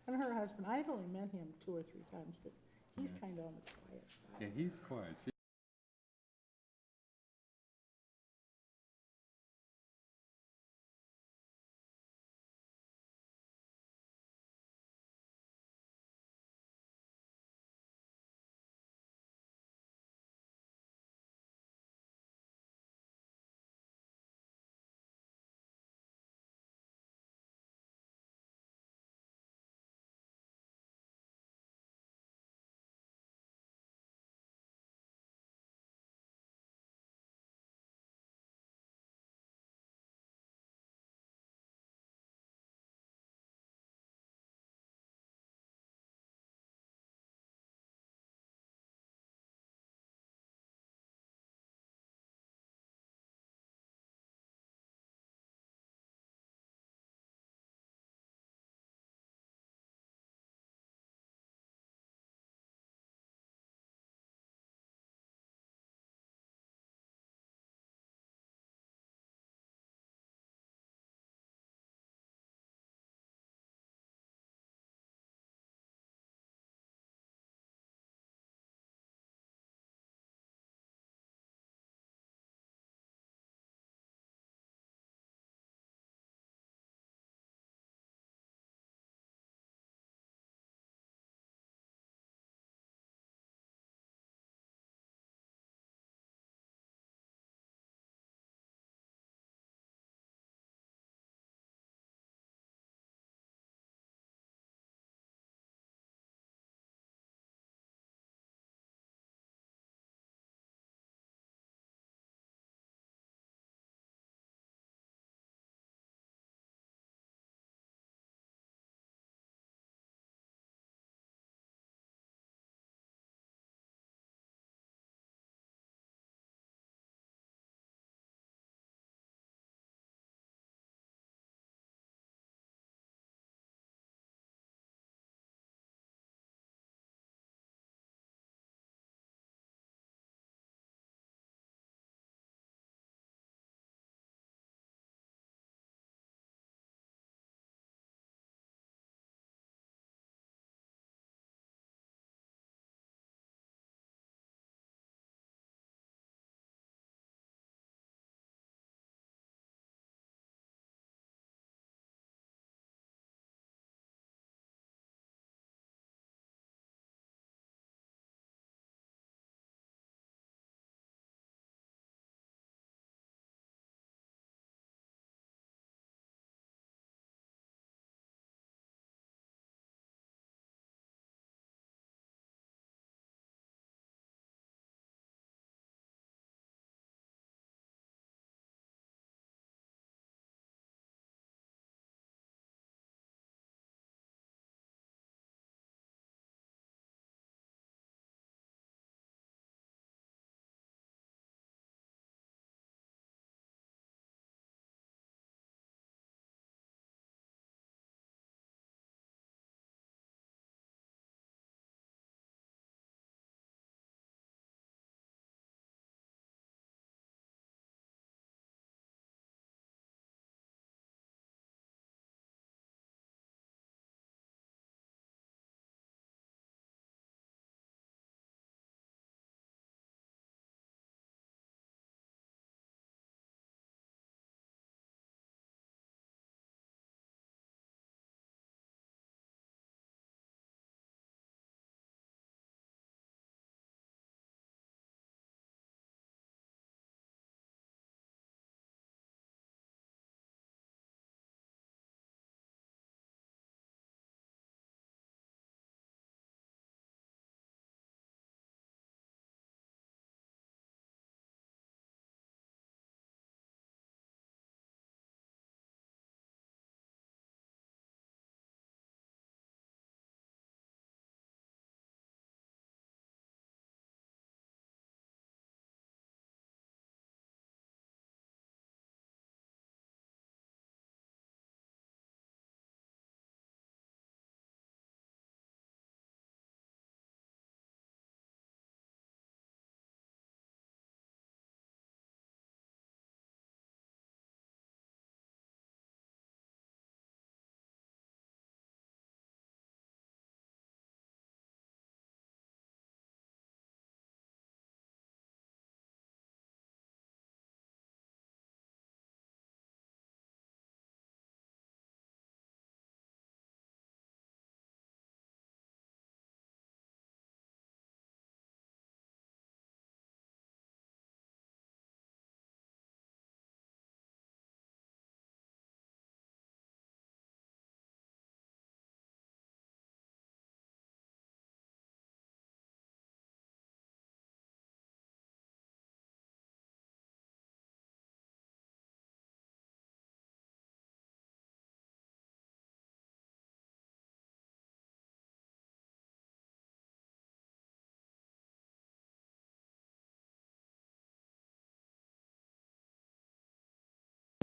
And her husband, I've only met him 2 or 3 times, but he's Yeah. kind of on the quiet side. Yeah, he's quiet. See,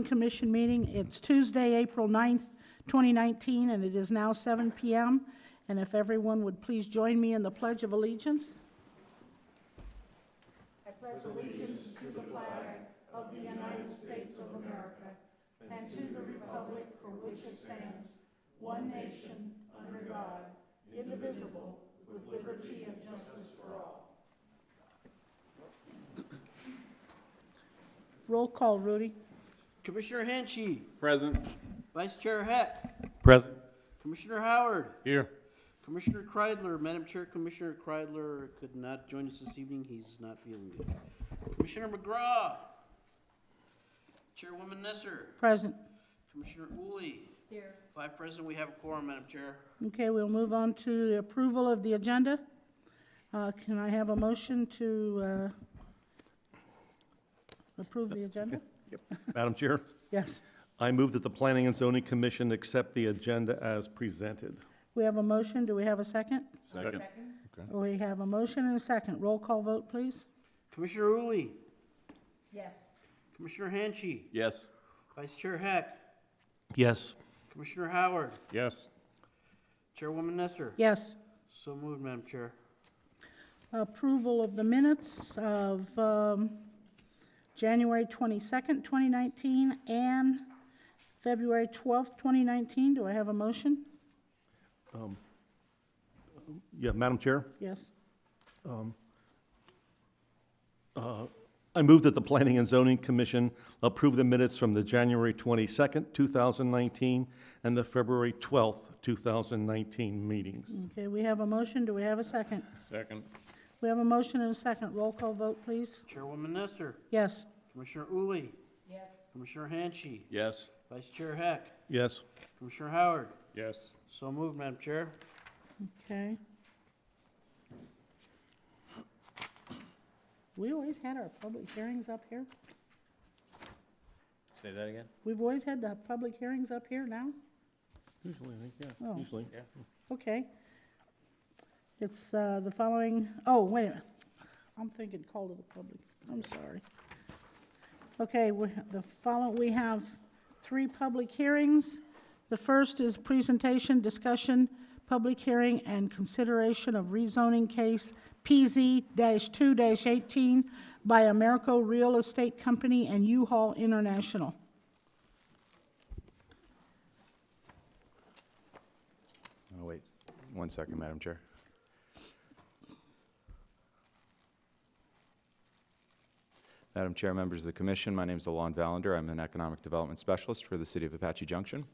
Commission meeting. It's Tuesday, April 9th, 2019, and it is now 7 p.m. And if everyone would please join me in the Pledge of Allegiance. I pledge allegiance to the flag of the United States of America and to the republic for which it stands, one nation, under God, indivisible, with liberty and justice for all. Roll call, Rudy. Commissioner Henshey. Present. Vice Chair Heck. Present. Commissioner Howard. Here. Commissioner Kreidler. Madam Chair, Commissioner Kreidler could not join us this evening. He's not feeling good. Commissioner McGraw. Chairwoman Nesser. Present. Commissioner Uli. Here. 5 present. We have a quorum, Madam Chair. Okay, we'll move on to the approval of the agenda. Can I have a motion to approve the agenda? Yep. Madam Chair, Yes. I move that the Planning and Zoning Commission accept the agenda as presented. We have a motion. Do we have a second? Second. We have a motion and a second. Roll call vote, please. Commissioner Uli. Yes. Commissioner Henshey. Yes. Vice Chair Heck. Yes. Commissioner Howard. Yes. Chairwoman Nesser. Yes. So moved, Madam Chair. Approval of the minutes of January 22nd, 2019, and February 12th, 2019. Do I have a motion? Yeah, Madam Chair, Yes. I move that the Planning and Zoning Commission approve the minutes from the January 22nd, 2019, and the February 12th, 2019 meetings. Okay, we have a motion. Do we have a second? Second. We have a motion and a second. Roll call vote, please. Chairwoman Nesser. Yes. Commissioner Uli. Yes. Commissioner Henshey. Yes. Vice Chair Heck. Yes. Commissioner Howard. Yes. So moved, Madam Chair. Okay. We always had our public hearings up here? Say that again? We've always had the public hearings up here now? Usually, I think, yeah, Oh. usually. Okay. It's the following, oh, wait a minute. I'm thinking call to the public. I'm sorry. Okay, we have 3 public hearings. The first is presentation, discussion, public hearing, and consideration of rezoning case PZ-2-18 by Americo Real Estate Company and U-Haul International. Oh, wait, 1 second, Madam Chair. Madam Chair, members of the Commission, my name is Alon Valander. I'm an Economic Development Specialist for the City of Apache Junction.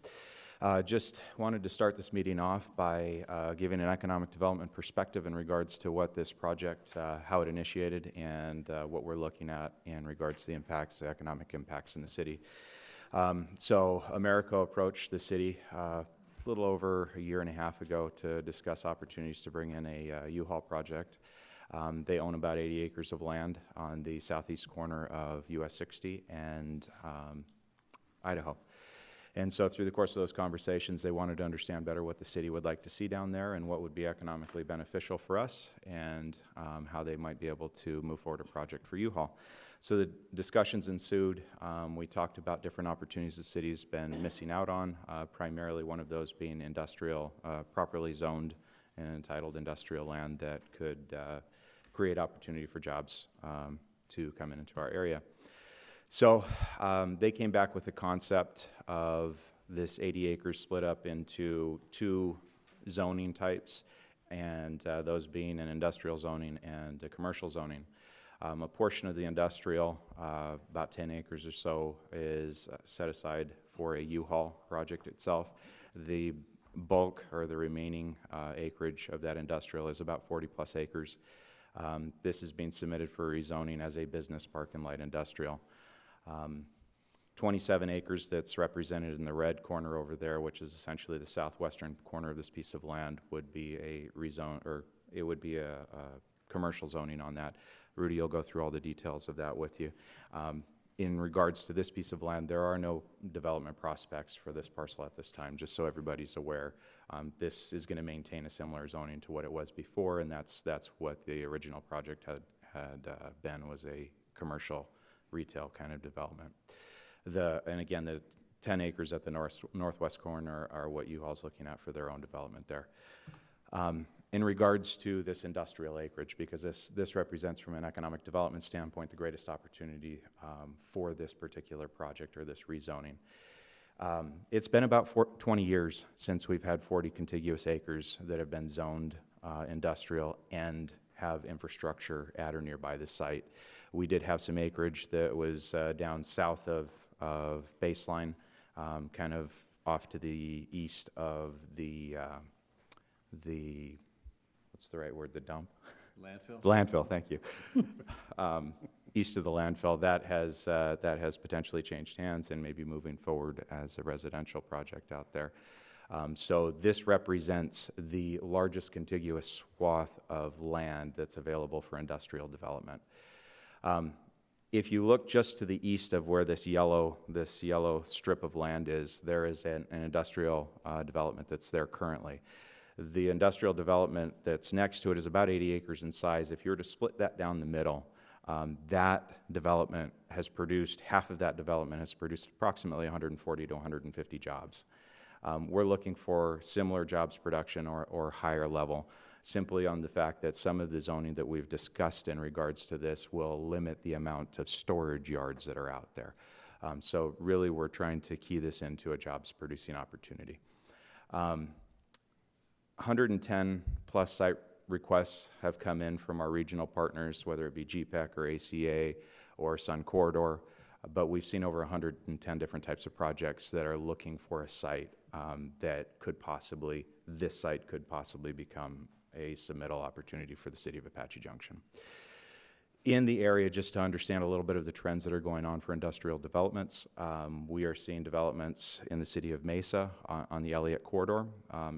Just wanted to start this meeting off by giving an economic development perspective in regards to what this project, how it initiated, and what we're looking at in regards to the impacts, the economic impacts in the city. So Americo approached the city a little over a year and a half ago to discuss opportunities to bring in a U-Haul project. They own about 80 acres of land on the southeast corner of US 60 and Idaho. And so through the course of those conversations, they wanted to understand better what the city would like to see down there and what would be economically beneficial for us and how they might be able to move forward a project for U-Haul. So the discussions ensued. We talked about different opportunities the city's been missing out on, primarily one of those being industrial, properly zoned and entitled industrial land that could create opportunity for jobs to come into our area. So they came back with the concept of this 80 acres split up into 2 zoning types, and those being an industrial zoning and a commercial zoning. A portion of the industrial, about 10 acres or so, is set aside for a U-Haul project itself. The bulk or the remaining acreage of that industrial is about 40 plus acres. This is being submitted for rezoning as a business park and light industrial. 27 acres that's represented in the red corner over there, which is essentially the southwestern corner of this piece of land, would be a rezone, or it would be a commercial zoning on that. Rudy will go through all the details of that with you. In regards to this piece of land, there are no development prospects for this parcel at this time, just so everybody's aware. This is going to maintain a similar zoning to what it was before, and that's what the original project had been, was a commercial retail kind of development. And again, the 10 acres at the northwest corner are what U-Haul's looking at for their own development there. In regards to this industrial acreage, because this represents from an economic development standpoint the greatest opportunity for this particular project or this rezoning. It's been about 20 years since we've had 40 contiguous acres that have been zoned industrial and have infrastructure at or nearby the site. We did have some acreage that was down south of Baseline, kind of off to the east of the what's the right word, the dump? Landfill? Landfill, thank you. East of the landfill, that has potentially changed hands and may be moving forward as a residential project out there. So this represents the largest contiguous swath of land that's available for industrial development. If you look just to the east of where this yellow strip of land is, there is an industrial development that's there currently. The industrial development that's next to it is about 80 acres in size. If you were to split that down the middle, that development has produced, half of that development has produced approximately 140 to 150 jobs. We're looking for similar jobs production or higher level, simply on the fact that some of the zoning that we've discussed in regards to this will limit the amount of storage yards that are out there. So really we're trying to key this into a jobs producing opportunity. 110 plus site requests have come in from our regional partners, whether it be GPEC or ACA or Sun Corridor, but we've seen over 110 different types of projects that are looking for a site this site could possibly become a submittal opportunity for the city of Apache Junction. In the area, just to understand a little bit of the trends that are going on for industrial developments, we are seeing developments in the city of Mesa on the Elliott Corridor.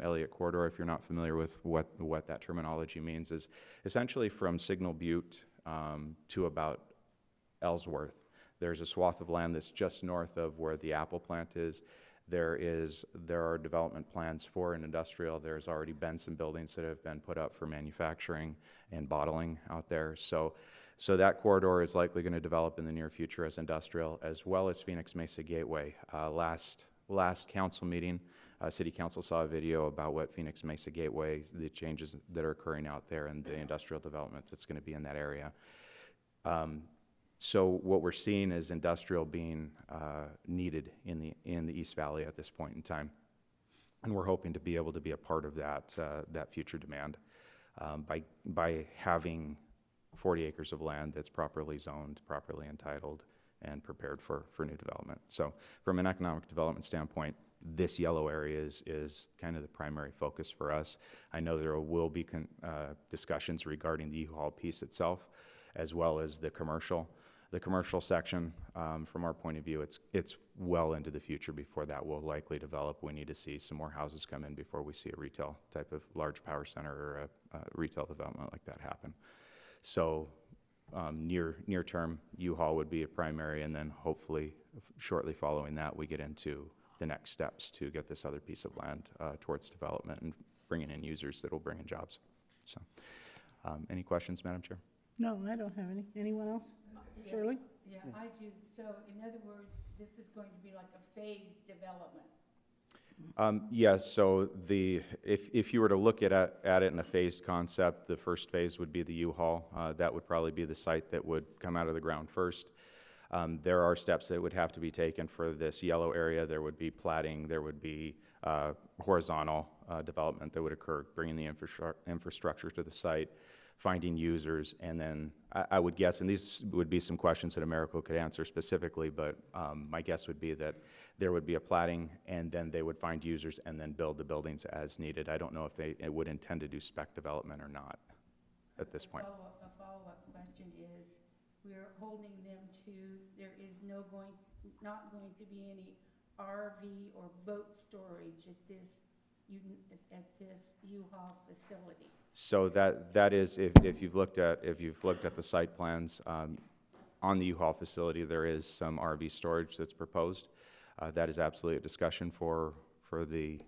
Elliott Corridor, if you're not familiar with what that terminology means, is essentially from Signal Butte to about Ellsworth. There's a swath of land that's just north of where the Apple plant is. There are development plans for an industrial. There's already been some buildings that have been put up for manufacturing and bottling out there. So that corridor is likely going to develop in the near future as industrial, as well as Phoenix Mesa Gateway. Last council meeting, City Council saw a video about what Phoenix Mesa Gateway, the changes that are occurring out there and the industrial development that's going to be in that area. So what we're seeing is industrial being needed in the East Valley at this point in time, and we're hoping to be able to be a part of that future demand by having 40 acres of land that's properly zoned, properly entitled, and prepared for new development. So from an economic development standpoint, this yellow area is kind of the primary focus for us. I know there will be discussions regarding the U-Haul piece itself, as well as the commercial. The commercial section, from our point of view, it's well into the future before that will likely develop. We need to see some more houses come in before we see a retail type of large power center or a retail development like that happen. So near term, U-Haul would be a primary, and then hopefully shortly following that, we get into the next steps to get this other piece of land towards development and bringing in users that will bring in jobs. So any questions, Madam Chair? No, I don't have any. Anyone else? Yes. Shirley? Yeah, I do. So in other words, this is going to be like a phased development. Yes, so if you were to look at it in a phased concept, the first phase would be the U-Haul. That would probably be the site that would come out of the ground first. There are steps that would have to be taken for this yellow area. There would be platting, there would be horizontal development that would occur, bringing the infrastructure to the site, finding users, and then I would guess, and these would be some questions that Americo could answer specifically, but my guess would be that there would be a platting, and then they would find users and then build the buildings as needed. I don't know if they would intend to do spec development or not at this point. A follow-up question is, we're holding them to, there is not going to be any RV or boat storage at this U-Haul facility. So that is, if you've looked at the site plans on the U-Haul facility, there is some RV storage that's proposed. That is absolutely a discussion for the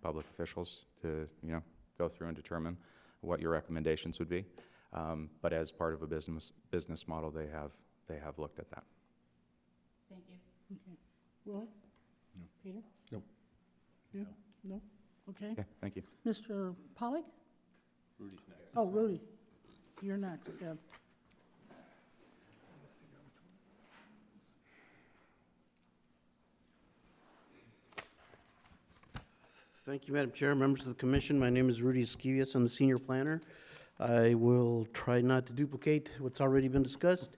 public officials to go through and determine what your recommendations would be. But as part of a business model, they have looked at that. Thank you. Okay. Willie? No. Peter? No. You? No? Okay. Okay, thank you. Mr. Pollock? Rudy's next. Oh, Rudy, you're next, yeah. Thank you, Madam Chair, members of the commission. My name is Rudy Esquivias. I'm the senior planner. I will try not to duplicate what's already been discussed.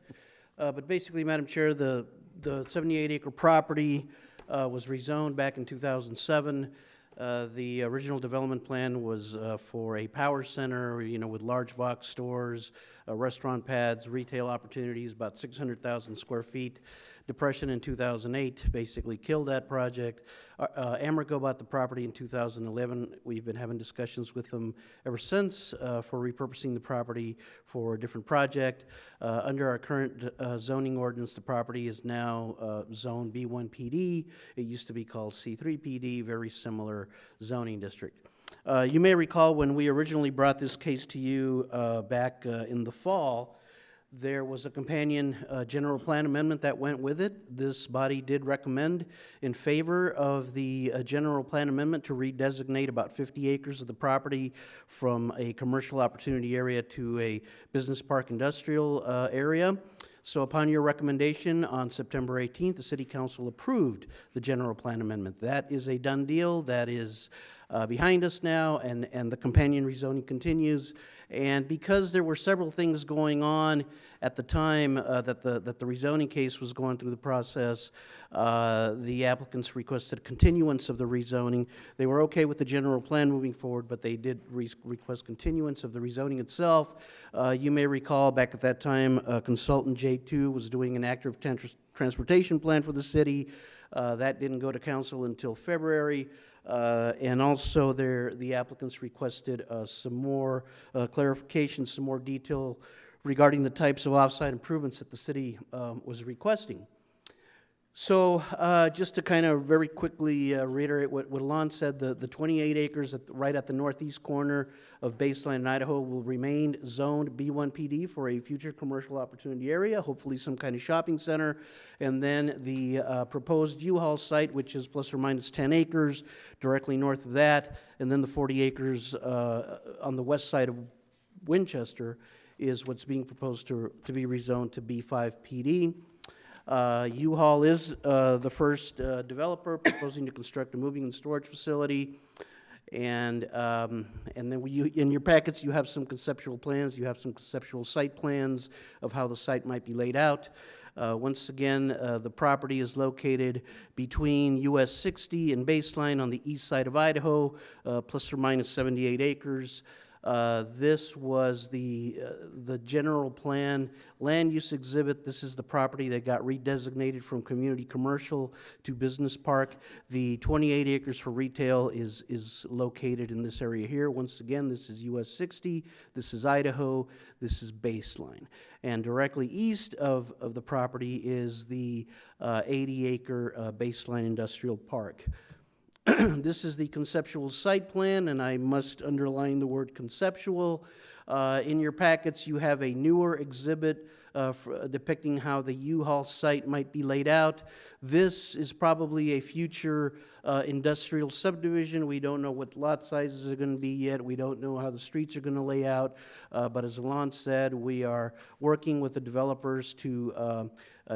But basically, Madam Chair, the 78-acre property was rezoned back in 2007. The original development plan was for a power center, with large box stores, restaurant pads, retail opportunities, about 600,000 square feet. Depression in 2008 basically killed that project. Amoco bought the property in 2011. We've been having discussions with them ever since for repurposing the property for a different project. Under our current zoning ordinance, the property is now zone B1 PD. It used to be called C3 PD, very similar zoning district. You may recall when we originally brought this case to you back in the fall, there was a companion general plan amendment that went with it. This body did recommend in favor of the general plan amendment to redesignate about 50 acres of the property from a commercial opportunity area to a business park industrial area. So upon your recommendation on September 18th, the City Council approved the general plan amendment. That is a done deal. That is behind us now, and the companion rezoning continues. And because there were several things going on at the time that the rezoning case was going through the process, the applicants requested continuance of the rezoning. They were okay with the general plan moving forward, but they did request continuance of the rezoning itself. You may recall back at that time, consultant J2 was doing an active transportation plan for the city. That didn't go to council until February. And also the applicants requested some more clarification, some more detail regarding the types of off-site improvements that the city was requesting. So just to kind of very quickly reiterate what Alon said, the 28 acres right at the northeast corner of Baseline, Idaho will remain zoned B1 PD for a future commercial opportunity area, hopefully some kind of shopping center. And then the proposed U-Haul site, which is plus or minus 10 acres directly north of that, and then the 40 acres on the west side of Winchester is what's being proposed to be rezoned to B5 PD. U-Haul is the first developer proposing to construct a moving and storage facility. And then in your packets, you have some conceptual plans. You have some conceptual site plans of how the site might be laid out. Once again, the property is located between US 60 and Baseline on the east side of Idaho, plus or minus 78 acres. This was the general plan land use exhibit. This is the property that got redesignated from community commercial to business park. The 28 acres for retail is located in this area here. Once again, this is US 60, this is Idaho, this is Baseline. And directly east of the property is the 80-acre Baseline Industrial Park. This is the conceptual site plan, and I must underline the word conceptual. In your packets, you have a newer exhibit depicting how the U-Haul site might be laid out. This is probably a future industrial subdivision. We don't know what lot sizes are going to be yet. We don't know how the streets are going to lay out. But as Alon said, we are working with the developers to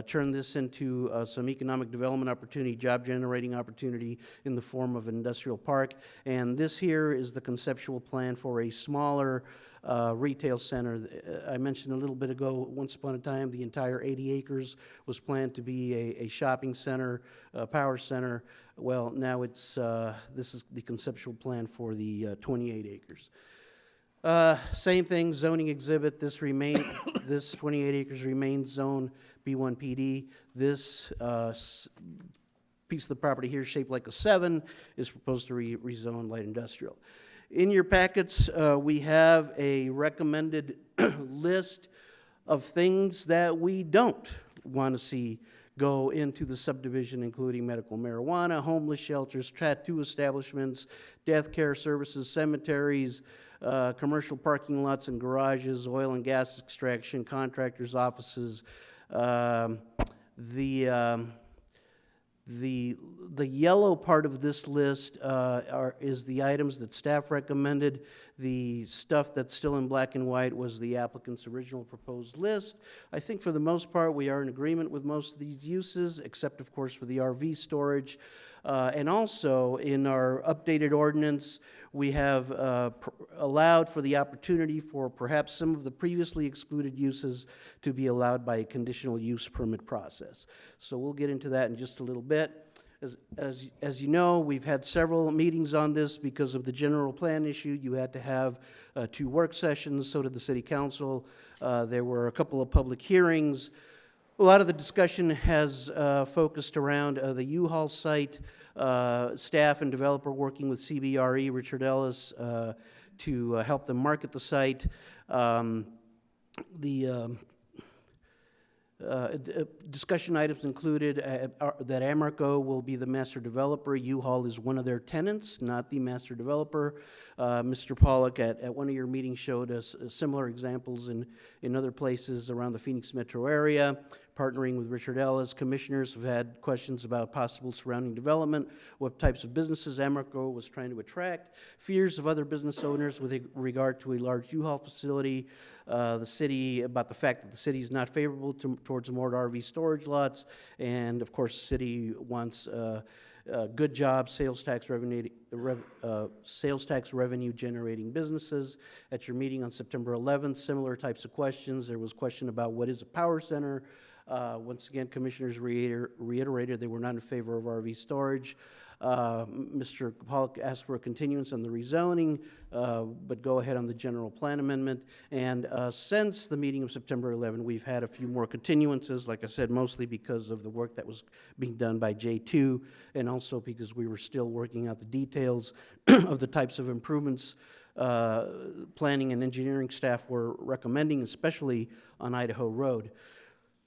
turn this into some economic development opportunity, job-generating opportunity in the form of an industrial park. And this here is the conceptual plan for a smaller retail center. I mentioned a little bit ago, once upon a time, the entire 80 acres was planned to be a shopping center, a power center. Well, now it's this is the conceptual plan for the 28 acres. Same thing, zoning exhibit. This 28 acres remains zone B1 PD. This piece of the property here, shaped like a 7, is proposed to rezone light industrial. In your packets, we have a recommended list of things that we don't want to see go into the subdivision, including medical marijuana, homeless shelters, tattoo establishments, death care services, cemeteries, commercial parking lots and garages, oil and gas extraction, contractors' offices. The yellow part of this list is the items that staff recommended. The stuff that's still in black and white was the applicant's original proposed list. I think for the most part, we are in agreement with most of these uses, except of course for the RV storage. And also, in our updated ordinance, we have allowed for the opportunity for perhaps some of the previously excluded uses to be allowed by a conditional use permit process. So we'll get into that in just a little bit. As you know, we've had several meetings on this because of the general plan issue. You had to have 2 work sessions, so did the city council. There were a couple of public hearings. A lot of the discussion has focused around the U-Haul site, staff and developer working with CBRE, Richard Ellis, to help them market the site. Discussion items included that Amerco will be the master developer. U-Haul is one of their tenants, not the master developer. Mr. Pollock at one of your meetings showed us similar examples in other places around the Phoenix metro area. Partnering with Richard Ellis, commissioners have had questions about possible surrounding development, what types of businesses Amerco was trying to attract, fears of other business owners with regard to a large U-Haul facility, the city, about the fact that the city is not favorable towards more RV storage lots, and of course the city wants good jobs, sales tax revenue generating businesses. At your meeting on September 11th, similar types of questions. There was a question about what is a power center. Once again, commissioners reiterated they were not in favor of RV storage. Mr. Pollock asked for a continuance on the rezoning, but go ahead on the general plan amendment. And since the meeting of September 11, we've had a few more continuances, like I said, mostly because of the work that was being done by J2, and also because we were still working out the details of the types of improvements planning and engineering staff were recommending, especially on Idaho Road.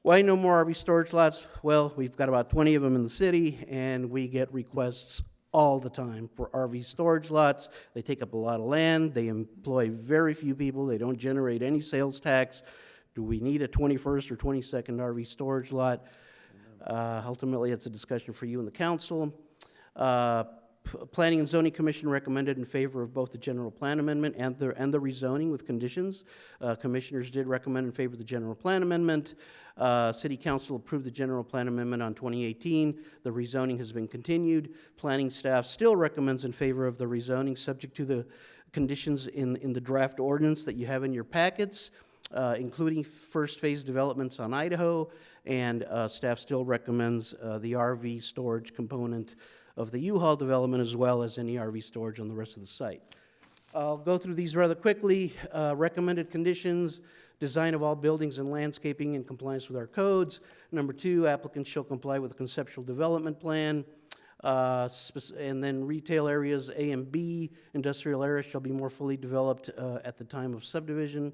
Why no more RV storage lots? Well, we've got about 20 of them in the city, and we get requests all the time for RV storage lots. They take up a lot of land. They employ very few people. They don't generate any sales tax. Do we need a 21st or 22nd RV storage lot? Ultimately, it's a discussion for you and the council. Planning and Zoning Commission recommended in favor of both the general plan amendment and the rezoning with conditions. Commissioners did recommend in favor of the general plan amendment. City Council approved the general plan amendment on 2018. The rezoning has been continued. Planning staff still recommends in favor of the rezoning, subject to the conditions in the draft ordinance that you have in your packets, including first phase developments on Idaho, and staff still recommends the RV storage component of the U-Haul development, as well as any RV storage on the rest of the site. I'll go through these rather quickly. Recommended conditions: design of all buildings and landscaping in compliance with our codes. Number 2, applicants shall comply with the conceptual development plan. And then retail areas A and B, industrial areas shall be more fully developed at the time of subdivision,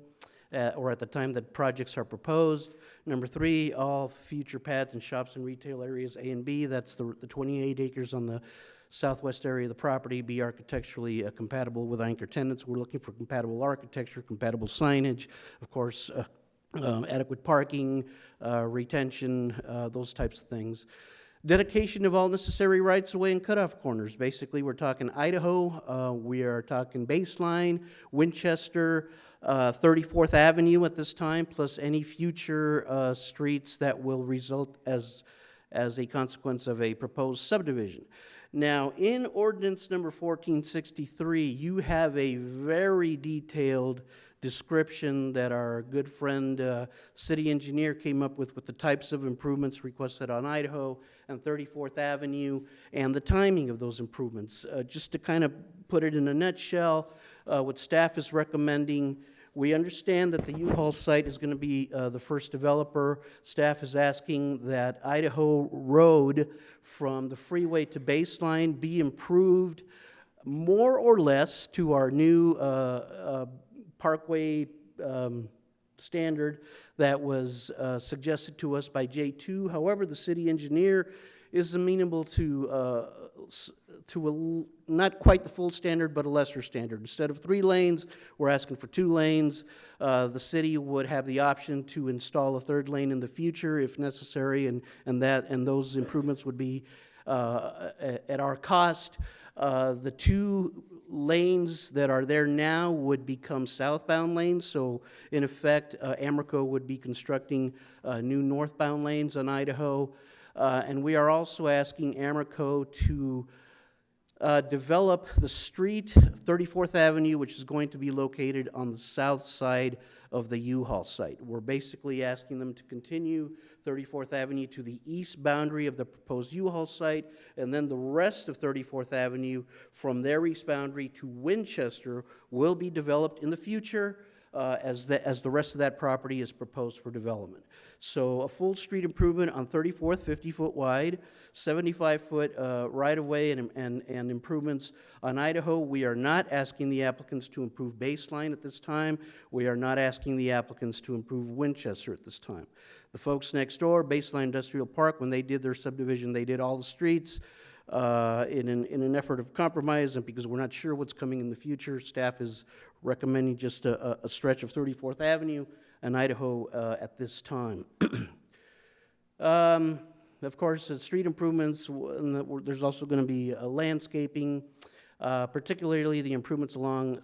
or at the time that projects are proposed. Number 3, all future pads and shops and retail areas A and B, that's the 28 acres on the southwest area of the property, be architecturally compatible with anchor tenants. We're looking for compatible architecture, compatible signage, of course, adequate parking, retention, those types of things. Dedication of all necessary rights-of-way and cutoff corners. Basically, we're talking Idaho, we are talking Baseline, Winchester, 34th Avenue at this time, plus any future streets that will result as a consequence of a proposed subdivision. Now, in ordinance number 1463, you have a very detailed description that our good friend city engineer came up with the types of improvements requested on Idaho and 34th Avenue and the timing of those improvements. Just to kind of put it in a nutshell, what staff is recommending: we understand that the U-Haul site is going to be the first developer. Staff is asking that Idaho Road from the freeway to Baseline be improved more or less to our new Parkway standard that was suggested to us by J2. However, the city engineer is amenable to not quite the full standard, but a lesser standard. Instead of 3 lanes, we're asking for 2 lanes. The city would have the option to install a 3rd lane in the future if necessary, and those improvements would be at our cost. The 2 lanes that are there now would become southbound lanes, so in effect, Amoco would be constructing new northbound lanes on Idaho. And we are also asking Amoco to develop the street, 34th Avenue, which is going to be located on the south side of the U-Haul site. We're basically asking them to continue 34th Avenue to the east boundary of the proposed U-Haul site, and then the rest of 34th Avenue from their east boundary to Winchester will be developed in the future as the rest of that property is proposed for development. So a full street improvement on 34th, 50-foot wide, 75-foot right-of-way and improvements on Idaho. We are not asking the applicants to improve Baseline at this time. We are not asking the applicants to improve Winchester at this time. The folks next door, Baseline Industrial Park, when they did their subdivision, they did all the streets in an effort of compromise, and because we're not sure what's coming in the future, staff is recommending just a stretch of 34th Avenue and Idaho at this time. Of course, street improvements, there's also going to be landscaping, particularly the improvements along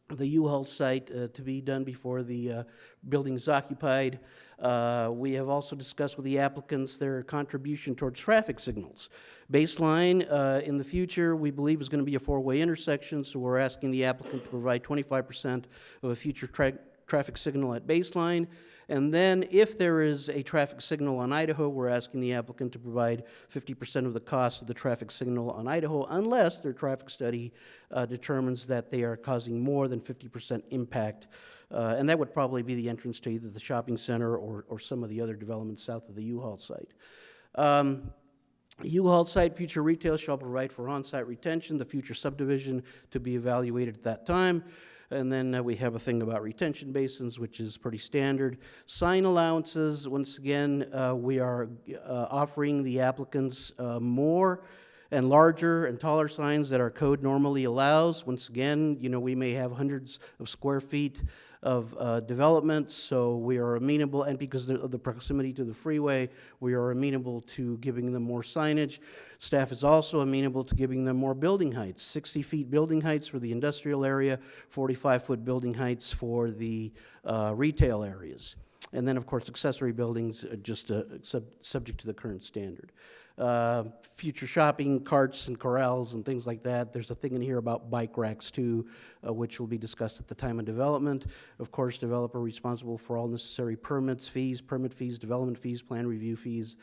the U-Haul site to be done before the building is occupied. We have also discussed with the applicants their contribution towards traffic signals. Baseline in the future, we believe, is going to be a 4-way intersection, so we're asking the applicant to provide 25% of a future traffic signal at Baseline. And then if there is a traffic signal on Idaho, we're asking the applicant to provide 50% of the cost of the traffic signal on Idaho, unless their traffic study determines that they are causing more than 50% impact. And that would probably be the entrance to either the shopping center or some of the other developments south of the U-Haul site. U-Haul site future retail shall provide for on-site retention, the future subdivision to be evaluated at that time. And then we have a thing about retention basins, which is pretty standard. Sign allowances, once again, we are offering the applicants more and larger and taller signs that our code normally allows. Once again, you know, we may have hundreds of square feet of development, so we are amenable, and because of the proximity to the freeway, we are amenable to giving them more signage. Staff is also amenable to giving them more building heights, 60 feet building heights for the industrial area, 45-foot building heights for the retail areas. And then, of course, accessory buildings just subject to the current standard. Future shopping carts and corrals and things like that. There's a thing in here about bike racks too, which will be discussed at the time of development. Of course, developer responsible for all necessary permits, fees, permit fees, development fees, plan review fees.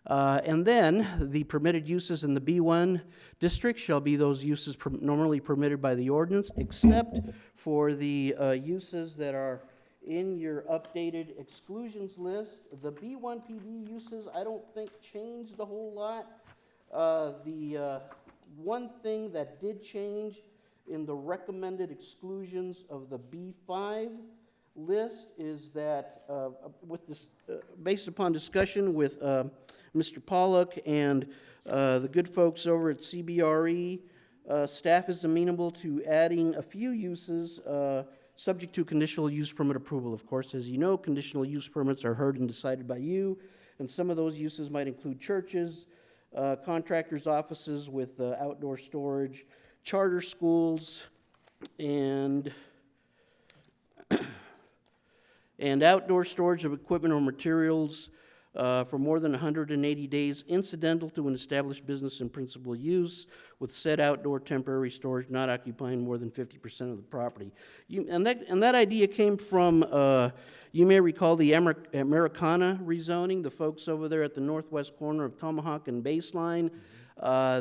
And then the permitted uses in the B1 district shall be those uses normally permitted by the ordinance, except for the uses that are in your updated exclusions list. The B1 PD uses, I don't think changed a whole lot. The one thing that did change in the recommended exclusions of the B5 list is that with this, based upon discussion with Mr. Pollock and the good folks over at CBRE, staff is amenable to adding a few uses subject to conditional use permit approval. Of course, as you know, conditional use permits are heard and decided by you, and some of those uses might include churches, contractors' offices with outdoor storage, charter schools, and outdoor storage of equipment or materials for more than 180 days, incidental to an established business and principal use, with said outdoor temporary storage not occupying more than 50% of the property. And that idea came from, you may recall, the Americana rezoning, the folks over there at the northwest corner of Tomahawk and Baseline.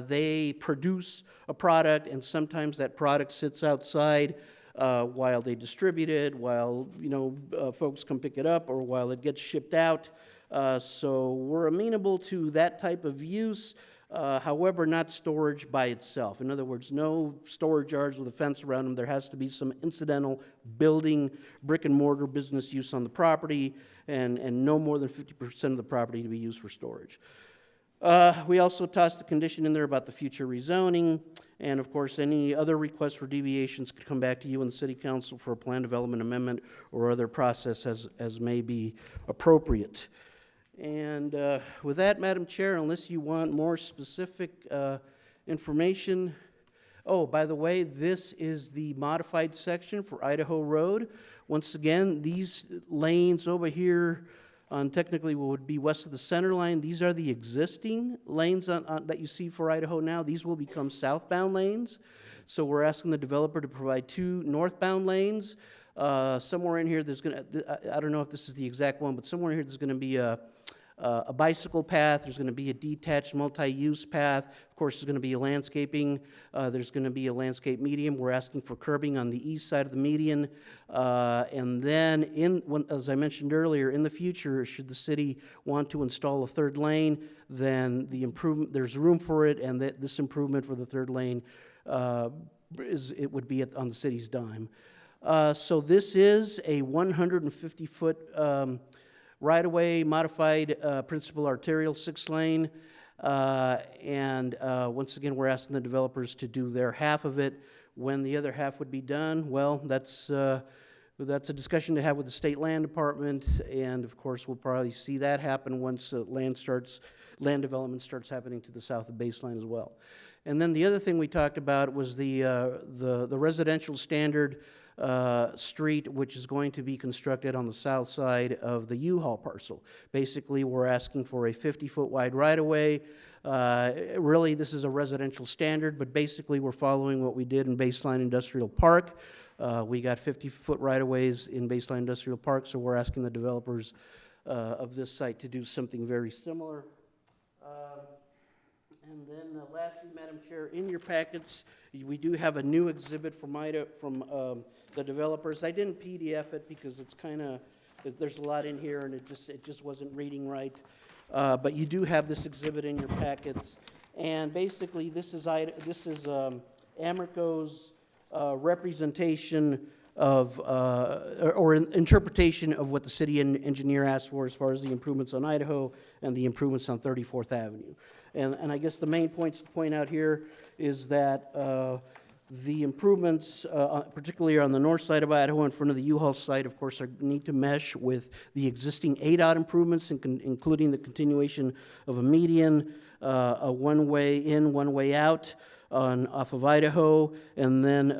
They produce a product, and sometimes that product sits outside while they distribute it, while folks come pick it up, or while it gets shipped out. So we're amenable to that type of use, however, not storage by itself. In other words, no storage yards with a fence around them. There has to be some incidental building, brick and mortar business use on the property, and no more than 50% of the property to be used for storage. We also tossed a condition in there about the future rezoning, and of course any other requests for deviations could come back to you and the City Council for a plan development amendment or other process as may be appropriate. And with that, Madam Chair, unless you want more specific information, oh, by the way, this is the modified section for Idaho Road. Once again, these lanes over here on technically what would be west of the center line, these are the existing lanes that you see for Idaho now. These will become southbound lanes. So we're asking the developer to provide 2 northbound lanes. Somewhere in here, there's going to, I don't know if this is the exact one, but somewhere in here there's going to be a bicycle path, there's going to be a detached multi-use path, of course there's going to be a landscaping, there's going to be a landscape median. We're asking for curbing on the east side of the median, and then as I mentioned earlier, in the future, should the city want to install a 3rd lane, then there's room for it, and this improvement for the 3rd lane would be on the city's dime. So this is a 150-foot right-of-way modified principal arterial 6-lane, and once again, we're asking the developers to do their half of it. When the other half would be done, well, that's a discussion to have with the state land department, and of course, we'll probably see that happen once land development starts happening to the south of Baseline as well. And then the other thing we talked about was the residential standard street, which is going to be constructed on the south side of the U-Haul parcel. Basically, we're asking for a 50-foot wide right-of-way. Really, this is a residential standard, but basically we're following what we did in Baseline Industrial Park. We got 50-foot right-of-ways in Baseline Industrial Park, so we're asking the developers of this site to do something very similar. And then lastly, Madam Chair, in your packets, we do have a new exhibit from the developers. I didn't PDF it because it's kind of, there's a lot in here and it just wasn't reading right. But you do have this exhibit in your packets. And basically, this is Amerco's representation of, or interpretation of what the city engineer asked for as far as the improvements on Idaho and the improvements on 34th Avenue. And I guess the main points to point out here is that the improvements, particularly on the north side of Idaho in front of the U-Haul site, of course, need to mesh with the existing ADOT improvements, including the continuation of a median, a one-way in, one-way out off of Idaho, and then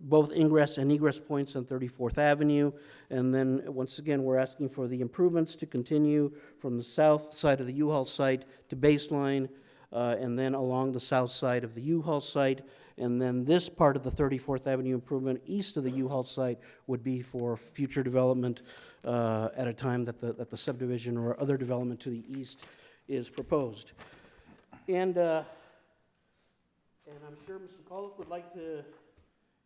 both ingress and egress points on 34th Avenue. And then, once again, we're asking for the improvements to continue from the south side of the U-Haul site to Baseline, and then along the south side of the U-Haul site. And then this part of the 34th Avenue improvement east of the U-Haul site would be for future development at a time that the subdivision or other development to the east is proposed. And I'm sure Mr. Collick would like to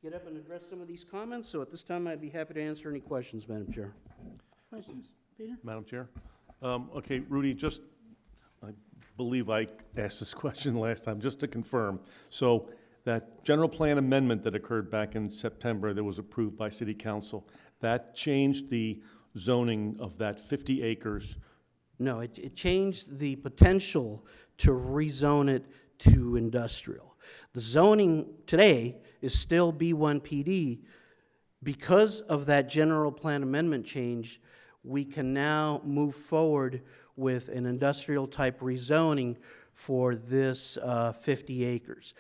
get up and address some of these comments. So at this time, I'd be happy to answer any questions, Madam Chair. Questions? Peter? Madam Chair? Okay, Rudy, I believe I asked this question last time, just to confirm. So that general plan amendment that occurred back in September that was approved by City Council, that changed the zoning of that 50 acres? No, it changed the potential to rezone it to industrial. The zoning today is still B1 PD. Because of that general plan amendment change, we can now move forward with an industrial type rezoning for this 50 acres.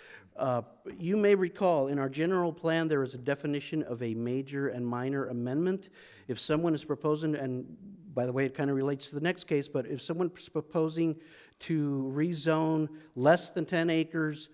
You may recall in our general plan there is a definition of a major and minor amendment. If someone is proposing, and by the way it kind of relates to the next case, but if someone is proposing to rezone less than 10 acres,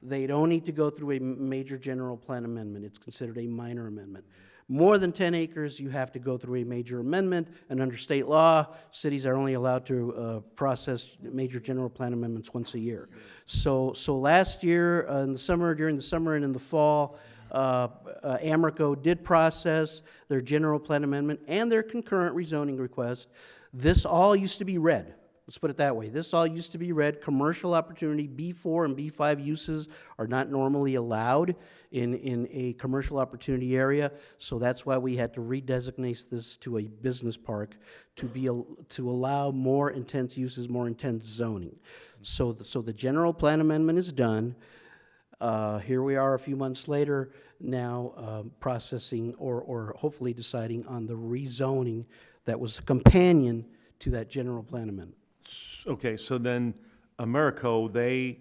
they don't need to go through a major general plan amendment. It's considered a minor amendment. More than 10 acres, you have to go through a major amendment, and under state law, cities are only allowed to process major general plan amendments once a year. So last year, in the summer, during the summer and in the fall, Amerco did process their general plan amendment and their concurrent rezoning request. This all used to be red. Let's put it that way. This all used to be red. Commercial opportunity, B4 and B5 uses are not normally allowed in a commercial opportunity area, so that's why we had to redesignate this to a business park to allow more intense uses, more intense zoning. So the general plan amendment is done. Here we are a few months later, now processing or hopefully deciding on the rezoning that was a companion to that general plan amendment. Okay, so then Americo, they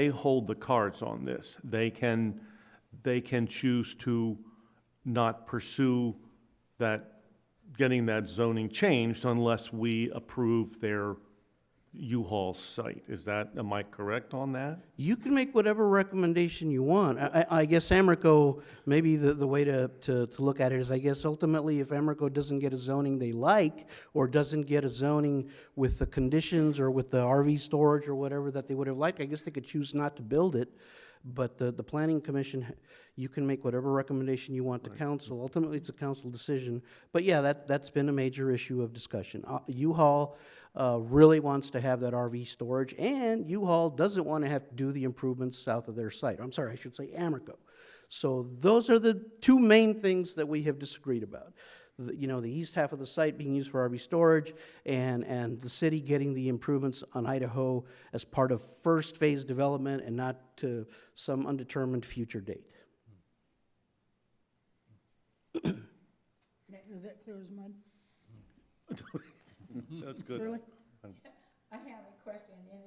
hold the cards on this. They can choose to not pursue that, getting that zoning changed unless we approve their U-Haul site. Am I correct on that? You can make whatever recommendation you want. I guess Amoco, maybe the way to look at it is, I guess ultimately if Amoco doesn't get a zoning they like, or doesn't get a zoning with the conditions or with the RV storage or whatever that they would have liked, I guess they could choose not to build it. But the planning commission, you can make whatever recommendation you want to council. Ultimately, it's a council decision. But yeah, that's been a major issue of discussion. U-Haul really wants to have that RV storage, and U-Haul doesn't want to have to do the improvements south of their site. I'm sorry, I should say Amoco. So those are the two main things that we have disagreed about. The east half of the site being used for RV storage, and the city getting the improvements on Idaho as part of first phase development and not to some undetermined future date. Is that clear as mud? That's good. Shirley? I have a question, and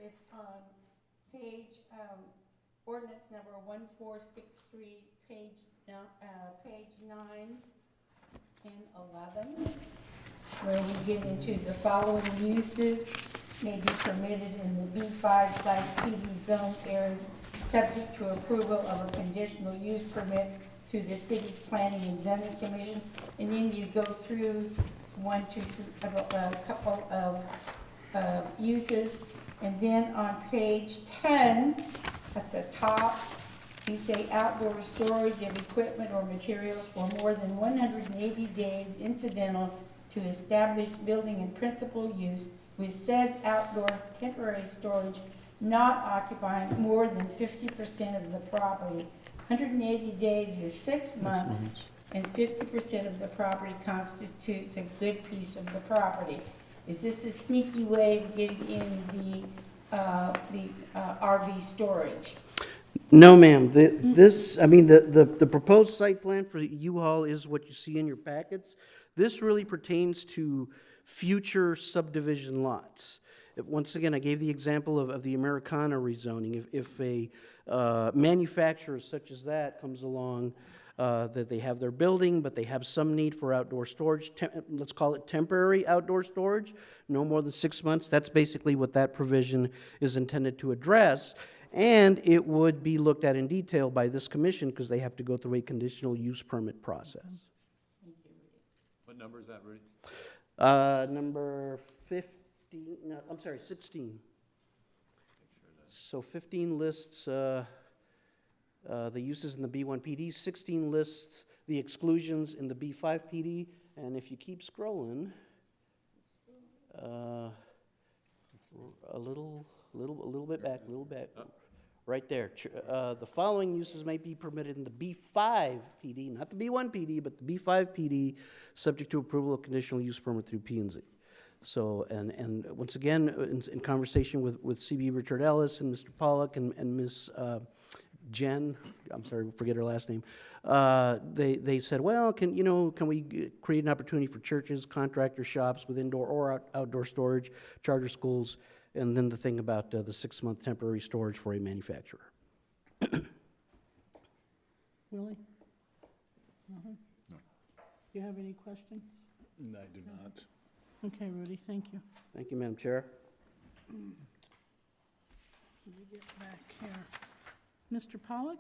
it's on page, ordinance number 1463, page 9 and 11, where we get into the following uses may be permitted in the B5/PD zone areas, subject to approval of a conditional use permit through the city's planning and zoning commission. And then you go through one, two, three, a couple of uses. And then on page 10, at the top, you say outdoor storage of equipment or materials for more than 180 days incidental to established building and principal use, with said outdoor temporary storage not occupying more than 50% of the property. 180 days is 6 months, and 50% of the property constitutes a good piece of the property. Is this a sneaky way of getting in the RV storage? No, ma'am. The proposed site plan for U-Haul is what you see in your packets. This really pertains to future subdivision lots. Once again, I gave the example of the Americana rezoning. If a manufacturer such as that comes along, that they have their building, but they have some need for outdoor storage, let's call it temporary outdoor storage, no more than 6 months, that's basically what that provision is intended to address. And it would be looked at in detail by this commission because they have to go through a conditional use permit process. What number is that, Rudy? Number 15, no, I'm sorry, 16. So 15 lists the uses in the B1 PD, 16 lists the exclusions in the B5 PD, and if you keep scrolling, a little bit back, right there. The following uses may be permitted in the B5 PD, not the B1 PD, but the B5 PD, subject to approval of conditional use permit through P&Z. So, and once again, in conversation with CB Richard Ellis and Mr. Pollock and Ms. Jen, I'm sorry, forget her last name, they said, well, can we create an opportunity for churches, contractor shops with indoor or outdoor storage, charter schools, and then the thing about the 6-month temporary storage for a manufacturer. Willie? No. Do you have any questions? No, I do not. Okay, Rudy, thank you. Thank you, Madam Chair. Let me get back here. Mr. Pollock?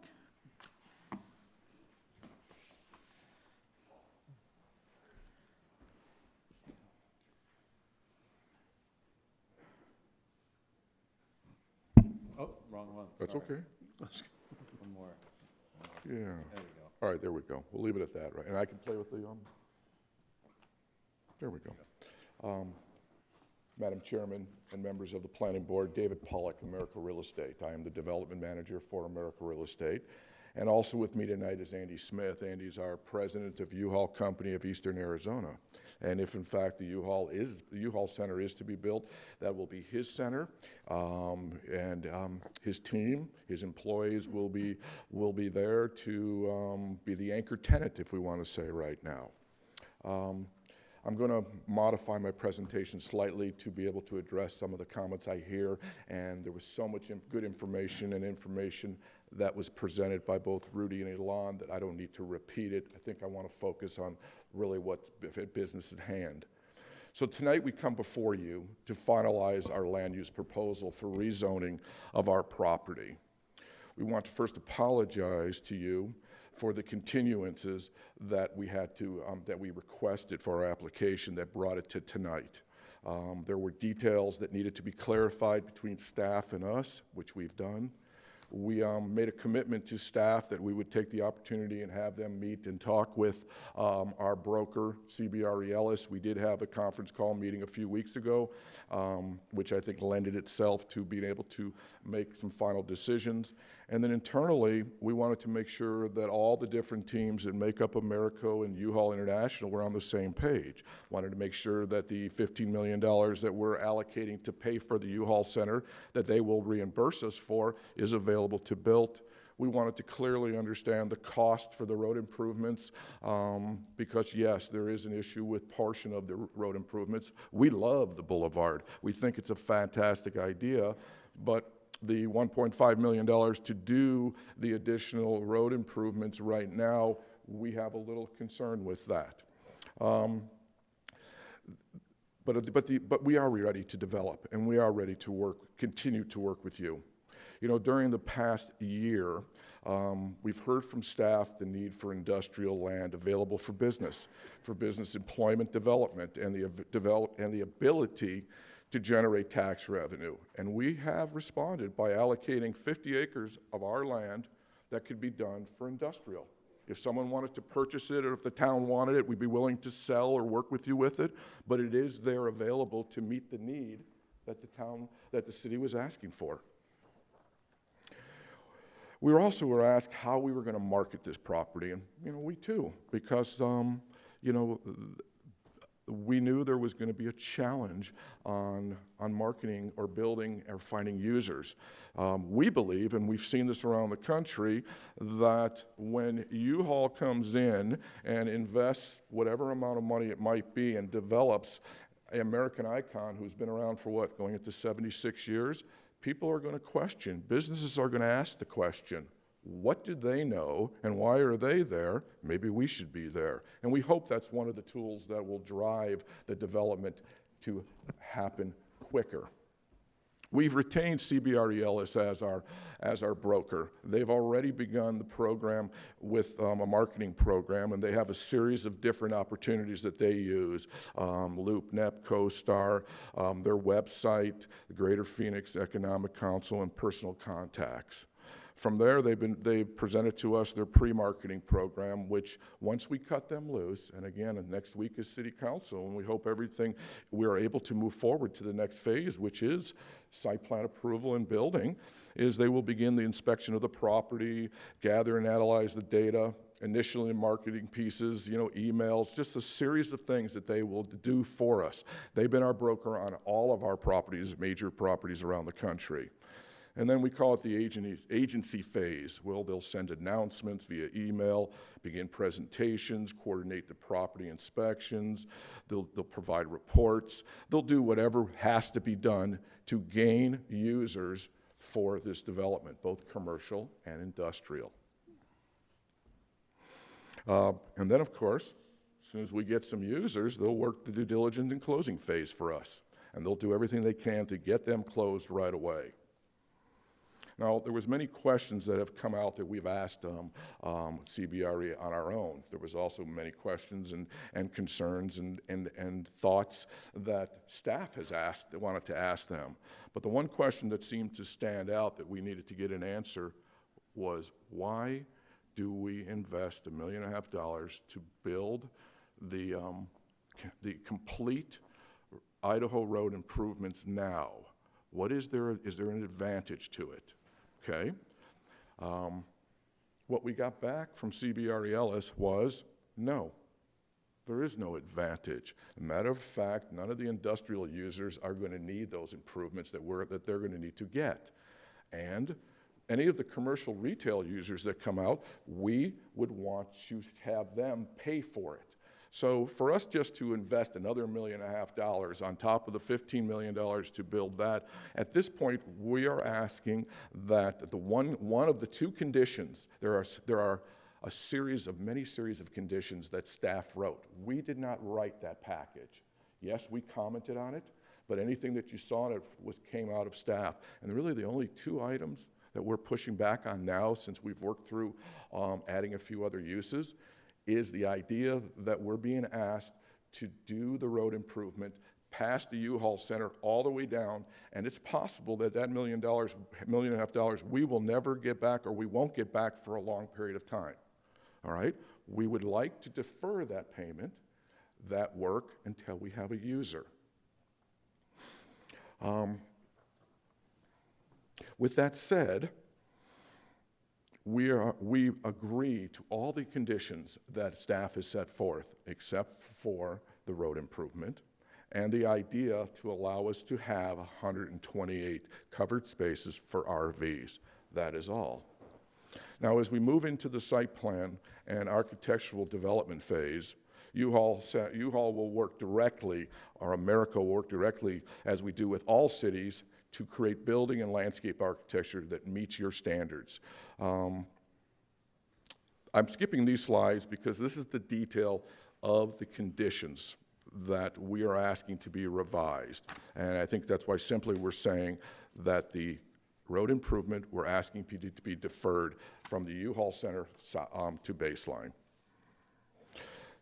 Oh, wrong one. That's Sorry. okay. One more. Yeah. There we go. All right, there we go. We'll leave it at that, right? And I can play with the, there we go. Madam Chairman and members of the Planning Board, David Pollock, America Real Estate. I am the Development Manager for America Real Estate. And also with me tonight is Andy Smith. Andy's our President of U-Haul Company of Eastern Arizona. And if in fact the U-Haul Center is to be built, that will be his center. His team, his employees will be there to be the anchor tenant, if we want to say right now. I'm going to modify my presentation slightly to be able to address some of the comments I hear, and there was so much good information that was presented by both Rudy and Elon that I don't need to repeat it. I think I want to focus on really what's business at hand. So tonight we come before you to finalize our land use proposal for rezoning of our property. We want to first apologize to you for the continuances that we had to, that we requested for our application that brought it to tonight. There were details that needed to be clarified between staff and us, which we've done. We made a commitment to staff that we would take the opportunity and have them meet and talk with our broker, CBRE Ellis. We did have a conference call meeting a few weeks ago, which I think lended itself to being able to make some final decisions. And then internally, we wanted to make sure that all the different teams that make up Americo and U-Haul International were on the same page. Wanted to make sure that the $15 million that we're allocating to pay for the U-Haul Center that they will reimburse us for is available to build. We wanted to clearly understand the cost for the road improvements because, yes, there is an issue with portion of the road improvements. We love the boulevard. We think it's a fantastic idea, but the $1.5 million to do the additional road improvements right now, we have a little concern with that. But we are ready to develop, and we are ready to work, continue to work with you. You know, during the past year, we've heard from staff the need for industrial land available for business employment development, and the ability to generate tax revenue. And we have responded by allocating 50 acres of our land that could be done for industrial. If someone wanted to purchase it or if the town wanted it, we'd be willing to sell or work with you with it, but it is there available to meet the need that the city was asking for. We were asked how we were going to market this property, and we too, because we knew there was going to be a challenge on marketing or building or finding users. We believe, and we've seen this around the country, that when U-Haul comes in and invests whatever amount of money it might be and develops an American icon who's been around for what, going into 76 years, people are going to question. Businesses are going to ask the question, what did they know and why are they there? Maybe we should be there. And we hope that's one of the tools that will drive the development to happen quicker. We've retained CBRE Ellis as our broker. They've already begun the program with a marketing program, and they have a series of different opportunities that they use, LoopNet, CoStar, their website, the Greater Phoenix Economic Council, and personal contacts. From there, they've presented to us their pre-marketing program, which once we cut them loose, and again, next week is City Council, and we hope we are able to move forward to the next phase, which is site plan approval and building, is they will begin the inspection of the property, gather and analyze the data, initially marketing pieces, emails, just a series of things that they will do for us. They've been our broker on all of our properties, major properties around the country. And then we call it the agency phase. Well, they'll send announcements via email, begin presentations, coordinate the property inspections. They'll provide reports. They'll do whatever has to be done to gain users for this development, both commercial and industrial. And then, of course, as soon as we get some users, they'll work the due diligence and closing phase for us. And they'll do everything they can to get them closed right away. Now, there was many questions that have come out that we've asked CBRE on our own. There was also many questions and concerns and thoughts that staff has asked, that wanted to ask them. But the one question that seemed to stand out that we needed to get an answer was, why do we invest $1.5 million to build the complete Idaho road improvements now? Is there an advantage to it? Okay. What we got back from CBRE Ellis was, no, there is no advantage. As a matter of fact, none of the industrial users are going to need those improvements that they're going to need to get. And any of the commercial retail users that come out, we would want to have them pay for it. So for us just to invest another $1.5 million on top of the $15 million to build that, at this point, we are asking that one of the two conditions, there are many series of conditions that staff wrote. We did not write that package. Yes, we commented on it, but anything that you saw in it came out of staff. And really the only two items that we're pushing back on now, since we've worked through adding a few other uses, is the idea that we're being asked to do the road improvement past the U-Haul Center all the way down, and it's possible that that $1.5 million we will never get back, or we won't get back for a long period of time. All right? We would like to defer that payment, that work, until we have a user. With that said, we agree to all the conditions that staff has set forth, except for the road improvement and the idea to allow us to have 128 covered spaces for RVs. That is all. Now, as we move into the site plan and architectural development phase, U-Haul will work directly, or America will work directly, as we do with all cities, to create building and landscape architecture that meets your standards. I'm skipping these slides because this is the detail of the conditions that we are asking to be revised. And I think that's why simply we're saying that the road improvement, we're asking to be deferred from the U-Haul Center to baseline.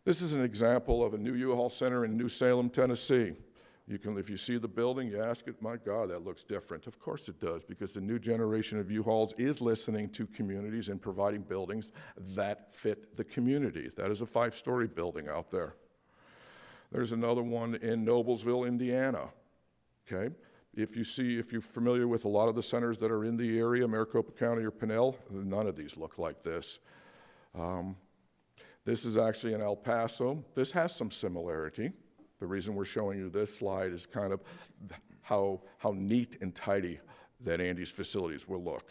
This is an example of a new U-Haul Center in New Salem, Tennessee. If you see the building, you ask it, my God, that looks different. Of course it does, because the new generation of U-Hauls is listening to communities and providing buildings that fit the community. That is a 5-story building out there. There's another one in Noblesville, Indiana. Okay? If you're familiar with a lot of the centers that are in the area, Maricopa County or Pinell, none of these look like this. This is actually in El Paso. This has some similarity. The reason we're showing you this slide is kind of how neat and tidy that Andy's facilities will look.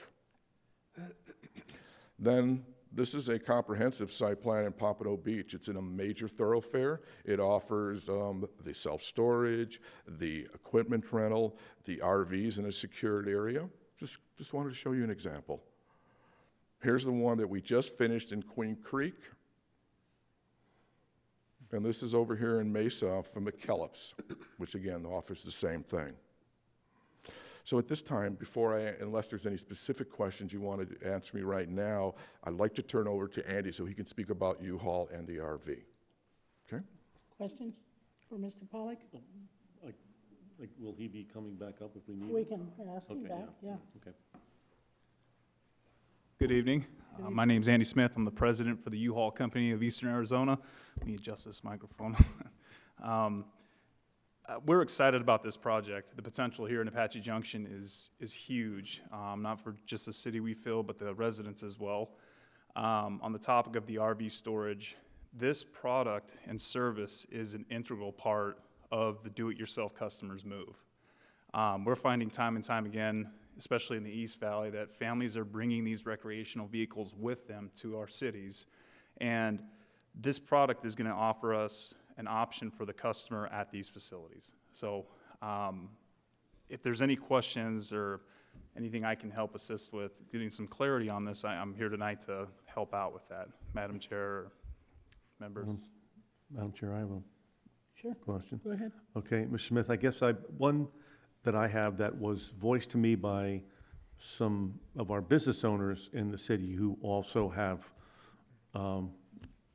Then this is a comprehensive site plan in Pompano Beach. It's in a major thoroughfare. It offers the self-storage, the equipment rental, the RVs in a secured area. Just wanted to show you an example. Here's the one that we just finished in Queen Creek. And this is over here in Mesa from McKellips, which again offers the same thing. So at this time, unless there's any specific questions you wanted to answer me right now, I'd like to turn over to Andy so he can speak about U-Haul and the RV. Okay? Questions for Mr. Pollack? Will he be coming back up if we need him? We can ask him Okay, back, yeah. Okay. Good evening. My name's Andy Smith. I'm the president for the U-Haul Company of Eastern Arizona. Let me adjust this microphone. We're excited about this project. The potential here in Apache Junction is huge, not for just the city we fill, but the residents as well. On the topic of the RV storage, this product and service is an integral part of the do-it-yourself customer's move. We're finding time and time again, especially in the East Valley, that families are bringing these recreational vehicles with them to our cities. And this product is going to offer us an option for the customer at these facilities. So if there's any questions or anything I can help assist with getting some clarity on this, I'm here tonight to help out with that. Madam Chair, or members. Madam Chair, I have a Sure, question. go ahead. Okay, Mr. Smith, I guess one that I have that was voiced to me by some of our business owners in the city who also have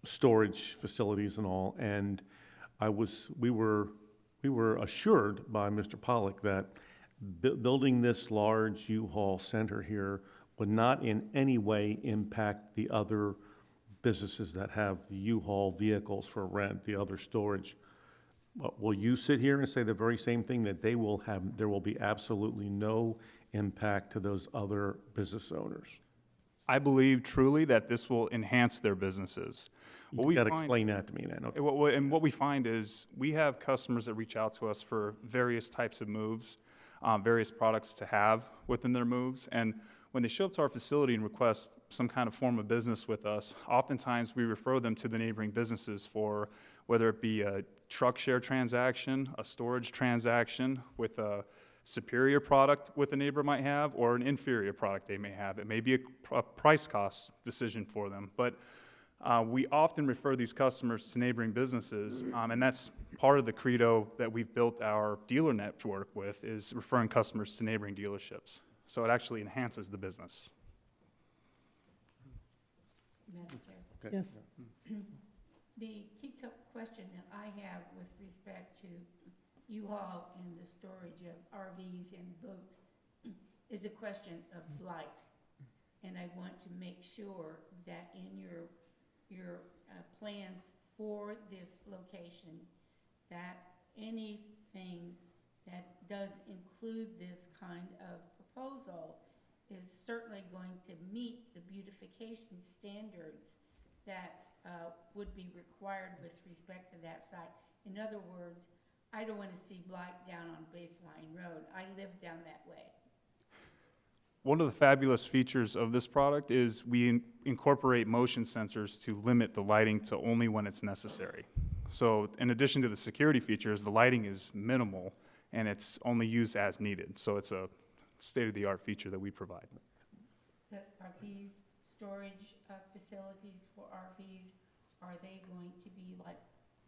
storage facilities and all, and we were assured by Mr. Pollack that building this large U-Haul center here would not in any way impact the other businesses that have the U-Haul vehicles for rent, the other storage. Will you sit here and say the very same thing, that there will be absolutely no impact to those other business owners? I believe truly that this will enhance their businesses. You got to explain that to me then. Okay. And what we find is we have customers that reach out to us for various types of moves, various products to have within their moves, and when they show up to our facility and request some kind of form of business with us, oftentimes we refer them to the neighboring businesses for whether it be a truck share transaction, a storage transaction with a superior product what the neighbor might have, or an inferior product they may have. It may be a price cost decision for them, but we often refer these customers to neighboring businesses, and that's part of the credo that we've built our dealer network with, is referring customers to neighboring dealerships. So it actually enhances the business. Madam Chair. Yes. The key question that I have with respect to U-Haul and the storage of RVs and boats is a question of blight. And I want to make sure that in your plans for this location, that anything that does include this kind of proposal is certainly going to meet the beautification standards that would be required with respect to that site. In other words, I don't want to see blight down on Baseline Road. I live down that way. One of the fabulous features of this product is we incorporate motion sensors to limit the lighting to only when it's necessary. So in addition to the security features, the lighting is minimal and it's only used as needed. So it's a state-of-the-art feature that we provide. Are these storage facilities for RVs, are they going to be like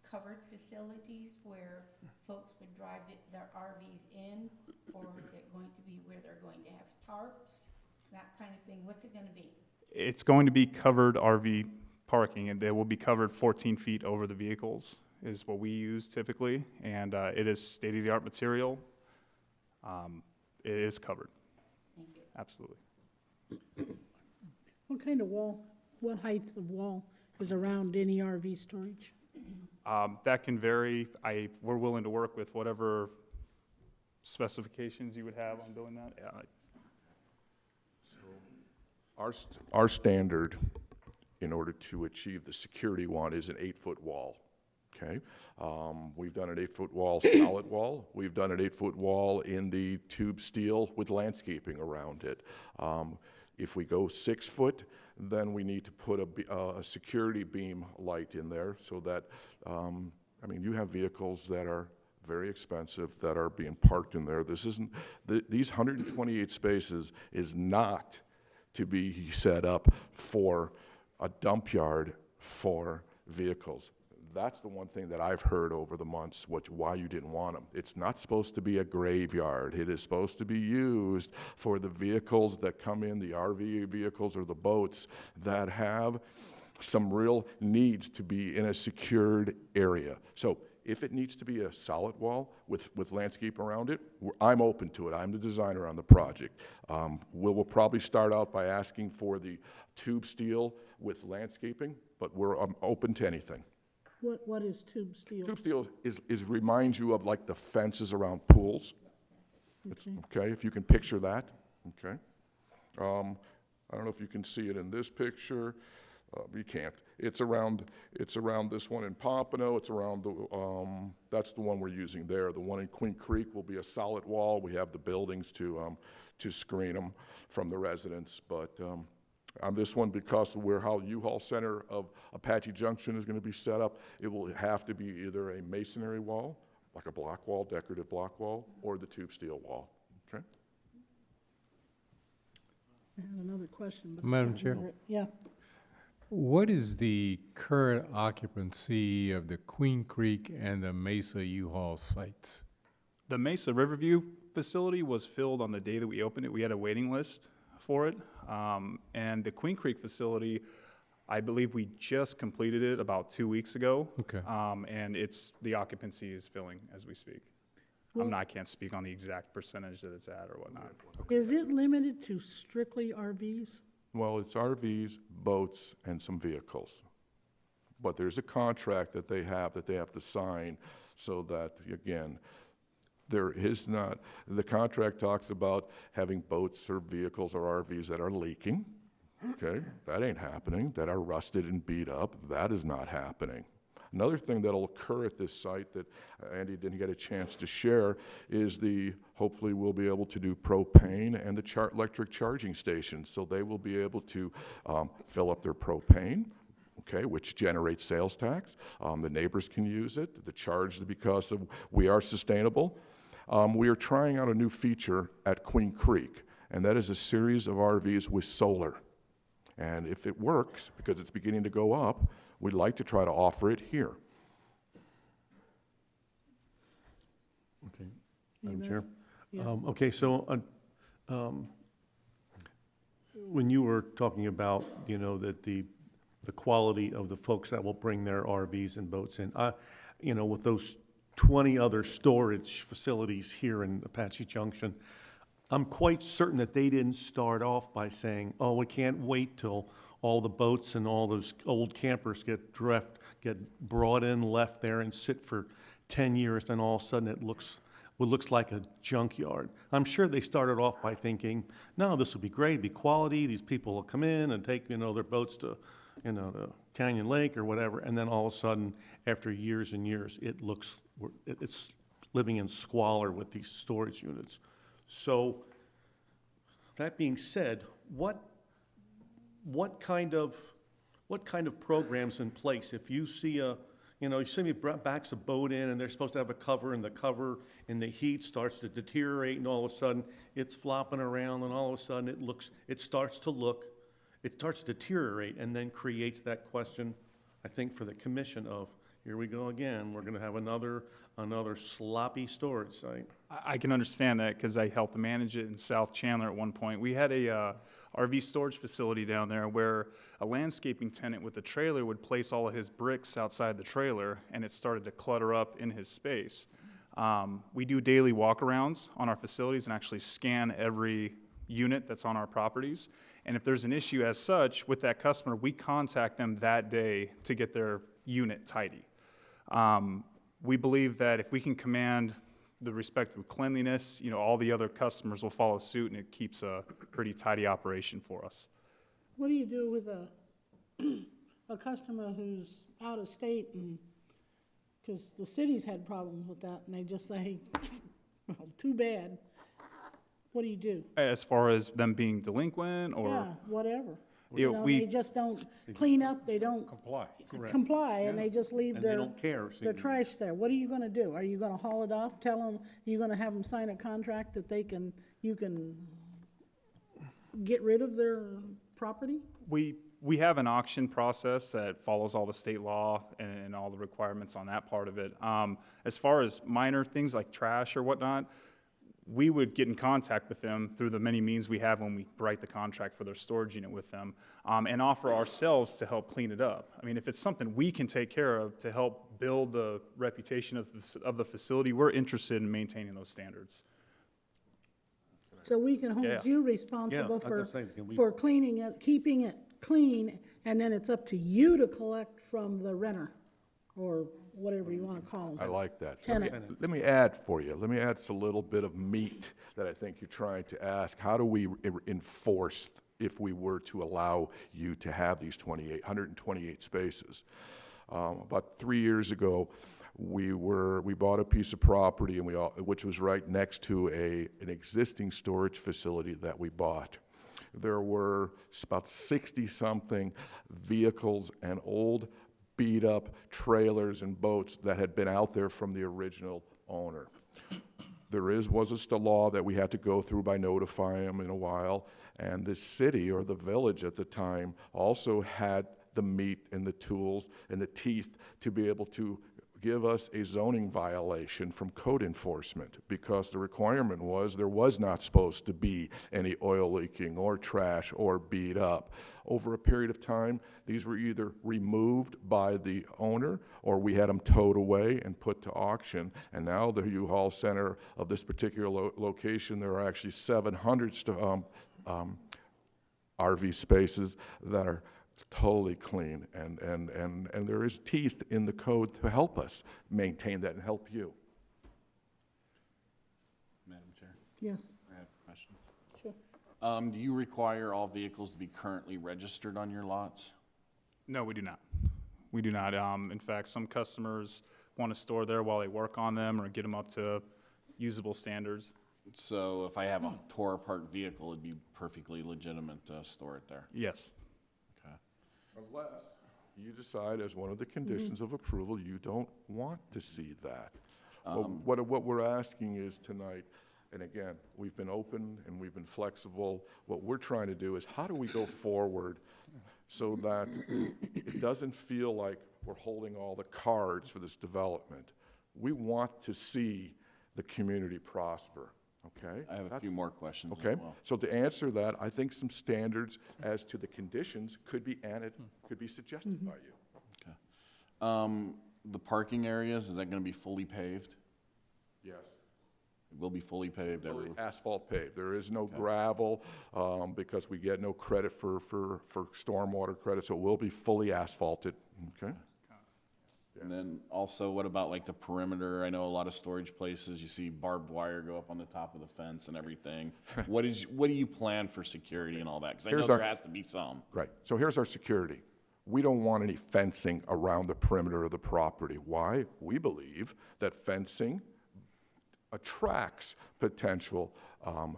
covered facilities where folks would drive their RVs in? Or is it going to be where they're going to have tarps, that kind of thing? What's it going to be? It's going to be covered RV parking, and they will be covered 14 feet over the vehicles is what we use typically, and it is state-of-the-art material. It is covered. Thank you. Absolutely. What kind of wall, what height of wall is around any RV storage? That can vary. We're willing to work with whatever specifications you would have on doing that. Our standard, in order to achieve the security one, is an 8-foot wall, okay? We've done an 8-foot wall, solid wall. We've done an 8-foot wall in the tube steel with landscaping around it. If we go 6 foot, then we need to put a security beam light in there so that, I mean, you have vehicles that are very expensive that are being parked in there. This isn't, these 128 spaces is not to be set up for a dump yard for vehicles. That's the one thing that I've heard over the months, why you didn't want them. It's not supposed to be a graveyard. It is supposed to be used for the vehicles that come in, the RV vehicles or the boats that have some real needs to be in a secured area. So if it needs to be a solid wall with landscape around it, I'm open to it. I'm the designer on the project. We'll probably start out by asking for the tube steel with landscaping, but I'm open to anything. What is tube steel? Tube steel reminds you of like the fences around pools. Okay, if you can picture that. Okay. I don't know if you can see it in this picture. You can't. It's around this one in Pompano. It's around that's the one we're using there. The one in Queen Creek will be a solid wall. We have the buildings to screen them from the residents, but on this one, because of how U-Haul Center of Apache Junction is going to be set up, it will have to be either a masonry wall, like a block wall, decorative block wall, or the tube steel wall. Okay. I had another question. But Madam Chair? Yeah. What is the current occupancy of the Queen Creek and the Mesa U-Haul sites? The Mesa Riverview facility was filled on the day that we opened it. We had a waiting list for it. And the Queen Creek facility, I believe we just completed it about 2 weeks ago. Okay. And the occupancy is filling as we speak. I can't speak on the exact percentage that it's at or whatnot. Is it limited to strictly RVs? Well, it's RVs, boats, and some vehicles. But there's a contract that they have to sign so that, again, there is not, the contract talks about having boats or vehicles or RVs that are leaking, okay? That ain't happening. That are rusted and beat up, that is not happening. Another thing that'll occur at this site that Andy didn't get a chance to share is hopefully we'll be able to do propane and the electric charging stations. So they will be able to fill up their propane, okay, which generates sales tax. The neighbors can use it, the charge because we are sustainable. We are trying out a new feature at Queen Creek, and that is a series of RVs with solar. And if it works, because it's beginning to go up, we'd like to try to offer it here. Okay, Madam Chair. Yes. Okay, so when you were talking about, that the quality of the folks that will bring their RVs and boats in, with those 20 other storage facilities here in Apache Junction, I'm quite certain that they didn't start off by saying, oh, we can't wait till all the boats and all those old campers get brought in, left there, and sit for 10 years, and all of a sudden it looks like a junkyard. I'm sure they started off by thinking, no, this will be great, it'll be quality, these people will come in and take, their boats to, to Canyon Lake or whatever, and then all of a sudden, after years and years, it's living in squalor with these storage units. So, that being said, what kind of programs in place? If you see somebody backs a boat in and they're supposed to have a cover, and the cover in the heat starts to deteriorate, and all of a sudden it's flopping around, and all of a sudden it starts to deteriorate, and then creates that question, I think, for the commission of, here we go again, we're going to have another sloppy storage site. I can understand that because I helped manage it in South Chandler at one point. We had a RV storage facility down there where a landscaping tenant with a trailer would place all of his bricks outside the trailer, and it started to clutter up in his space. We do daily walkarounds on our facilities and actually scan every unit that's on our properties. And if there's an issue as such with that customer, we contact them that day to get their unit tidy. We believe that if we can command the respect of cleanliness, all the other customers will follow suit, and it keeps a pretty tidy operation for us. What do you do with a customer who's out of state, and because the city's had problems with that, and they just say, well, too bad. What do you do? As far as them being delinquent or? Yeah, whatever. We They just don't clean up, they don't comply, and they just leave And they their don't care. their trash there. What are you gonna do? Are you gonna haul it off? Tell them, you're gonna have them sign a contract that you can get rid of their property? We have an auction process that follows all the state law and all the requirements on that part of it. As far as minor things like trash or whatnot, we would get in contact with them through the many means we have when we write the contract for their storage unit with them, and offer ourselves to help clean it up. I mean, if it's something we can take care of to help build the reputation of the facility, we're interested in maintaining those standards. So we can hold Yeah. you responsible Yeah, I was gonna say, for cleaning it, keeping it clean, and then it's up to you to collect from the renter, or whatever you wanna call I them. like that. Tenant. Let me add for you. Let me add a little bit of meat that I think you're trying to ask. How do we enforce if we were to allow you to have these 128 spaces? About 3 years ago, we bought a piece of property, and which was right next to an existing storage facility that we bought. There were about 60-something vehicles and old beat-up trailers and boats that had been out there from the original owner. There was a law that we had to go through by notifying them in a while, and the city or the village at the time also had the meat and the tools and the teeth to be able to give us a zoning violation from code enforcement, because the requirement was there was not supposed to be any oil leaking or trash or beat up. Over a period of time, these were either removed by the owner or we had them towed away and put to auction. And now the U-Haul Center of this particular location, there are actually 700 RV spaces that are totally clean, and there is teeth in the code to help us maintain that and help you. Madam Chair, Yes, I have a question. sure. Do you require all vehicles to be currently registered on your lots? No, we do not. We do not. In fact, some customers want to store there while they work on them or get them up to usable standards. So if I have a tore apart vehicle, it'd be perfectly legitimate to store it there. Yes. Okay. Unless you decide as one of the conditions of approval, you don't want to see that. What we're asking is tonight, and again, we've been open and we've been flexible. What we're trying to do is how do we go forward so that it doesn't feel like we're holding all the cards for this development. We want to see the community prosper, okay? I have a few more questions as Okay, well. so to answer that, I think some standards as to the conditions could be added, could be suggested by you. Okay. The parking areas, is that gonna be fully paved? Yes. It will be fully paved Fully everywhere? asphalt paved. There is no gravel, because we get no credit for stormwater credit, so it will be fully asphalted, okay? And then also, what about like the perimeter? I know a lot of storage places, you see barbed wire go up on the top of the fence and everything. What do you plan for security and all that? Because I know Here's there our- has to be some. Right, so here's our security. We don't want any fencing around the perimeter of the property. Why? We believe that fencing attracts potential, what's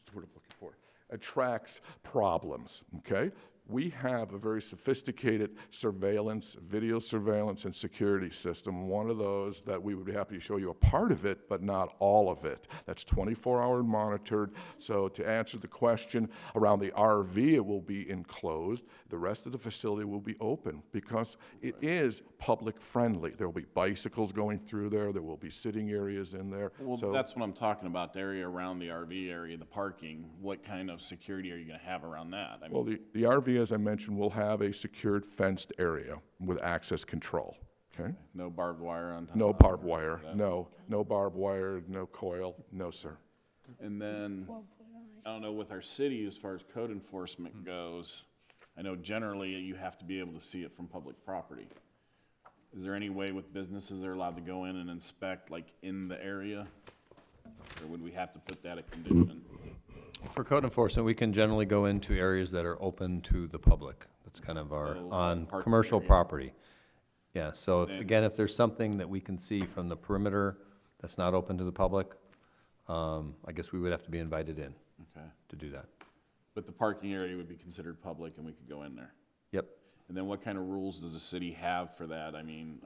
the word I'm looking for? Attracts problems, okay? We have a very sophisticated surveillance, video surveillance and security system. One of those that we would be happy to show you a part of it, but not all of it. That's 24-hour monitored. So to answer the question, around the RV, it will be enclosed. The rest of the facility will be open because it is public friendly. There will be bicycles going through there. There will be sitting areas in there. Well, So that's what I'm talking about, the area around the RV area, the parking. What kind of security are you gonna have around that? I mean, well, the RV, as I mentioned, will have a secured fenced area with access control, okay? no barbed wire on top? No barbed wire, no barbed wire, no coil, no, sir. And then, I don't know, with our city, as far as code enforcement goes, I know generally you have to be able to see it from public property. Is there any way with businesses they're allowed to go in and inspect, like, in the area? Or would we have to put that a condition? For code enforcement, we can generally go into areas that are open to the public. That's kind of our, So, on parking commercial area. property. Yeah, so if, Then- again, if there's something that we can see from the perimeter that's not open to the public, I guess we would have to be invited in Okay. to do that. But the parking area would be considered public and we could go in there? Yep. And then what kind of rules does the city have for that? I mean,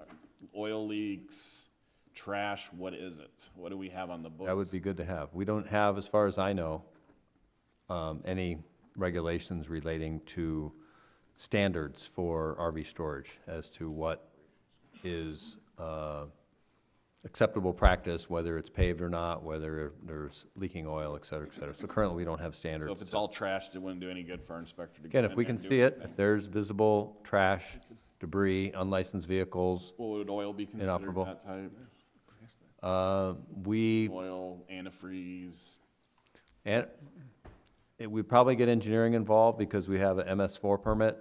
oil leaks, trash, what is it? What do we have on the books? That would be good to have. We don't have, as far as I know, any regulations relating to standards for RV storage as to what is acceptable practice, whether it's paved or not, whether there's leaking oil, et cetera, et cetera. So currently, we don't have So standards. if it's all trashed, it wouldn't do any good for our inspector to go Again, in if we there can and do see it, anything. if there's visible trash, debris, unlicensed vehicles, Well, would oil be considered Inoperable. that type? we, Oil, antifreeze? and we'd probably get engineering involved because we have a MS4 permit.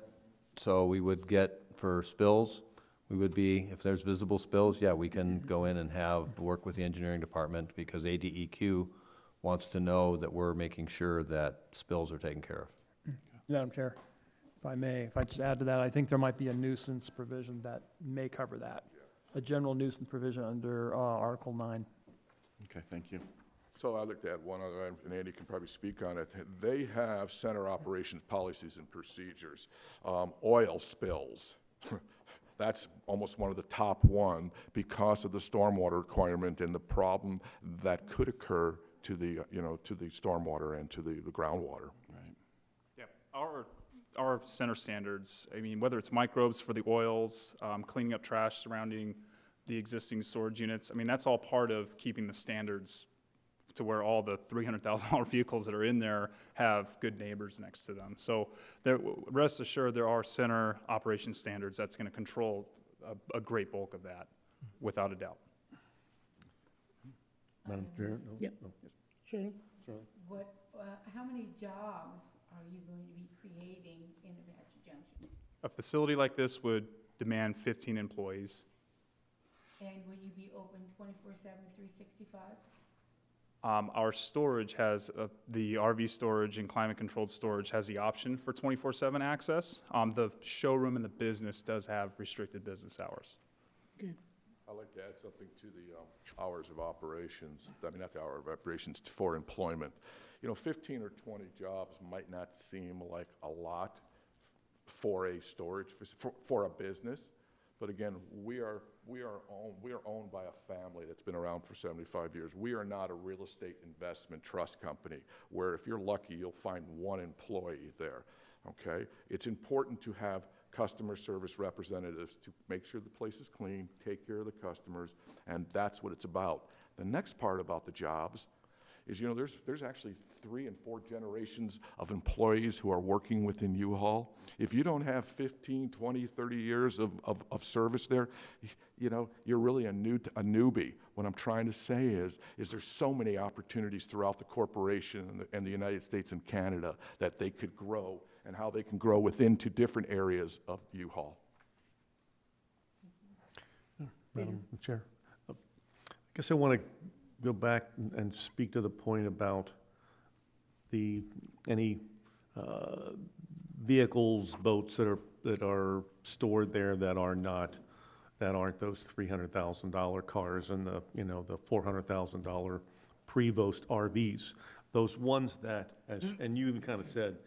So we would get, for spills, we would be, if there's visible spills, yeah, we can go in and work with the engineering department because ADEQ wants to know that we're making sure that spills are taken care of. Madam Chair, if I may, if I just add to that, I think there might be a nuisance provision that may cover that. A general nuisance provision under Article 9. Okay, thank you. So I'd like to add one other item, and Andy can probably speak on it. They have center operations policies and procedures. Oil spills, that's almost one of the top one because of the stormwater requirement and the problem that could occur to the, to the stormwater and to the groundwater. Right. Yeah, our center standards, I mean, whether it's microbes for the oils, cleaning up trash surrounding the existing storage units, I mean, that's all part of keeping the standards to where all the $300,000 vehicles that are in there have good neighbors next to them. So rest assured, there are center operation standards that's going to control a great bulk of that, without a doubt. Madam Chair? No? Yep. Shirley? What, how many jobs are you going to be creating in Apache Junction? A facility like this would demand 15 employees. And will you be open 24/7, 365? Our storage has, the RV storage and climate-controlled storage has the option for 24/7 access. The showroom and the business does have restricted business hours. Good. I'd like to add something to the hours of operations, I mean, not the hour of operations, for employment. You know, 15 or 20 jobs might not seem like a lot for a storage, for a business, but again, we are owned by a family that's been around for 75 years. We are not a real estate investment trust company where if you're lucky, you'll find one employee there, okay? It's important to have customer service representatives to make sure the place is clean, take care of the customers, and that's what it's about. The next part about the jobs is, you know, there's actually 3 and 4 generations of employees who are working within U-Haul. If you don't have 15, 20, 30 years of service there, you know, you're really a newbie. What I'm trying to say is there's so many opportunities throughout the corporation and the United States and Canada that they could grow, and how they can grow within to different areas of U-Haul. Madam Chair, I guess I want to go back and speak to the point about any vehicles, boats that are stored there that aren't those $300,000 cars and the $400,000 Prevost RVs. Those ones that, and you even kind of said,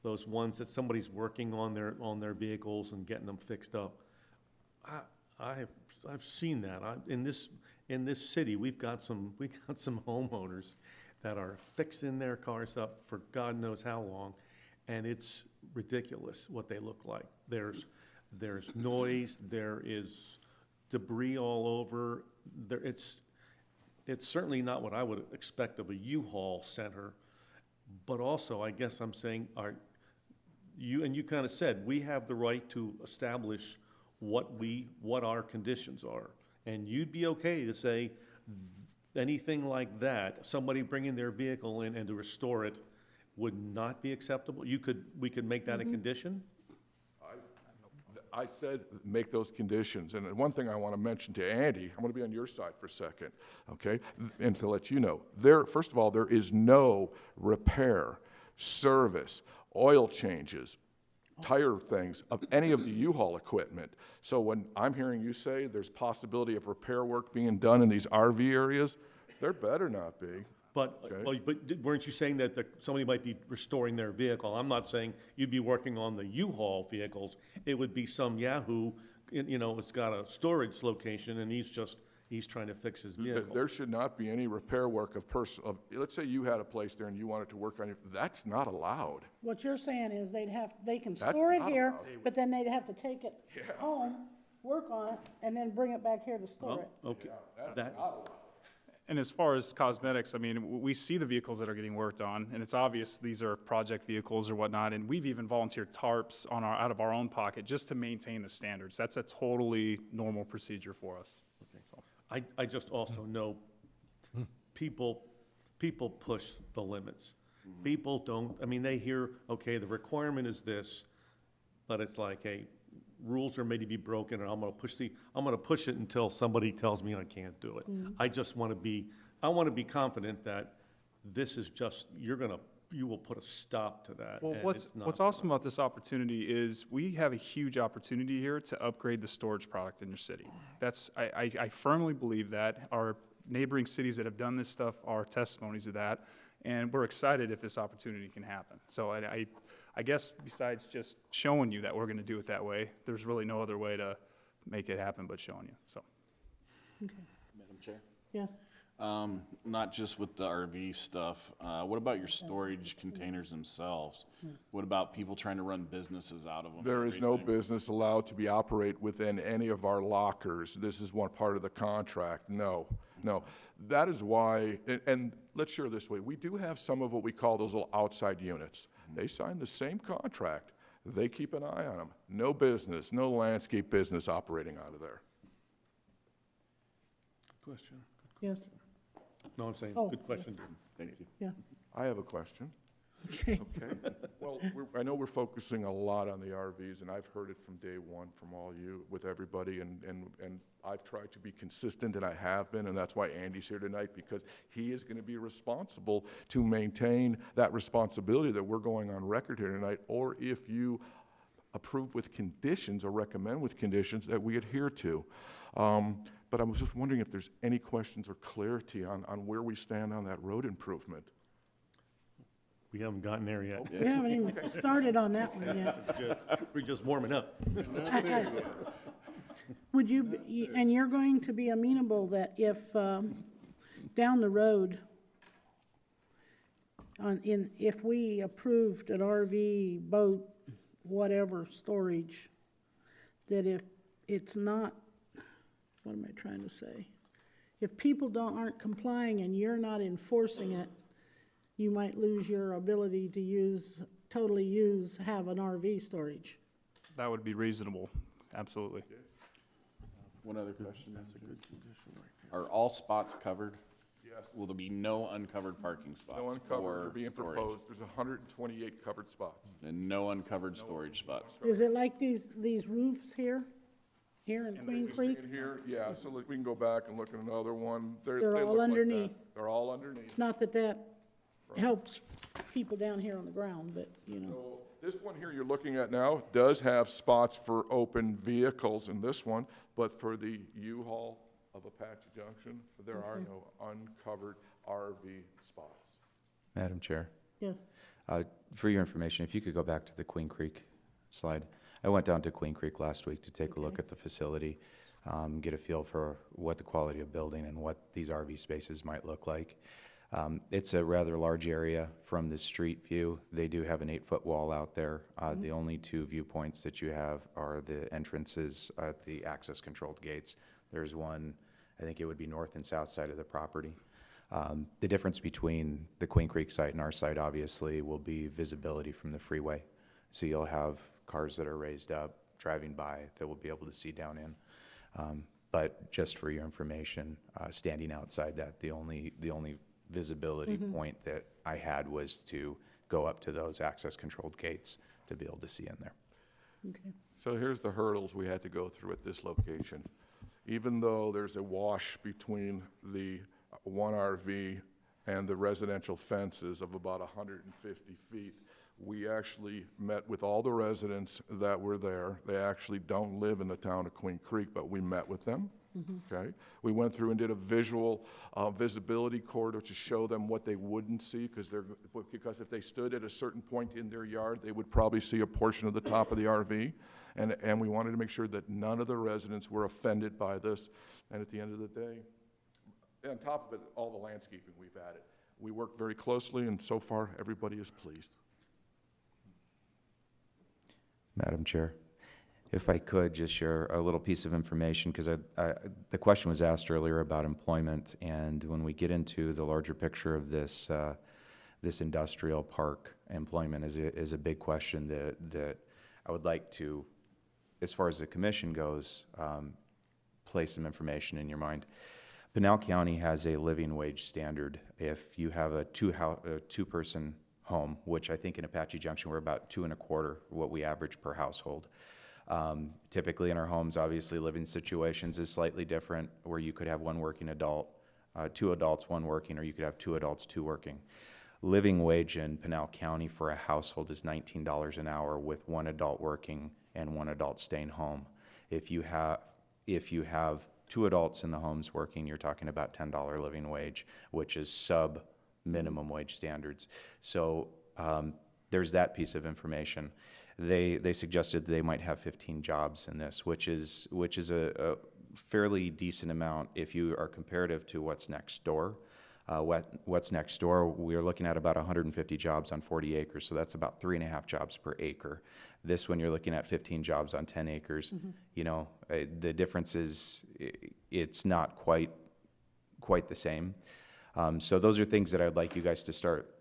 those ones that somebody's working on their vehicles and getting them fixed up. I've seen that. In this city, we've got some homeowners that are fixing their cars up for God knows how long, and it's ridiculous what they look like. There's noise, there is debris all over. It's certainly not what I would expect of a U-Haul center, but also I guess I'm saying, you kind of said, we have the right to establish what our conditions are. And you'd be okay to say anything like that, somebody bringing their vehicle in and to restore it would not be acceptable? We could make that a condition? I said make those conditions. And one thing I want to mention to Andy, I'm going to be on your side for a second, okay? And to let you know, first of all, there is no repair, service, oil changes, tire things of any of the U-Haul equipment. So when I'm hearing you say there's possibility of repair work being done in these RV areas, there better not be. But, Okay. but weren't you saying that somebody might be restoring their vehicle? I'm not saying you'd be working on the U-Haul vehicles. It would be some yahoo, it's got a storage location and he's trying to fix his Because vehicle. there should not be any repair work let's say you had a place there and you wanted to work on it, that's not allowed. What you're saying is they can That's store it not here, allowed. but then they'd have to take it home, work on it, and then bring it back here to store it. Okay. And as far as cosmetics, I mean, we see the vehicles that are getting worked on, and it's obvious these are project vehicles or whatnot, and we've even volunteered tarps out of our own pocket just to maintain the standards. That's a totally normal procedure for us. I just also know people push the limits. People don't, they hear, okay, the requirement is this, but it's like, hey, rules are made to be broken, and I'm gonna push it until somebody tells me I can't do it. I just want to be confident that this is just, you will put a stop to that. Well, and what's it's not- awesome about this opportunity is we have a huge opportunity here to upgrade the storage product in your city. I firmly believe that. Our neighboring cities that have done this stuff are testimonies of that, and we're excited if this opportunity can happen. So I guess besides just showing you that we're going to do it that way, there's really no other way to make it happen but showing you. So. Madam Chair? Yes. Not just with the RV stuff, what about your storage containers themselves? What about people trying to run businesses out of them? There is no business allowed to be operate within any of our lockers. This is one part of the contract. No. That is why, and let's share this way, we do have some of what we call those little outside units. They sign the same contract. They keep an eye on them. No business, no landscape business operating out of there. Question. Yes. No, I'm saying, Oh, good question. Thank you. Yeah. I have a question. Okay. Okay. Well, I know we're focusing a lot on the RVs, and I've heard it from day one from all you, with everybody, and I've tried to be consistent, and I have been, and that's why Andy's here tonight, because he is going to be responsible to maintain that responsibility that we're going on record here tonight, or if you approve with conditions or recommend with conditions that we adhere to. But I was just wondering if there's any questions or clarity on where we stand on that road improvement. We haven't gotten there yet. We haven't even started on that one yet. We're just warming up. Would you, and you're going to be amenable that if, down the road, if we approved an RV, boat, whatever storage, that if it's not, what am I trying to say? If people aren't complying and you're not enforcing it, you might lose your ability to have an RV storage. That would be reasonable, absolutely. One other question. That's a good condition right there. Are all spots covered? Yes. Will there be no uncovered parking spots? No uncovered, for are being storage? proposed. There's 128 covered spots. And no uncovered storage spots? Is it like these roofs here in Queen Creek? In here, yeah, so we can go back and look at another one. They're they all look like that. underneath. They're all underneath. Not that helps people down here on the ground, but, you know. So this one here you're looking at now does have spots for open vehicles in this one, but for the U-Haul of Apache Junction, there are no uncovered RV spots. Madam Chair, Yes. for your information, if you could go back to the Queen Creek slide. I went down to Queen Creek last week to take a look at the facility, get a feel for what the quality of building and what these RV spaces might look like. It's a rather large area from the street view. They do have an 8-foot wall out there. The only two viewpoints that you have are the entrances at the access controlled gates. There's one, I think it would be north and south side of the property. The difference between the Queen Creek site and our site obviously will be visibility from the freeway. So you'll have cars that are raised up driving by that will be able to see down in. But just for your information, standing outside that, the only visibility point that I had was to go up to those access controlled gates to be able to see in there. Okay. So here's the hurdles we had to go through at this location. Even though there's a wash between the one RV and the residential fences of about 150 feet, we actually met with all the residents that were there. They actually don't live in the town of Queen Creek, but we met with them. Okay. We went through and did a visual visibility corridor to show them what they wouldn't see, because if they stood at a certain point in their yard, they would probably see a portion of the top of the RV. And we wanted to make sure that none of the residents were offended by this. And at the end of the day, on top of it, all the landscaping we've added. We worked very closely, and so far, everybody is pleased. Madam Chair, if I could just share a little piece of information, because the question was asked earlier about employment, and when we get into the larger picture of this, this industrial park, employment is a big question that I would like to, as far as the commission goes, place some information in your mind. Pinal County has a living wage standard. If you have a two-person home, which I think in Apache Junction we're about 2.25 what we average per household. Typically in our homes, obviously living situations is slightly different, where you could have one working adult, 2 adults, 1 working, or you could have 2 adults, 2 working. Living wage in Pinal County for a household is $19 an hour, with 1 adult working and 1 adult staying home. If you have 2 adults in the homes working, you're talking about $10 living wage, which is sub minimum wage standards. So there's that piece of information. They suggested they might have 15 jobs in this, which is a fairly decent amount if you are comparative to what's next door. What's next door, we're looking at about 150 jobs on 40 acres, so that's about 3.5 jobs per acre. This one, you're looking at 15 jobs on 10 acres. You know, the difference is it's not quite the same. So those are things that I'd like you guys to start,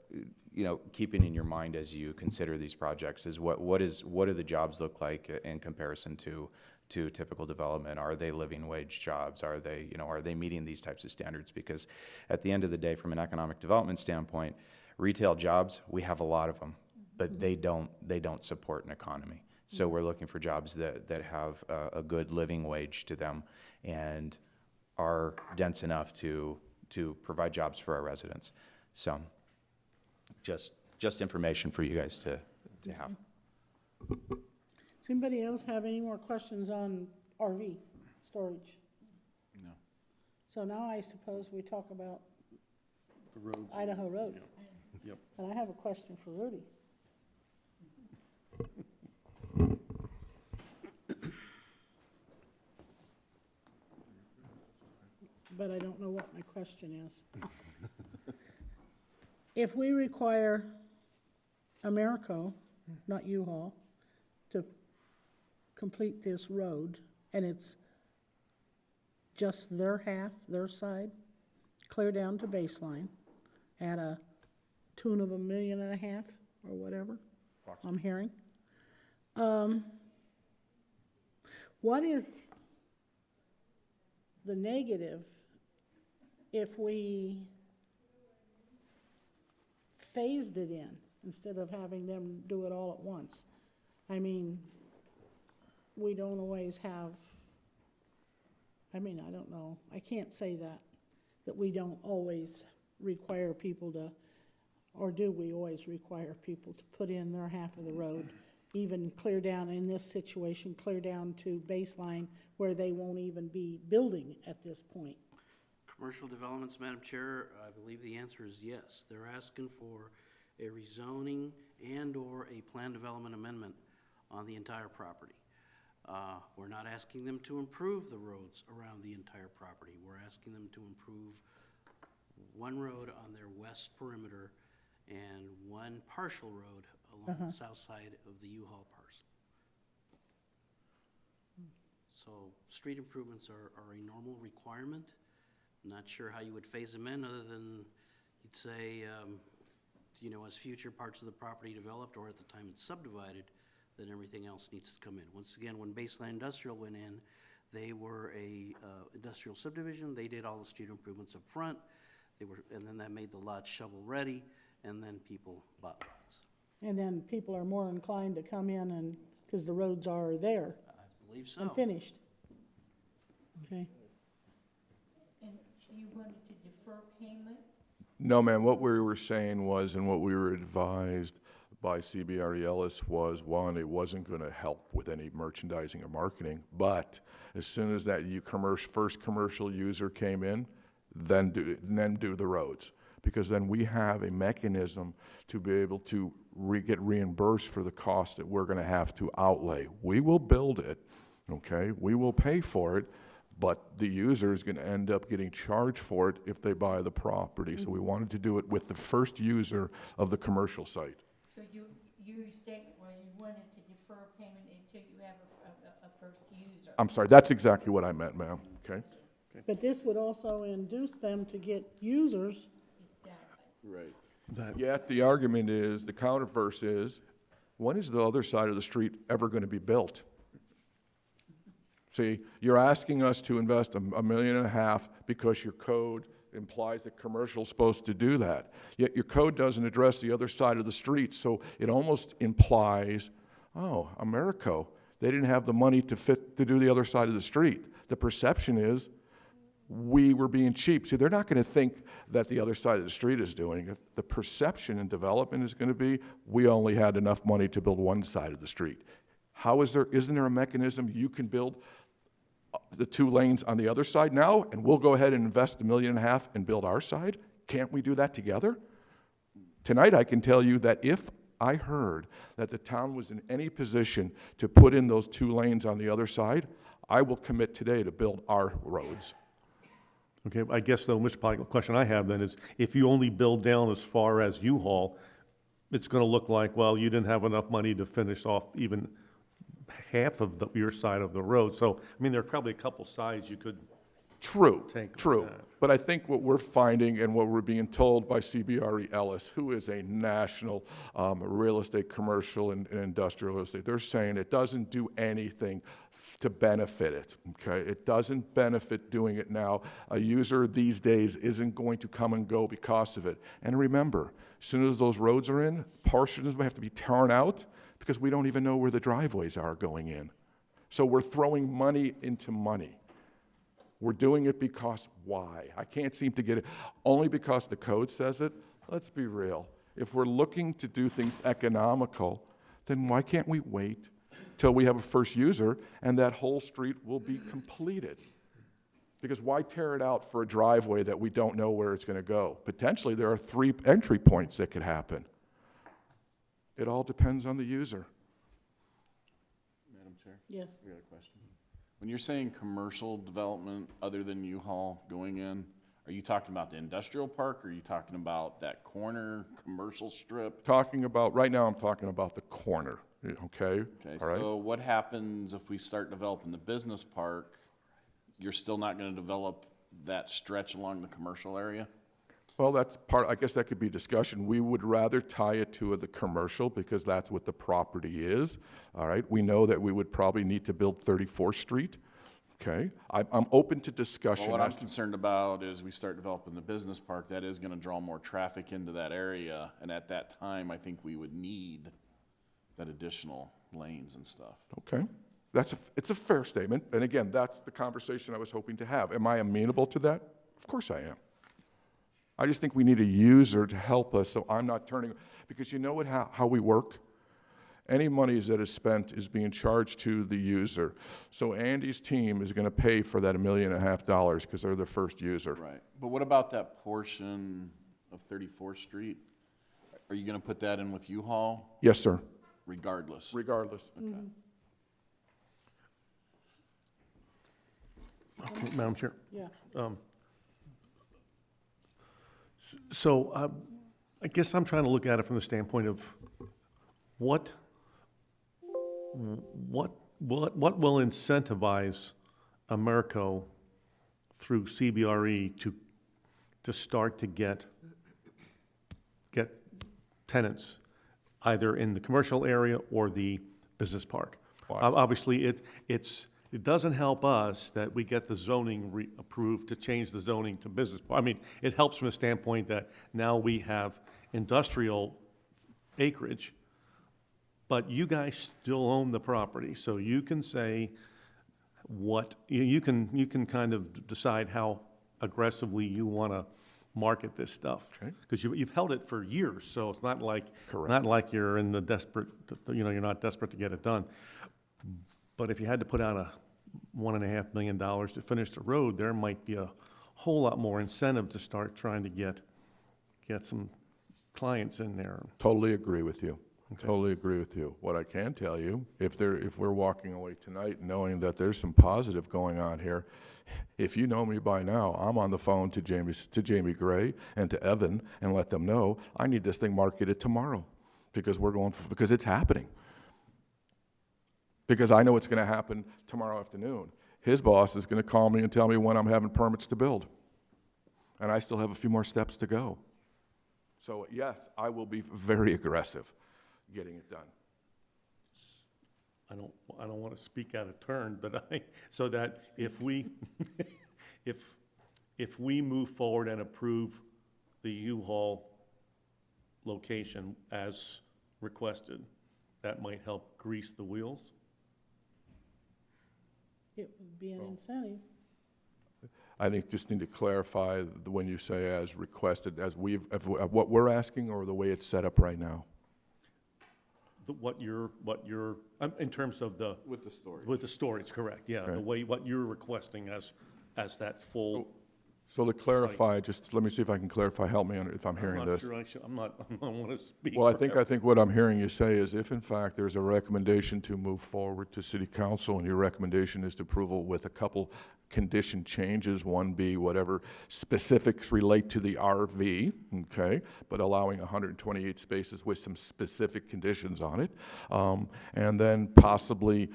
you know, keeping in your mind as you consider these projects. Is what do the jobs look like in comparison to typical development? Are they living wage jobs? Are they meeting these types of standards? Because at the end of the day, from an economic development standpoint, Retail jobs, we have a lot of them, but they don't support an economy. So we're looking for jobs that have a good living wage to them and are dense enough to provide jobs for our residents. So just information for you guys to have. Does anybody else have any more questions on RV storage? No. So now I suppose we talk about The roads. Idaho Road. Yep. And I have a question for Rudy. But I don't know what my question is. If we require Americo, not U-Haul, to complete this road, and it's just their half, their side, clear down to baseline, at a tune of $1.5 million or whatever, I'm hearing. What is the negative if we phased it in instead of having them do it all at once? I mean, we don't always have, I mean, I don't know, I can't say that we don't always require people to, or do we always require people to put in their half of the road, even clear down, in this situation, clear down to baseline where they won't even be building at this point? Commercial developments, Madam Chair, I believe the answer is yes. They're asking for a rezoning and/or a plan development amendment on the entire property. We're not asking them to improve the roads around the entire property. We're asking them to improve one road on their west perimeter and one partial road along the south side of the U-Haul parcel. So street improvements are a normal requirement. Not sure how you would phase them in, other than you'd say, you know, as future parts of the property developed or at the time it's subdivided, then everything else needs to come in. Once again, when Baseline Industrial went in, they were a industrial subdivision. They did all the street improvements up front. And then that made the lots shovel ready, and then people bought lots. And then people are more inclined to come in and, because the roads are there I believe so. and finished. Okay. And you wanted to defer payment? No, ma'am, what we were saying was, and what we were advised by CBRE Ellis was, one, it wasn't going to help with any merchandising or marketing, but as soon as that first commercial user came in, then do the roads. Because then we have a mechanism to be able to get reimbursed for the cost that we're going to have to outlay. We will build it, okay? We will pay for it, but the user is going to end up getting charged for it if they buy the property. So we wanted to do it with the first user of the commercial site. So your statement was you wanted to defer payment until you have a first user. I'm sorry, that's exactly what I meant, ma'am, okay? But this would also induce them to get users. Exactly. Right. Yet the argument is, the counterverse is, when is the other side of the street ever going to be built? See, you're asking us to invest $1.5 million because your code implies that commercial's supposed to do that. Yet your code doesn't address the other side of the street, so it almost implies, oh, Americo, they didn't have the money to do the other side of the street. The perception is, we were being cheap. See, they're not going to think that the other side of the street is doing it. The perception in development is going to be, we only had enough money to build one side of the street. Isn't there a mechanism you can build the 2 lanes on the other side now, and we'll go ahead and invest $1.5 million and build our side? Can't we do that together? Tonight I can tell you that if I heard that the town was in any position to put in those 2 lanes on the other side, I will commit today to build our roads. Okay, I guess the question I have then is, if you only build down as far as U-Haul, it's going to look like, well, you didn't have enough money to finish off even half of your side of the road. So, I mean, there are probably a couple sides you could True, take on true. that. But I think what we're finding and what we're being told by CBRE Ellis, who is a national real estate, commercial and industrial real estate, they're saying it doesn't do anything to benefit it, okay? It doesn't benefit doing it now. A user these days isn't going to come and go because of it. And remember, as soon as those roads are in, portions may have to be torn out because we don't even know where the driveways are going in. So we're throwing money into money. We're doing it because why? I can't seem to get it. Only because the code says it? Let's be real. If we're looking to do things economical, then why can't we wait till we have a first user and that whole street will be completed? Because why tear it out for a driveway that we don't know where it's going to go? Potentially there are 3 entry points that could happen. It all depends on the user. Madam Chair, Yes. we got a question. When you're saying commercial development other than U-Haul going in, are you talking about the industrial park, or are you talking about that corner commercial strip? Talking about, right now I'm talking about the corner, okay? Okay, All right? so what happens if we start developing the business park? You're still not gonna develop that stretch along the commercial area? Well, that's part, I guess that could be discussion. We would rather tie it to the commercial because that's what the property is, all right? We know that we would probably need to build 34th Street, okay? I'm open to discussion. Well, what I'm as to- concerned about is we start developing the business park, that is gonna draw more traffic into that area, and at that time, I think we would need that additional lanes and stuff. Okay, it's a fair statement, and again, that's the conversation I was hoping to have. Am I amenable to that? Of course I am. I just think we need a user to help us, so I'm not turning, because you know what, how we work? Any monies that is spent is being charged to the user. So Andy's team is gonna pay for that $1.5 million because they're the first user. Right, but what about that portion of 34th Street? Are you gonna put that in with U-Haul Yes, sir, regardless? regardless. Okay. Okay, Madam Chair. Yeah. So I guess I'm trying to look at it from the standpoint of what will incentivize Americo through CBRE to start to get tenants either in the commercial area or the business park. Why? Obviously, it doesn't help us that we get the zoning approved to change the zoning to business. I mean, it helps from the standpoint that now we have industrial acreage, but you guys still own the property, so you can say what, you can kind of decide how aggressively you want to market this stuff. Okay. Because you've held it for years, so it's not like, Correct. not like you're in the desperate, you're not desperate to get it done. But if you had to put out a $1.5 million to finish the road, there might be a whole lot more incentive to start trying to get some clients in there. Totally agree with you. Okay. Totally agree with you. What I can tell you, if we're walking away tonight knowing that there's some positive going on here, if you know me by now, I'm on the phone to Jamie Gray and to Evan and let them know I need this thing marketed tomorrow because because it's happening. Because I know it's going to happen tomorrow afternoon. His boss is going to call me and tell me when I'm having permits to build. And I still have a few more steps to go. So yes, I will be very aggressive getting it done. I don't want to speak out of turn, but so that if we, if we move forward and approve the U-Haul location as requested, that might help grease the wheels? It would be an incentive. I think just need to clarify when you say as requested, what we're asking or the way it's set up right now. What you're, in terms of the, With the storage. with the storage, correct, yeah, the Okay. way, what you're requesting as that full. So to clarify, just let me see if I can clarify, help me if I'm hearing this. I'm not sure I don't want to speak. Well, I forever. think what I'm hearing you say is if in fact there's a recommendation to move forward to City Council and your recommendation is to approval with a couple condition changes, one be whatever specifics relate to the RV, okay, but allowing 128 spaces with some specific conditions on it, and then possibly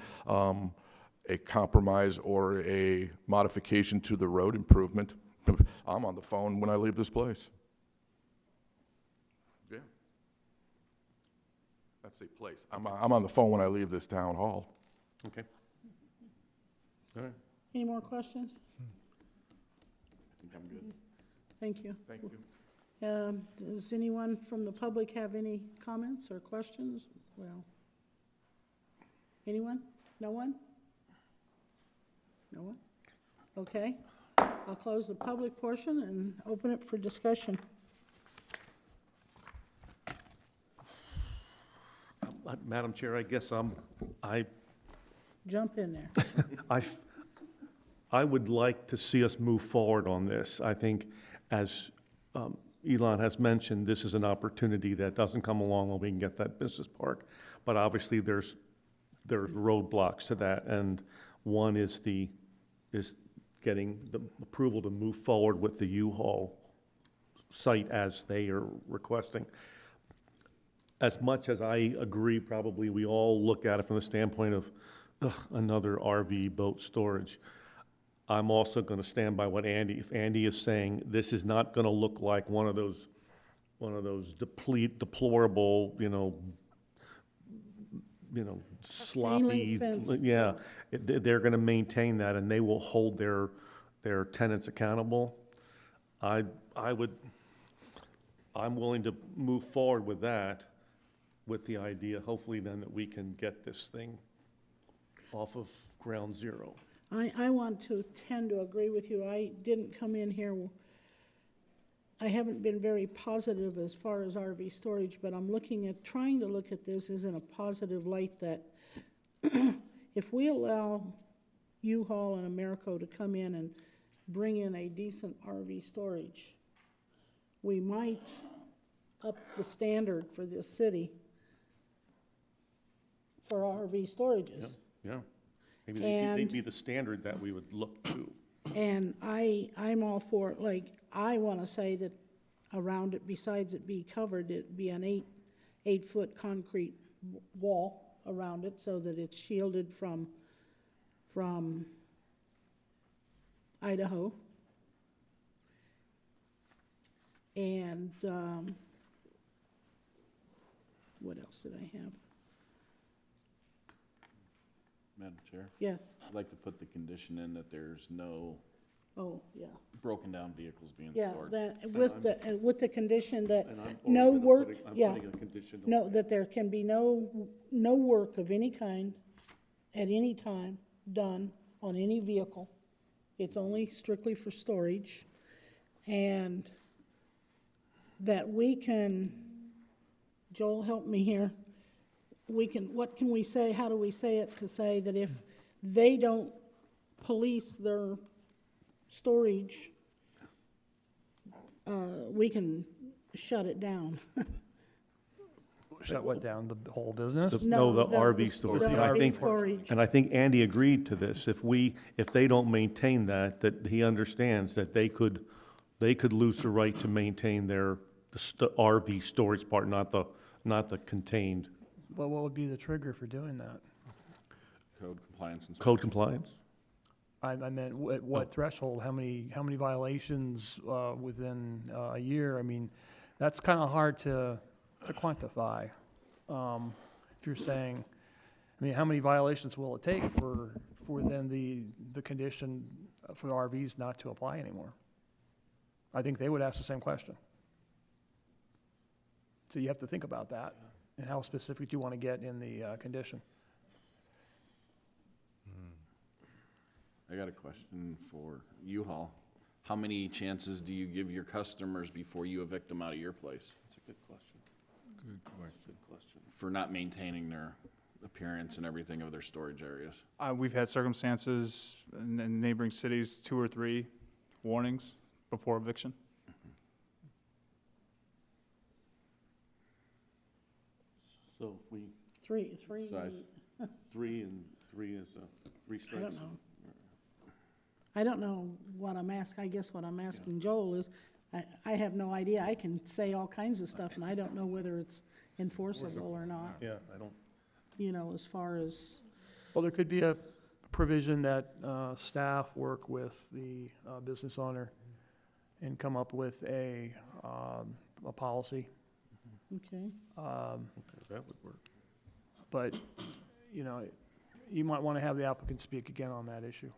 a compromise or a modification to the road improvement, I'm on the phone when I leave this place. Yeah. That's a place. I'm on the phone when I leave this town hall. Okay. All right. Any more questions? I think I'm good. Thank you. Thank you. Does anyone from the public have any comments or questions? Well, anyone? No one? No one? Okay. I'll close the public portion and open it for discussion. Madam Chair, I guess I Jump in there. I would like to see us move forward on this. I think, as Elon has mentioned, this is an opportunity that doesn't come along when we can get that business park. But obviously, there's roadblocks to that, and one is getting the approval to move forward with the U-Haul site as they are requesting. As much as I agree, probably we all look at it from the standpoint of another RV boat storage. I'm also going to stand by what if Andy is saying, this is not going to look like one of those deplorable, sloppy. fence. Yeah, they're going to maintain that, and they will hold their tenants accountable. I'm willing to move forward with that, with the idea, hopefully then, that we can get this thing off of ground zero. I want to tend to agree with you. I didn't come in here, I haven't been very positive as far as RV storage, but I'm trying to look at this as in a positive light that if we allow U-Haul and Americo to come in and bring in a decent RV storage, we might up the standard for this city for RV storages. Yeah, maybe And- they'd be the standard that we would look to. And I'm all for, I want to say that around it, besides it be covered, it be an 8-foot concrete wall around it so that it's shielded from Idaho. And what else did I have? Madam Chair, Yes. I'd like to put the condition in that there's no Oh, yeah. broken down vehicles being Yeah, stored. that, with the condition that And I'm no also work, I'm yeah. putting a condition. No, that there can be no work of any kind at any time done on any vehicle. It's only strictly for storage. And that we can, Joel, help me here. What can we say, how do we say it to say that if they don't police their storage, we can shut it down? Shut what down, the whole business? No, the RV the storage. the And I RV think- storage. And I think Andy agreed to this. If they don't maintain that he understands that they could lose the right to maintain the RV storage part, not the contained Well, what would be the trigger for doing that? Code compliance and. code compliance. I meant, at what threshold, how many violations within a year? I mean, that's kind of hard to quantify. If you're saying, I mean, how many violations will it take for then the condition for RVs not to apply anymore? I think they would ask the same question. So you have to think about that and how specific you want to get in the condition. I got a question for U-Haul. How many chances do you give your customers before you evict them out of your place? That's a good question. Good question. For not maintaining their appearance and everything of their storage areas? We've had circumstances in neighboring cities, 2 or 3 warnings before eviction. So if we, Three, Size. 3 and 3 is 3 I strikes. don't know. I don't know what I'm asking. I guess what I'm asking Joel is, I have no idea. I can say all kinds of stuff, and I don't know whether it's enforceable or not, Yeah, I don't, as far as, Well, there could be a provision that staff work with the business owner and come up with a policy. Okay. That would work. But, you know, you might want to have the applicant speak again on that issue.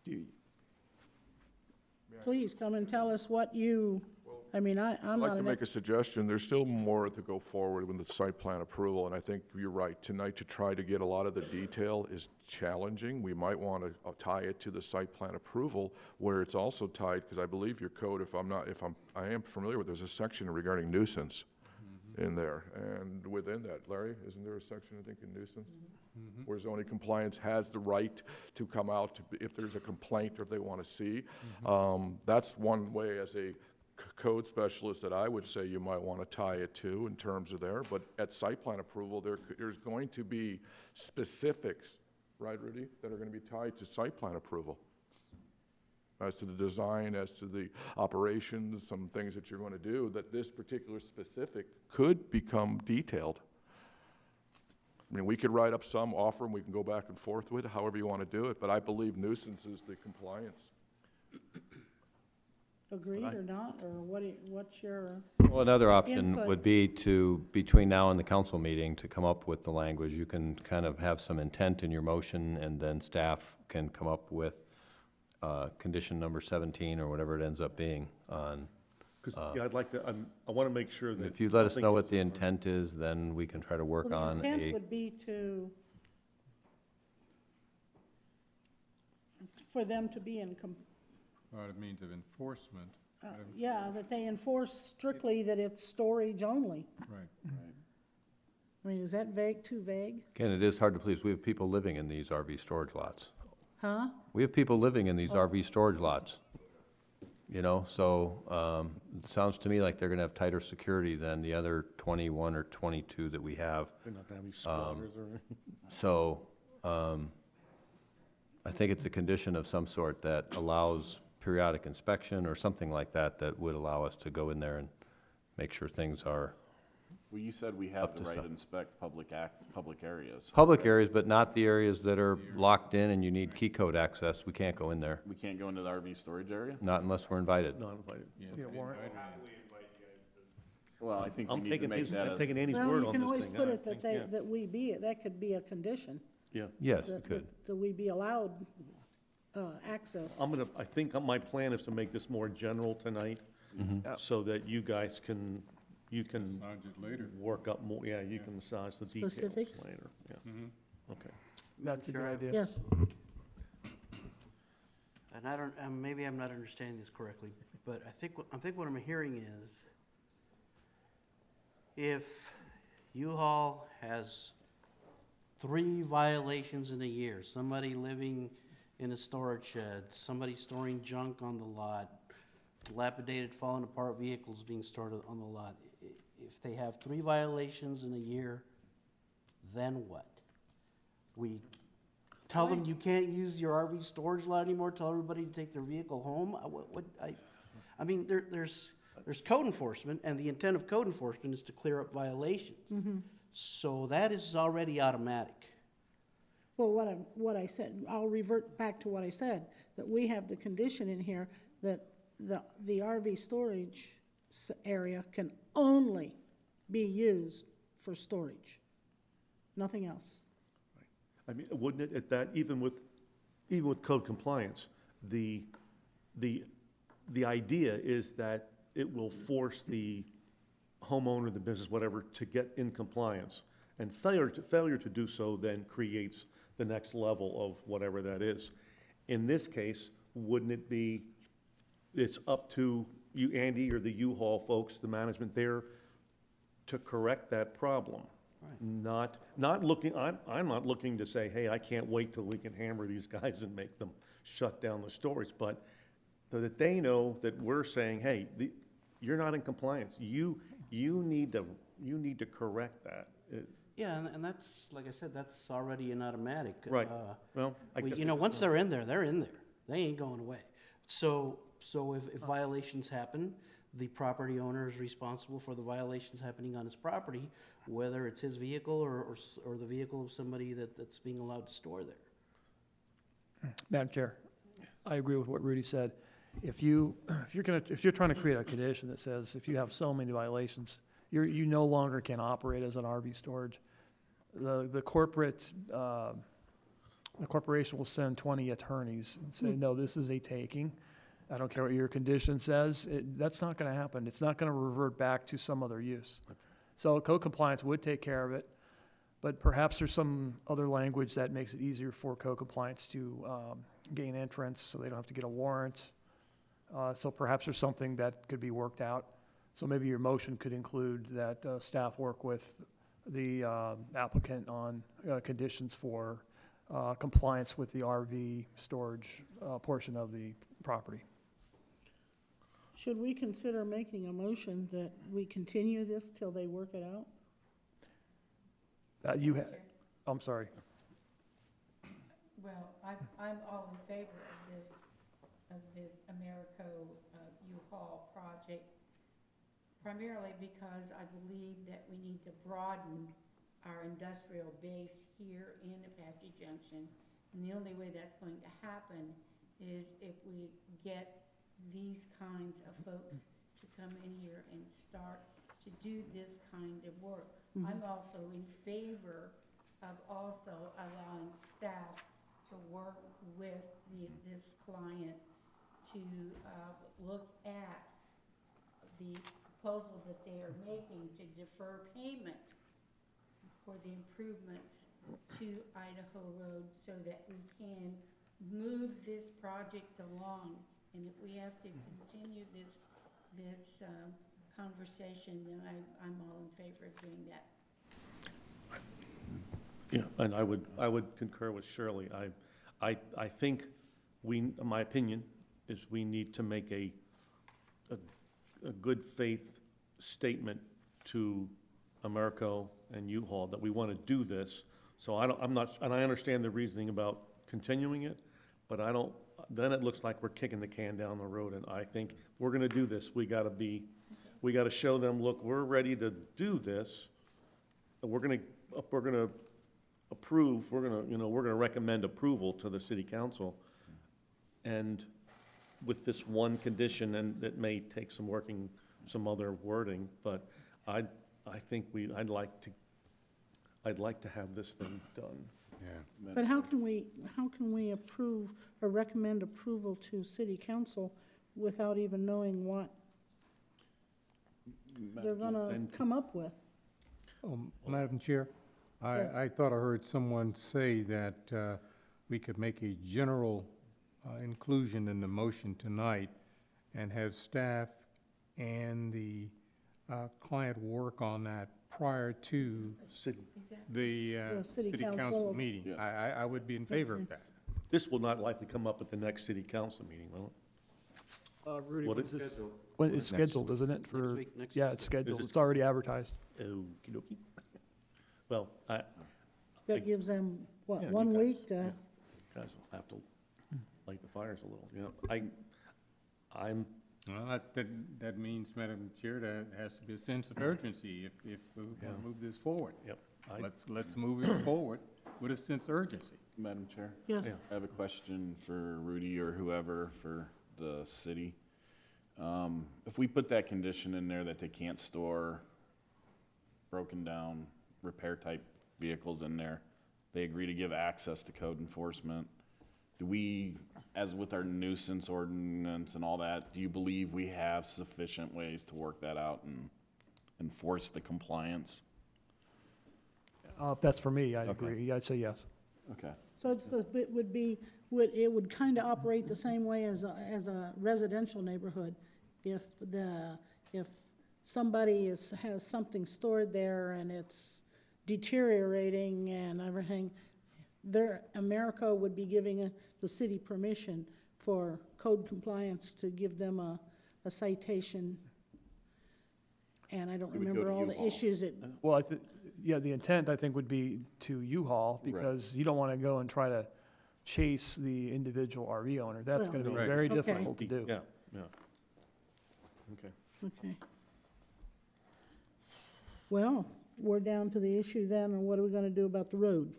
Do you- Please come and tell us what you, I mean, I'm I'd not like to an make a suggestion. There's still more to go forward with the site plan approval, and I think you're right. Tonight, to try to get a lot of the detail is challenging. We might want to tie it to the site plan approval, where it's also tied, because I believe your code, I am familiar with, there's a section regarding nuisance in there. And within that, Larry, isn't there a section, I think, in nuisance? Where zoning compliance has the right to come out if there's a complaint or if they want to see. That's one way as a code specialist that I would say you might want to tie it to in terms of there. But at site plan approval, there's going to be specifics, right, Rudy, that are going to be tied to site plan approval. As to the design, as to the operations, some things that you're going to do, that this particular specific could become detailed. I mean, we could write up some, offer them, we can go back and forth with it, however you want to do it, but I believe nuisance is the compliance. agreed or not, or what's your, Well, another option Input. would be to, between now and the council meeting, to come up with the language. You can kind of have some intent in your motion, and then staff can come up with condition number 17, or whatever it ends up being on. Because, yeah, I'd like to, I want to make sure that. If you let us something know what is- the intent is, then we can try to work well, on the intent a, would be for them to be in, It means of enforcement. yeah, that they enforce strictly that it's storage only. Right. I mean, is that vague, too vague? again, it is hard to please. We have people living in these RV storage lots. Huh? We have people living in these RV storage lots. You know, so it sounds to me like they're gonna have tighter security than the other 21 or 22 that we have. They're not gonna have any squatters or. So, I think it's a condition of some sort that allows periodic inspection or something like that, that would allow us to go in there and make sure things are Well, you said we have Up the to right to some. inspect public areas. public areas, but not the areas that are locked in and you need key code access. We can't go in there, We can't go into the RV storage area? not unless we're invited. Not invited. Yeah, warrant. Well, I think we I'm need to taking make his, that I'm a, taking Andy's Well, word you on can this always thing. put I it that think, that we be, that could be a condition. Yeah. Yes, you that- could. That we be allowed access. I think my plan is to make this more general tonight, so that you guys can, Massage it later. work up more, yeah, you can massage the details Specifics? later, yeah. Okay. That's a good idea. Yes, And I don't, maybe I'm not understanding this correctly, but I think what I'm hearing is, if U-Haul has 3 violations in a year, somebody living in a storage shed, somebody storing junk on the lot, dilapidated, falling apart vehicles being stored on the lot, if they have 3 violations in a year, then what? We tell them you can't use your RV storage lot anymore, tell everybody to take their vehicle home? I mean, there's code enforcement, and the intent of code enforcement is to clear up violations. So that is already automatic. well, what I said, I'll revert back to what I said, that we have the condition in here that the RV storage area can only be used for storage, nothing else. I mean, wouldn't it, at that, even with code compliance, the idea is that it will force the homeowner, the business, whatever, to get in compliance. And failure to do so then creates the next level of whatever that is. In this case, wouldn't it be, it's up to you, Andy, or the U-Haul folks, the management there, to correct that problem? Not looking, I'm not looking to say, hey, I can't wait till we can hammer these guys and make them shut down the stores, but so that they know that we're saying, hey, you're not in compliance. You need to correct that. Yeah, and that's, like I said, that's already an automatic. Right. Well, I guess. Once they're in there, they're in there. They ain't going away. So if violations happen, the property owner is responsible for the violations happening on his property, whether it's his vehicle or the vehicle of somebody that's being allowed to store there. Madam Chair, I agree with what Rudy said. If you're trying to create a condition that says if you have so many violations, you no longer can operate as an RV storage, the corporation will send 20 attorneys and say, no, this is a taking. I don't care what your condition says. That's not going to happen. It's not going to revert back to some other use. So code compliance would take care of it, but perhaps there's some other language that makes it easier for code compliance to gain entrance, so they don't have to get a warrant. So perhaps there's something that could be worked out. So maybe your motion could include that staff work with the applicant on conditions for compliance with the RV storage portion of the property. Should we consider making a motion that we continue this till they work it out? I'm sorry. Well, I'm all in favor of this Americo U-Haul project, primarily because I believe that we need to broaden our industrial base here in Apache Junction. And the only way that's going to happen is if we get these kinds of folks to come in here and start to do this kind of work. I'm also in favor of also allowing staff to work with this client to look at the proposal that they are making to defer payment for the improvements to Idaho Road so that we can move this project along. And if we have to continue this conversation, then I'm all in favor of doing that. Yeah, and I would concur with Shirley. I think my opinion is we need to make a good faith statement to Americo and U-Haul that we want to do this. So I'm not, and I understand the reasoning about continuing it, but then it looks like we're kicking the can down the road. And I think if we're going to do this, we got to show them, look, we're ready to do this. We're going to approve, we're going to recommend approval to the city council. And with this one condition, and it may take some other wording, but I think I'd like to have this thing done. Yeah. But how can we approve or recommend approval to city council without even knowing what they're gonna come up with? Madam Chair, I thought I heard someone say that we could make a general inclusion in the motion tonight and have staff and the client work on that prior to the City city council. council meeting. Yeah. I would be in favor of that. This will not likely come up at the next city council meeting, will it? Rudy, What when is is this? this? When it's scheduled, isn't it? For Next yeah, week. it's scheduled. Is it- It's already advertised. Okey dokey. Well, That gives them, what, Yeah, 1 you guys- week to? yeah. Guys will have to light the fires a little, I'm, Well, that means, Madam Chair, there has to be a sense of urgency if we want to move this forward. yep. Let's move it forward with a sense of urgency. Madam Chair? Yes. Yeah. I have a question for Rudy or whoever for the city. If we put that condition in there that they can't store broken down repair type vehicles in there, they agree to give access to code enforcement. Do we, as with our nuisance ordinance and all that, do you believe we have sufficient ways to work that out and enforce the compliance? If that's for me, I'd Okay. agree. I'd say yes. Okay. So it would kind of operate the same way as a residential neighborhood. If somebody has something stored there and it's deteriorating and everything, Americo would be giving the city permission for code compliance to give them a citation. And I don't It would go remember to all the U-Haul. issues Well, the intent, I think, would be to U-Haul, because you don't want to go and try to chase the individual RV owner. That's Well, going to be Right. very Okay. difficult to do. Yeah, yeah. Okay. Okay. Well, we're down to the issue then, and what are we gonna do about the road?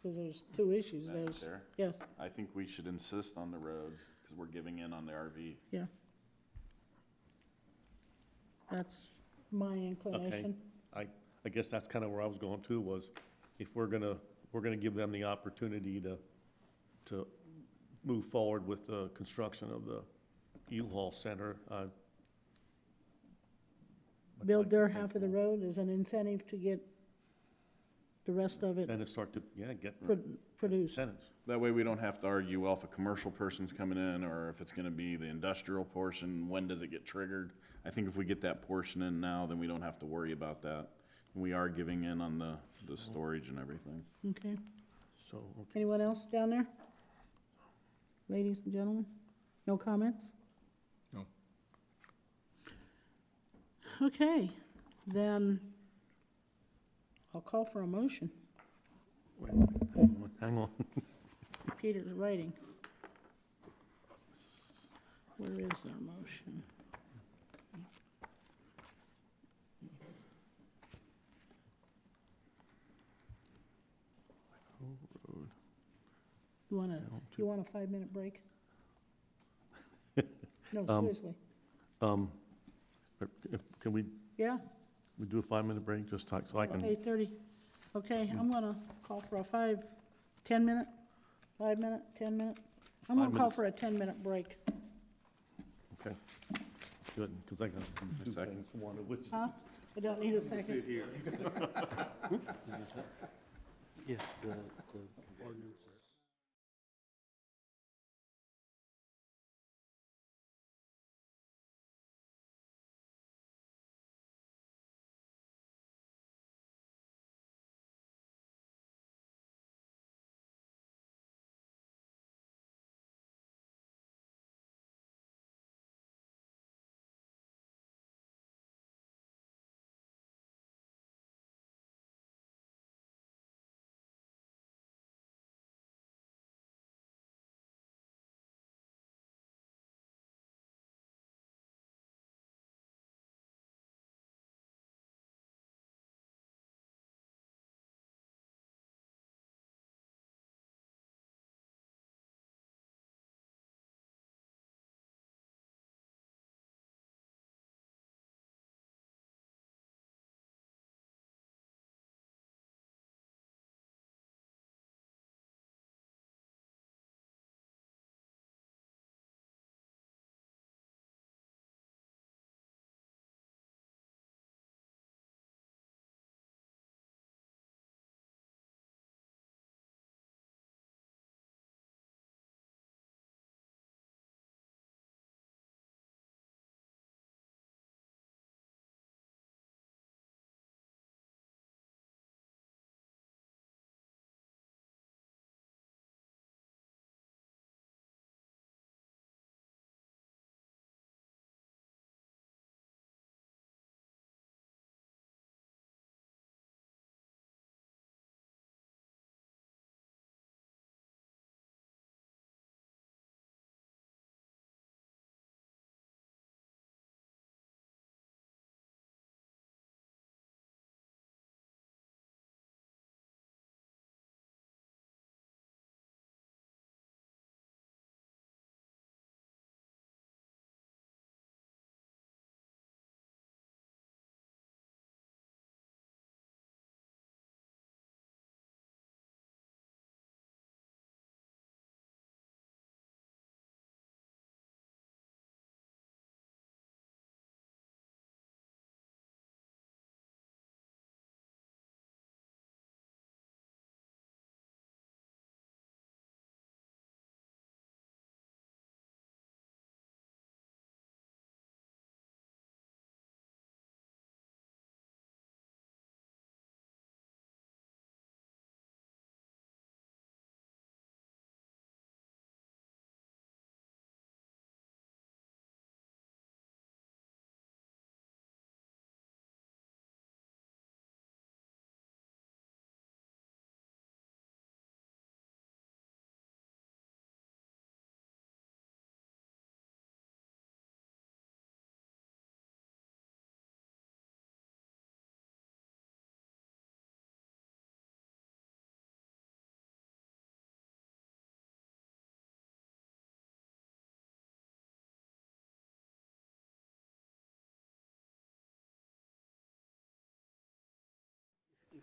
Because there's two issues, Madam there's, Chair, yes, I think we should insist on the road, because we're giving in on the RV. yeah. That's my inclination. I guess that's kind of where I was going to, was if we're gonna give them the opportunity to move forward with the construction of the U-Haul Center, Build their half of the road as an incentive to get the rest of it then to start to, get produced. incentives. That way we don't have to argue, well, if a commercial person's coming in, or if it's gonna be the industrial portion, when does it get triggered? I think if we get that portion in now, then we don't have to worry about that. We are giving in on the storage and everything. Okay. So, Anyone else down there? Ladies and gentlemen? No comments? No. Okay, then I'll call for a motion. wait, hang on. Peter's writing. Where is our motion? You want a 5-minute break? No, seriously. Can we Yeah, do a 5-minute break, just talk, so I can, 8:30. Okay, I'm gonna call for a 10-minute, 5-minute, 10-minute? I'm gonna 5 call minutes. for a 10-minute break. okay, good, because I got two second. things, one of which. Huh? I don't need a second. Yeah, the ordinance.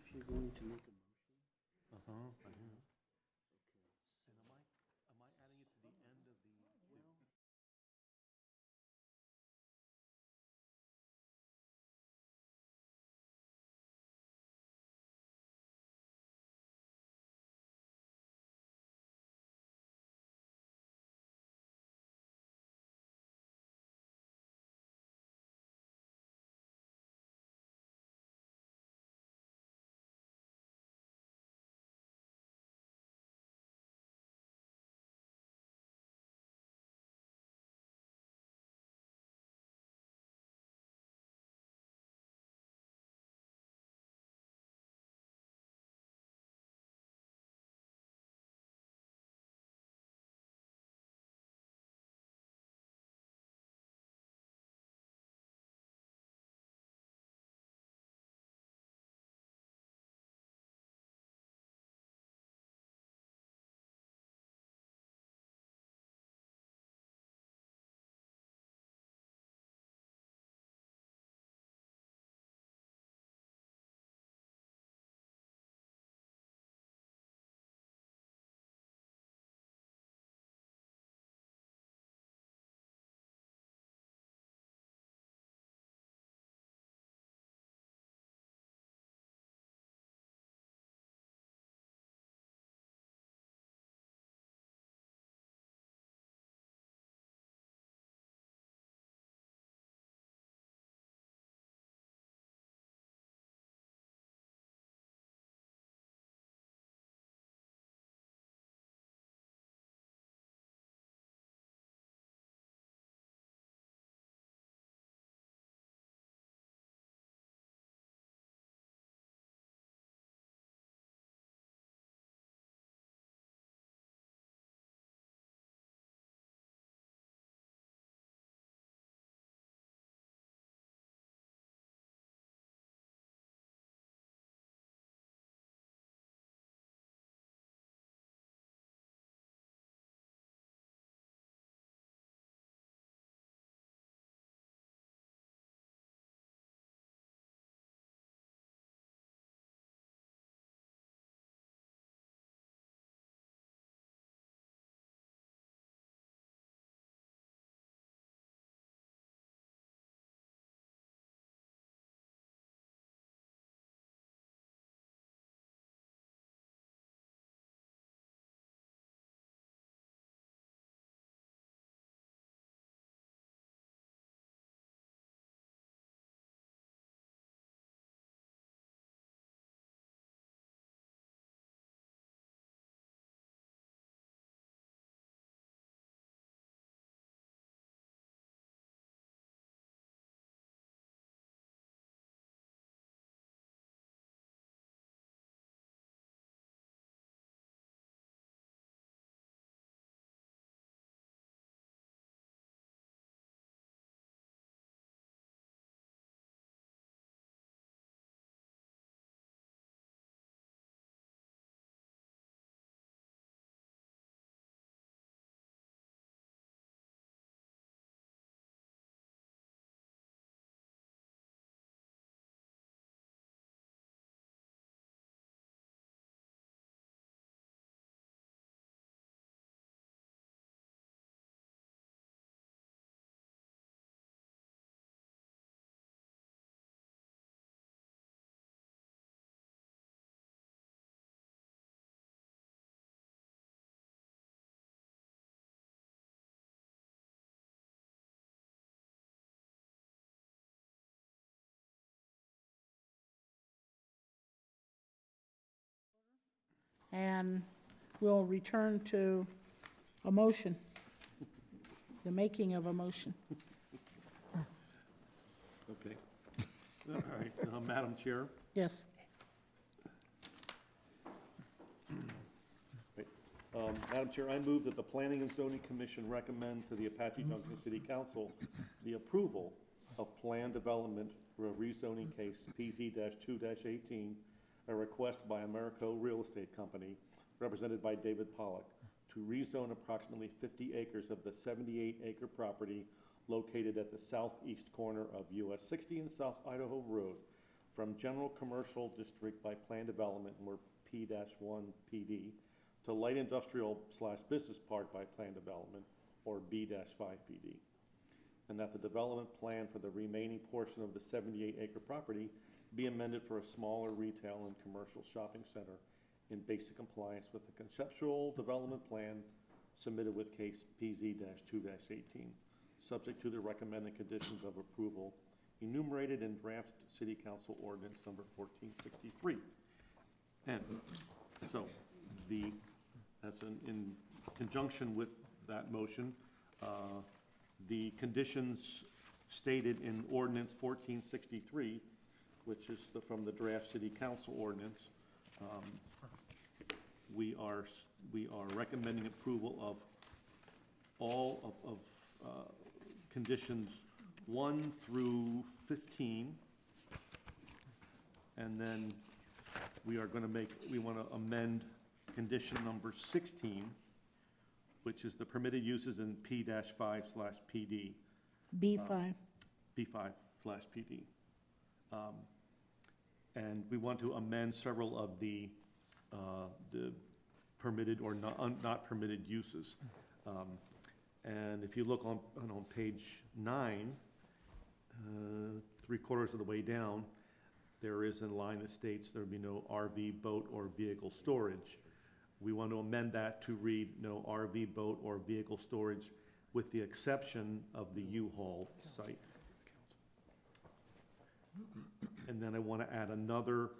If you're going to make a motion. Uh-huh, I am. And am I adding it to the end of the? And we'll return to a motion, the making of a motion. Okay. All right, Madam Chair. Yes. Madam Chair, I move that the Planning and Zoning Commission recommend to the Apache Junction City Council the approval of planned development for a rezoning case PZ-2-18, a request by Americo Real Estate Company, represented by David Pollock, to rezone approximately 50 acres of the 78-acre property located at the southeast corner of US 60 and South Idaho Road from general commercial district by plan development, and we're P-1 PD, to light industrial/business park by plan development, or B-5 PD. And that the development plan for the remaining portion of the 78-acre property be amended for a smaller retail and commercial shopping center in basic compliance with the conceptual development plan submitted with case PZ-2-18, subject to the recommended conditions of approval enumerated in draft City Council Ordinance number 1463. And so, in conjunction with that motion, the conditions stated in Ordinance 1463, which is from the draft City Council Ordinance, we are recommending approval of all of conditions 1 through 15, and then we want to amend condition number 16, which is the permitted uses in P-5/PD. B5. B5/PD. And we want to amend several of the permitted or not permitted uses. And if you look on page 9, 3/4 of the way down, there is a line that states there will be no RV, boat, or vehicle storage. We want to amend that to read no RV, boat, or vehicle storage with the exception of the U-Haul site. And then I want to add another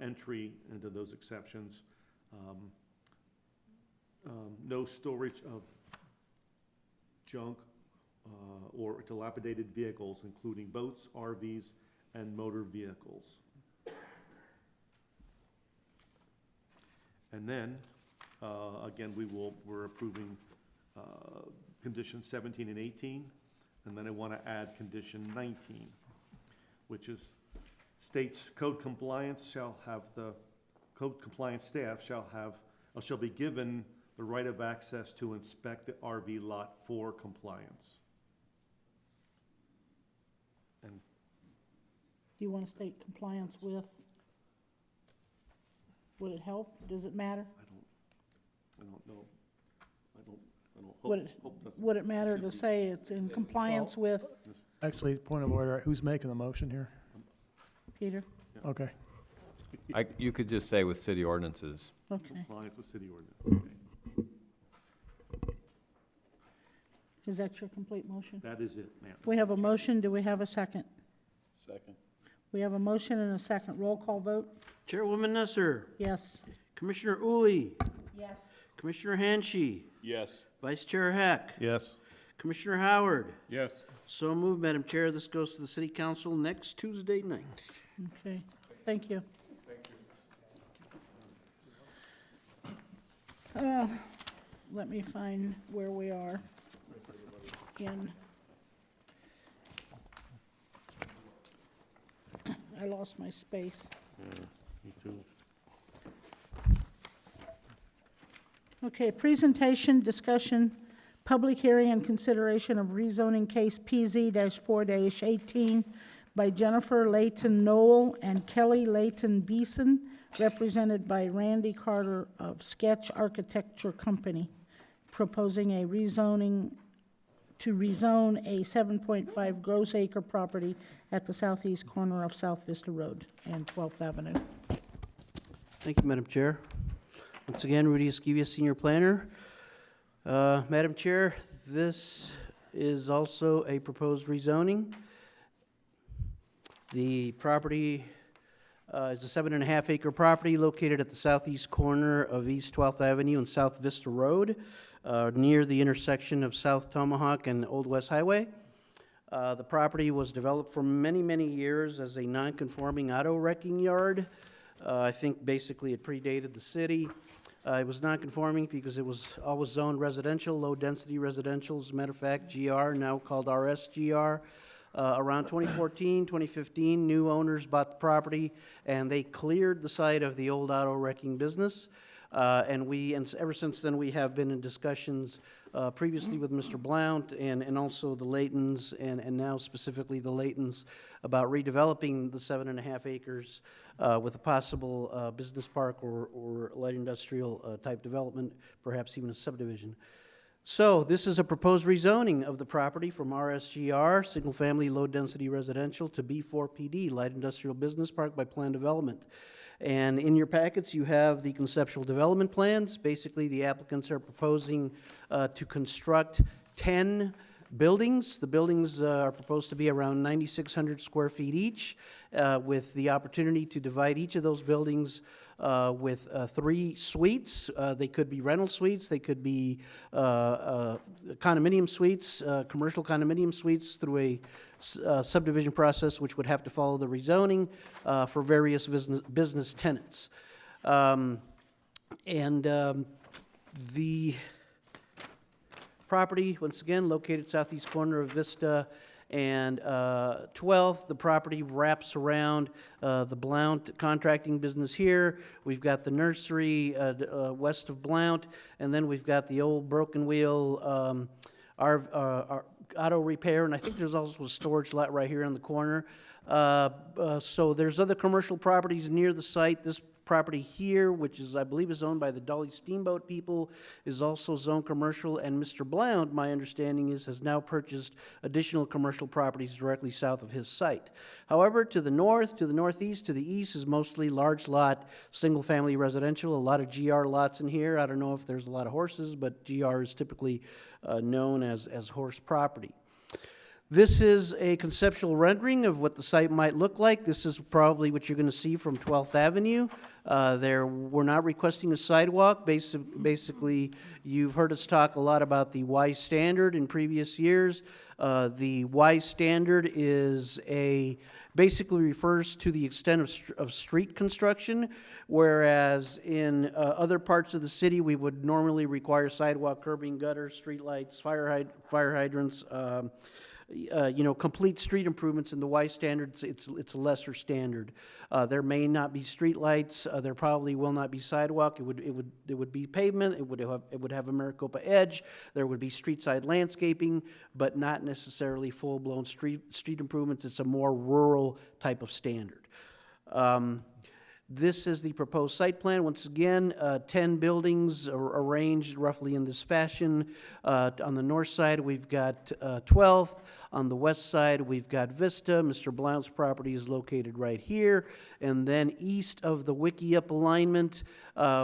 entry into those exceptions. No storage of junk or dilapidated vehicles, including boats, RVs, and motor vehicles. And then, again, we're approving conditions 17 and 18, and then I want to add condition 19, which is states code compliance staff shall be given the right of access to inspect the RV lot for compliance. And Do you want to state compliance with? Would it help? Does it matter? I don't know. Would it matter to say it's in compliance with, Actually, point of order, who's making the motion here? Peter? Okay. You could just say with city ordinances. Okay. Compliance with city ordinance. Okay. Is that your complete motion? That is it, ma'am. We have a motion. Do we have a second? Second. We have a motion and a second. Roll call vote? Chairwoman Nusser, Yes. Commissioner Uli, Yes. Commissioner Hanshi, Yes. Vice Chair Heck, Yes. Commissioner Howard. Yes. So moved, Madam Chair. This goes to the City Council next Tuesday night. Okay. Thank you. Let me find where we are in. I lost my space. Me too. Okay, presentation, discussion, public hearing and consideration of rezoning case PZ-4-18 by Jennifer Layton Noel and Kelly Layton Beeson, represented by Randy Carter of Sketch Architecture Company, proposing a rezone a 7.5 gross acre property at the southeast corner of South Vista Road and 12th Avenue. Thank you, Madam Chair. Once again, Rudy Esquivia, Senior Planner. Madam Chair, this is also a proposed rezoning. The property is a 7.5 acre property located at the southeast corner of East 12th Avenue and South Vista Road, near the intersection of South Tomahawk and Old West Highway. The property was developed for many, many years as a non-conforming auto wrecking yard. I think basically it predated the city. It was non-conforming because it was always zoned residential, low-density residential. As a matter of fact, GR, now called RSGR. Around 2014, 2015, new owners bought the property, and they cleared the site of the old auto wrecking business. And ever since then, we have been in discussions previously with Mr. Blount and also the Laytons, and now specifically the Laytons, about redeveloping the 7.5 acres with a possible business park or light industrial type development, perhaps even a subdivision. So this is a proposed rezoning of the property from RSGR, single-family low-density residential, to B4 PD, light industrial business park by plan development. And in your packets, you have the conceptual development plans. Basically, the applicants are proposing to construct 10 buildings. The buildings are proposed to be around 9,600 square feet each, with the opportunity to divide each of those buildings with 3 suites. They could be rental suites, they could be condominium suites, commercial condominium suites through a subdivision process, which would have to follow the rezoning for various business tenants. The property, once again, located southeast corner of Vista and 12th. The property wraps around the Blount contracting business here. We've got the nursery west of Blount, and then we've got the old Broken Wheel our auto repair, and I think there's also a storage lot right here in the corner. So there's other commercial properties near the site. This property here, which is, I believe, is owned by the Dolly Steamboat people, is also zone commercial, and Mr. Blount, my understanding is, has now purchased additional commercial properties directly south of his site. However, to the north, to the northeast, to the east is mostly large lot, single-family residential, a lot of GR lots in here. I don't know if there's a lot of horses, but GR is typically known as horse property. This is a conceptual rendering of what the site might look like. This is probably what you're going to see from 12th Avenue. We're not requesting a sidewalk. Basically, you've heard us talk a lot about the Y standard in previous years. The Y standard is basically refers to the extent of street construction, whereas in other parts of the city, we would normally require sidewalk, curbing, gutters, street lights, fire hydrants, complete street improvements. In the Y standards, it's a lesser standard. There may not be street lights. There probably will not be sidewalk. It would be pavement. It would have a Maricopa edge. There would be street side landscaping, but not necessarily full-blown street improvements. It's a more rural type of standard. This is the proposed site plan. Once again, 10 buildings are arranged roughly in this fashion. On the north side, we've got 12th. On the west side, we've got Vista. Mr. Blount's property is located right here. And then east of the Wiki-Up alignment,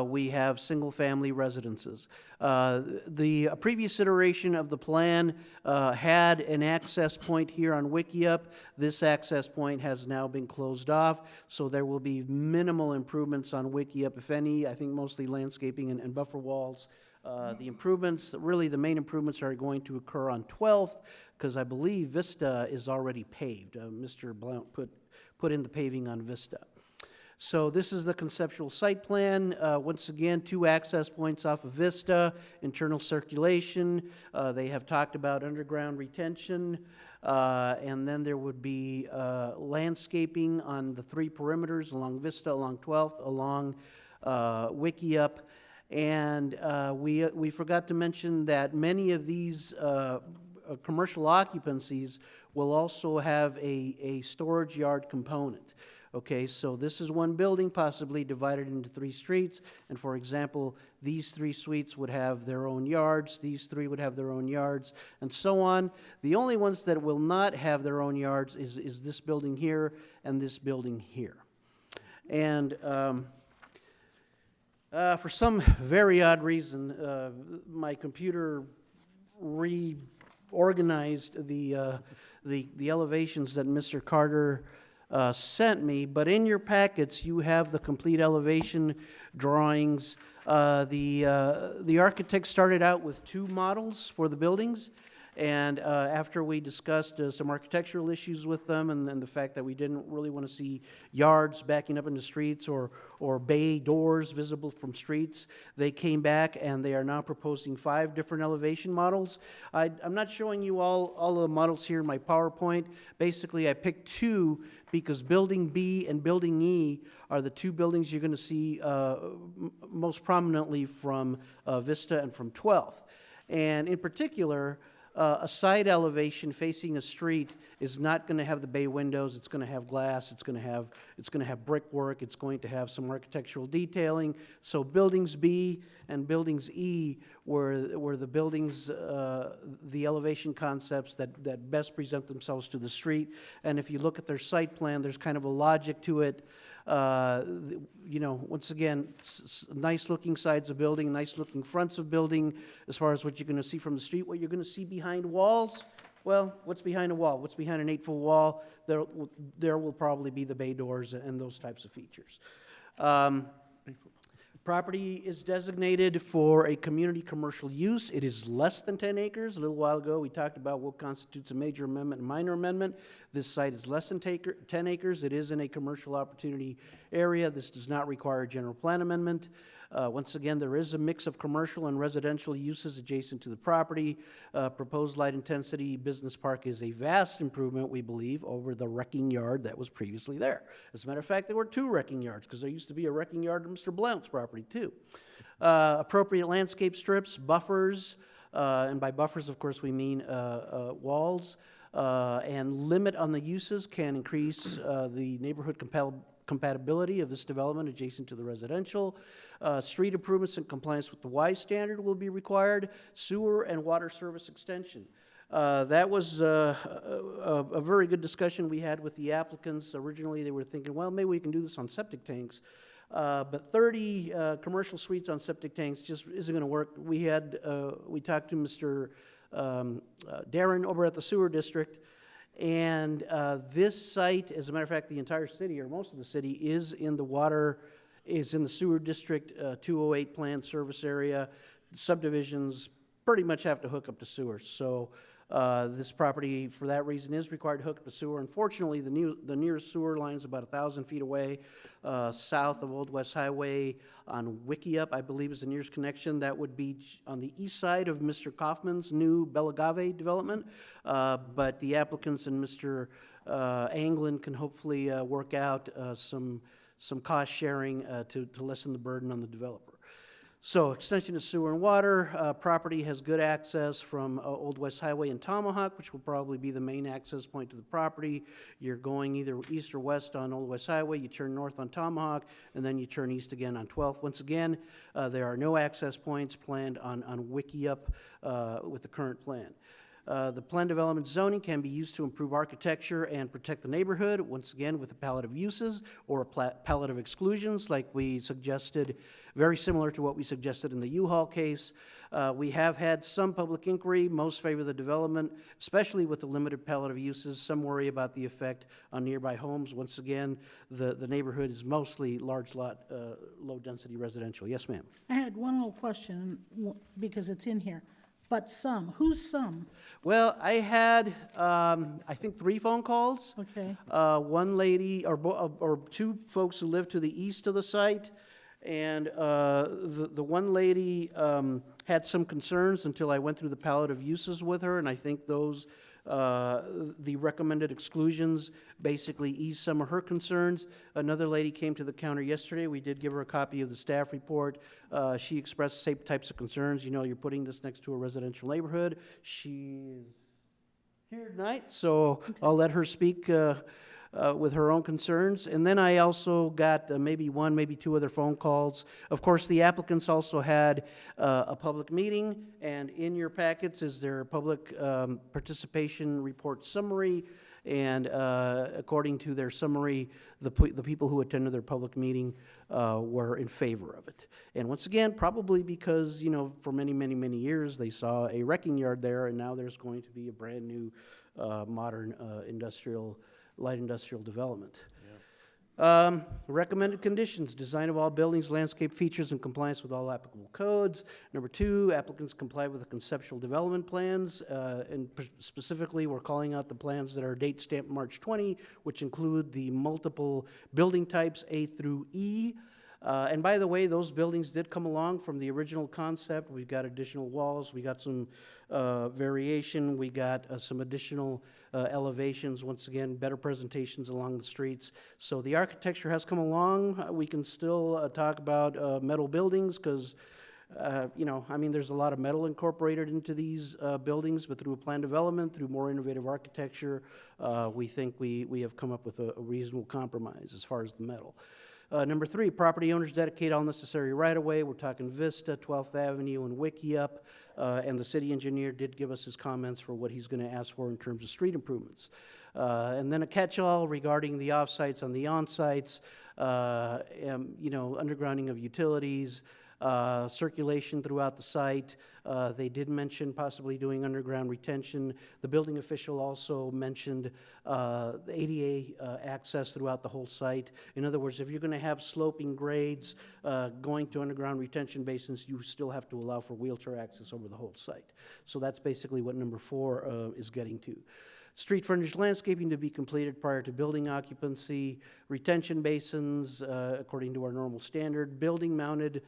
we have single-family residences. The previous iteration of the plan had an access point here on Wiki-Up. This access point has now been closed off, so there will be minimal improvements on Wiki-Up, if any. I think mostly landscaping and buffer walls. The improvements, really the main improvements, are going to occur on 12th, because I believe Vista is already paved. Mr. Blount put in the paving on Vista. So this is the conceptual site plan. Once again, 2 access points off of Vista, internal circulation. They have talked about underground retention. And then there would be landscaping on the 3 perimeters along Vista, along 12th, along Wiki-Up. And we forgot to mention that many of these commercial occupancies will also have a storage yard component. Okay, so this is one building possibly divided into 3 streets, and for example, these 3 suites would have their own yards, these 3 would have their own yards, and so on. The only ones that will not have their own yards is this building here and this building here. And for some very odd reason, my computer reorganized the elevations that Mr. Carter sent me, but in your packets you have the complete elevation drawings. The architect started out with 2 models for the buildings, and after we discussed some architectural issues with them and the fact that we didn't really want to see yards backing up into streets or bay doors visible from streets, they came back and they are now proposing 5 different elevation models. I'm not showing you all of the models here in my PowerPoint. Basically, I picked 2 because Building B and Building E are the 2 buildings you're going to see most prominently from Vista and from 12th. And in particular, a side elevation facing a street is not going to have the bay windows. It's going to have glass. It's going to have brickwork. It's going to have some architectural detailing. So buildings B and buildings E were the buildings, the elevation concepts that best present themselves to the street. And if you look at their site plan, there's kind of a logic to it. You know, once again, nice looking sides of building, nice looking fronts of building. As far as what you're going to see from the street, what you're going to see behind walls, well, what's behind a wall? What's behind an 8-foot wall? There will probably be the bay doors and those types of features. Property is designated for a community commercial use. It is less than 10 acres. A little while ago, we talked about what constitutes a major amendment and minor amendment. This site is less than 10 acres. It is in a commercial opportunity area. This does not require a general plan amendment. Once again, there is a mix of commercial and residential uses adjacent to the property. Proposed light intensity business park is a vast improvement, we believe, over the wrecking yard that was previously there. As a matter of fact, there were 2 wrecking yards, because there used to be a wrecking yard on Mr. Blount's property, too. Appropriate landscape strips, buffers, and by buffers, of course, we mean walls, and limit on the uses can increase the neighborhood compatibility of this development adjacent to the residential. Street improvements in compliance with the Y standard will be required. Sewer and water service extension. That was a very good discussion we had with the applicants. Originally, they were thinking, well, maybe we can do this on septic tanks. But 30 commercial suites on septic tanks just isn't going to work. We talked to Mr. Darren over at the sewer district, and this site, as a matter of fact, the entire city, or most of the city, is in the sewer district 208 planned service area. Subdivisions pretty much have to hook up to sewers. So this property, for that reason, is required to hook up to sewer. Unfortunately, the nearest sewer line is about 1,000 feet away, south of Old West Highway on Wickiup, I believe, is the nearest connection. That would be on the east side of Mr. Kaufman's new Belagave development. But the applicants and Mr. Anglin can hopefully work out some cost sharing to lessen the burden on the developer. So extension of sewer and water. Property has good access from Old West Highway and Tomahawk, which will probably be the main access point to the property. You're going either east or west on Old West Highway, you turn north on Tomahawk, and then you turn east again on 12th. Once again, there are no access points planned on Wickiup with the current plan. The planned development zoning can be used to improve architecture and protect the neighborhood, once again with a palette of uses or a palette of exclusions, like we suggested, very similar to what we suggested in the U-Haul case. We have had some public inquiry. Most favor the development, especially with the limited palette of uses. Some worry about the effect on nearby homes. Once again, the neighborhood is mostly large lot, low-density residential. Yes, ma'am? I had one little question, because it's in here. But some, who's some? Well, I had, I think, 3 phone calls. Okay. One lady, or 2 folks who live to the east of the site, and the one lady had some concerns until I went through the palette of uses with her, and I think those, the recommended exclusions basically ease some of her concerns. Another lady came to the counter yesterday. We did give her a copy of the staff report. She expressed the same types of concerns. You know, you're putting this next to a residential neighborhood. She is here tonight, so I'll let her speak with her own concerns. And then I also got maybe 1, maybe 2 other phone calls. Of course, the applicants also had a public meeting, and in your packets is their public participation report summary. And according to their summary, the people who attended their public meeting were in favor of it. And once again, probably because, you know, for many, many, many years, they saw a wrecking yard there, and now there's going to be a brand new modern light industrial development. Recommended conditions: design of all buildings, landscape features in compliance with all applicable codes. Number 2, applicants comply with the conceptual development plans, and specifically we're calling out the plans that are date stamped March 20, which include the multiple building types A through E. And by the way, those buildings did come along from the original concept. We've got additional walls, we got some variation, we got some additional elevations, once again, better presentations along the streets. So the architecture has come along. We can still talk about metal buildings, because You know, I mean, there's a lot of metal incorporated into these buildings, but through a plan development, through more innovative architecture, we think we have come up with a reasonable compromise as far as the metal. Number 3, property owners dedicate all necessary right-of-way. We're talking Vista, 12th Avenue, and Wickiup, and the city engineer did give us his comments for what he's going to ask for in terms of street improvements. And then a catch-all regarding the off-sites on the on-sites, you know, undergrounding of utilities, circulation throughout the site. They did mention possibly doing underground retention. The building official also mentioned the ADA access throughout the whole site. In other words, if you're going to have sloping grades going to underground retention basins, you still have to allow for wheelchair access over the whole site. So that's basically what number 4 is getting to. Street furnished landscaping to be completed prior to building occupancy, retention basins according to our normal standard, building mounted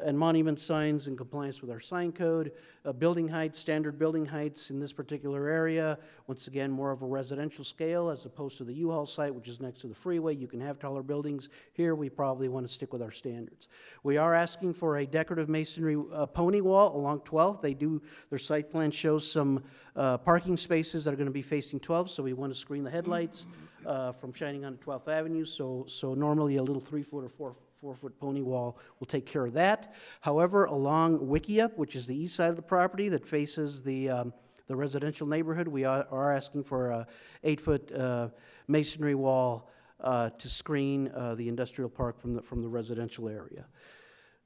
and monument signs in compliance with our sign code, building heights, standard building heights in this particular area. Once again, more of a residential scale as opposed to the U-Haul site, which is next to the freeway. You can have taller buildings. Here, we probably want to stick with our standards. We are asking for a decorative masonry pony wall along 12th. Their site plan shows some parking spaces that are going to be facing 12th, so we want to screen the headlights from shining onto 12th Avenue. So normally a little 3-foot or 4-foot pony wall will take care of that. However, along Wickiup, which is the east side of the property that faces the residential neighborhood, we are asking for a 8-foot masonry wall to screen the industrial park from the residential area.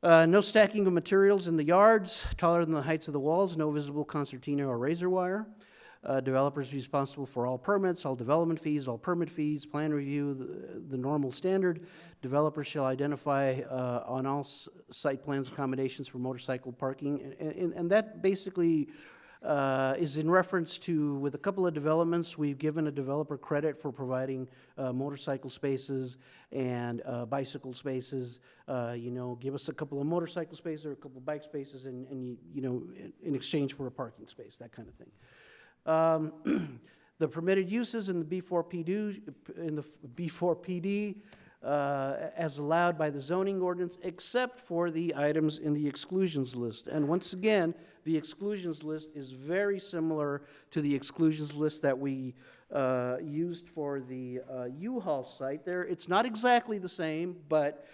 No stacking of materials in the yards taller than the heights of the walls, no visible concertina or razor wire. Developers responsible for all permits, all development fees, all permit fees, plan review, the normal standard. Developers shall identify on all site plans accommodations for motorcycle parking. And that basically is in reference to, with a couple of developments, we've given a developer credit for providing motorcycle spaces and bicycle spaces. You know, give us a couple of motorcycle spaces or a couple of bike spaces and you know, in exchange for a parking space, that kind of thing. The permitted uses in the B4PD as allowed by the zoning ordinance, except for the items in the exclusions list. And once again, the exclusions list is very similar to the exclusions list that we used for the U-Haul site there. It's not exactly the same, but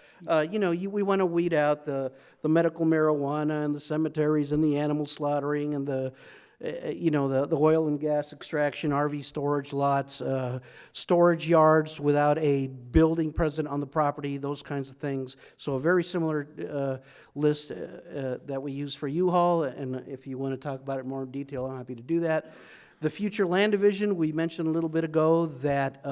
you know, we want to weed out the medical marijuana and the cemeteries and the animal slaughtering and the you know, the oil and gas extraction, RV storage lots, storage yards without a building present on the property, those kinds of things. So a very similar list that we use for U-Haul, and if you want to talk about it more in detail, I'm happy to do that. The future land division, we mentioned a little bit ago that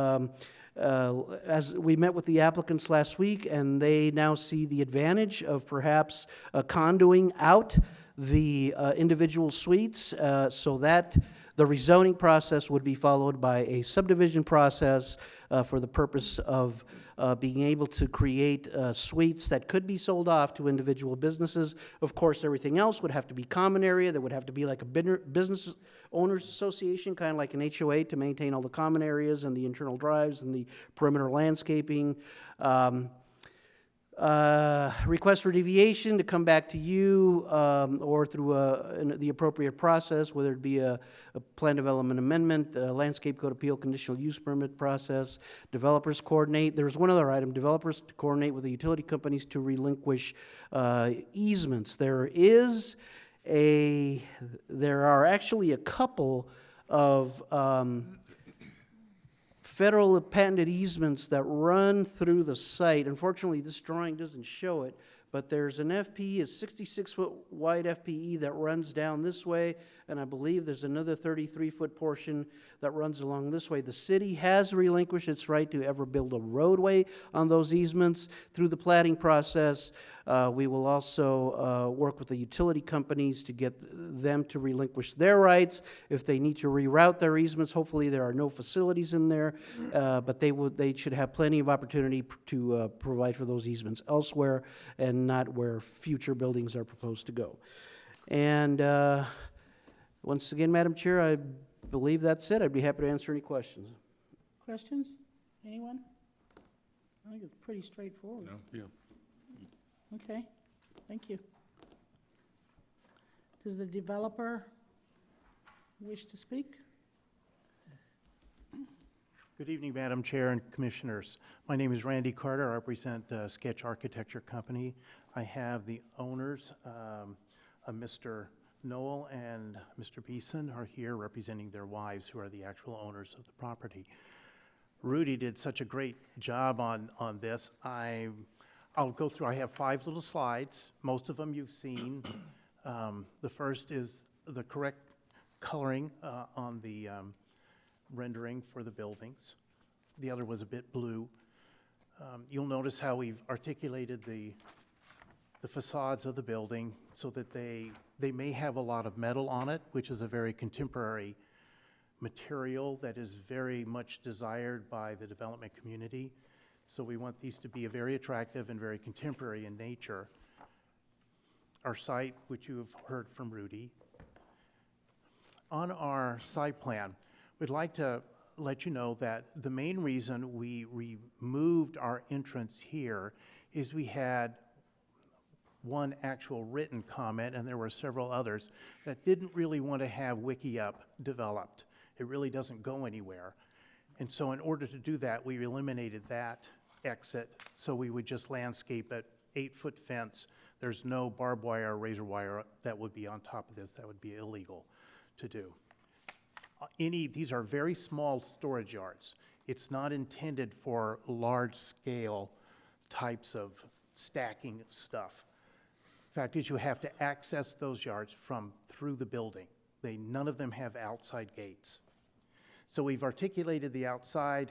as we met with the applicants last week, and they now see the advantage of perhaps conduing out the individual suites so that the rezoning process would be followed by a subdivision process for the purpose of being able to create suites that could be sold off to individual businesses. Of course, everything else would have to be common area. There would have to be like a business owners association, kind of like an HOA, to maintain all the common areas and the internal drives and the perimeter landscaping. Request for deviation to come back to you or through the appropriate process, whether it be a plan development amendment, a landscape code appeal, conditional use permit process. Developers coordinate. There's one other item. Developers to coordinate with the utility companies to relinquish easements. There are actually a couple of federal patented easements that run through the site. Unfortunately, this drawing doesn't show it, but there's an FPE, a 66-foot wide FPE that runs down this way, and I believe there's another 33-foot portion that runs along this way. The city has relinquished its right to ever build a roadway on those easements. Through the platting process, we will also work with the utility companies to get them to relinquish their rights. If they need to reroute their easements, hopefully there are no facilities in there, but they should have plenty of opportunity to provide for those easements elsewhere and not where future buildings are proposed to go. And once again, Madam Chair, I believe that's it. I'd be happy to answer any questions. Questions? Anyone? I think it's pretty straightforward. Yeah. Okay, thank you. Does the developer wish to speak? Good evening, Madam Chair and Commissioners. My name is Randy Carter. I represent Sketch Architecture Company. I have the owners, Mr. Noel and Mr. Beeson are here representing their wives, who are the actual owners of the property. Rudy did such a great job on this. I'll go through, I have 5 little slides. Most of them you've seen. The first is the correct coloring on the rendering for the buildings. The other was a bit blue. You'll notice how we've articulated the facades of the building so that they may have a lot of metal on it, which is a very contemporary material that is very much desired by the development community. So we want these to be very attractive and very contemporary in nature. Our site, which you have heard from Rudy. On our site plan, we'd like to let you know that the main reason we removed our entrance here is we had one actual written comment, and there were several others that didn't really want to have WikiUp developed. It really doesn't go anywhere. And so in order to do that, we eliminated that exit, so we would just landscape it, 8-foot fence. There's no barbed wire or razor wire that would be on top of this. That would be illegal to do. These are very small storage yards. It's not intended for large-scale types of stacking stuff. The fact is, you have to access those yards from through the building. None of them have outside gates. So we've articulated the outside,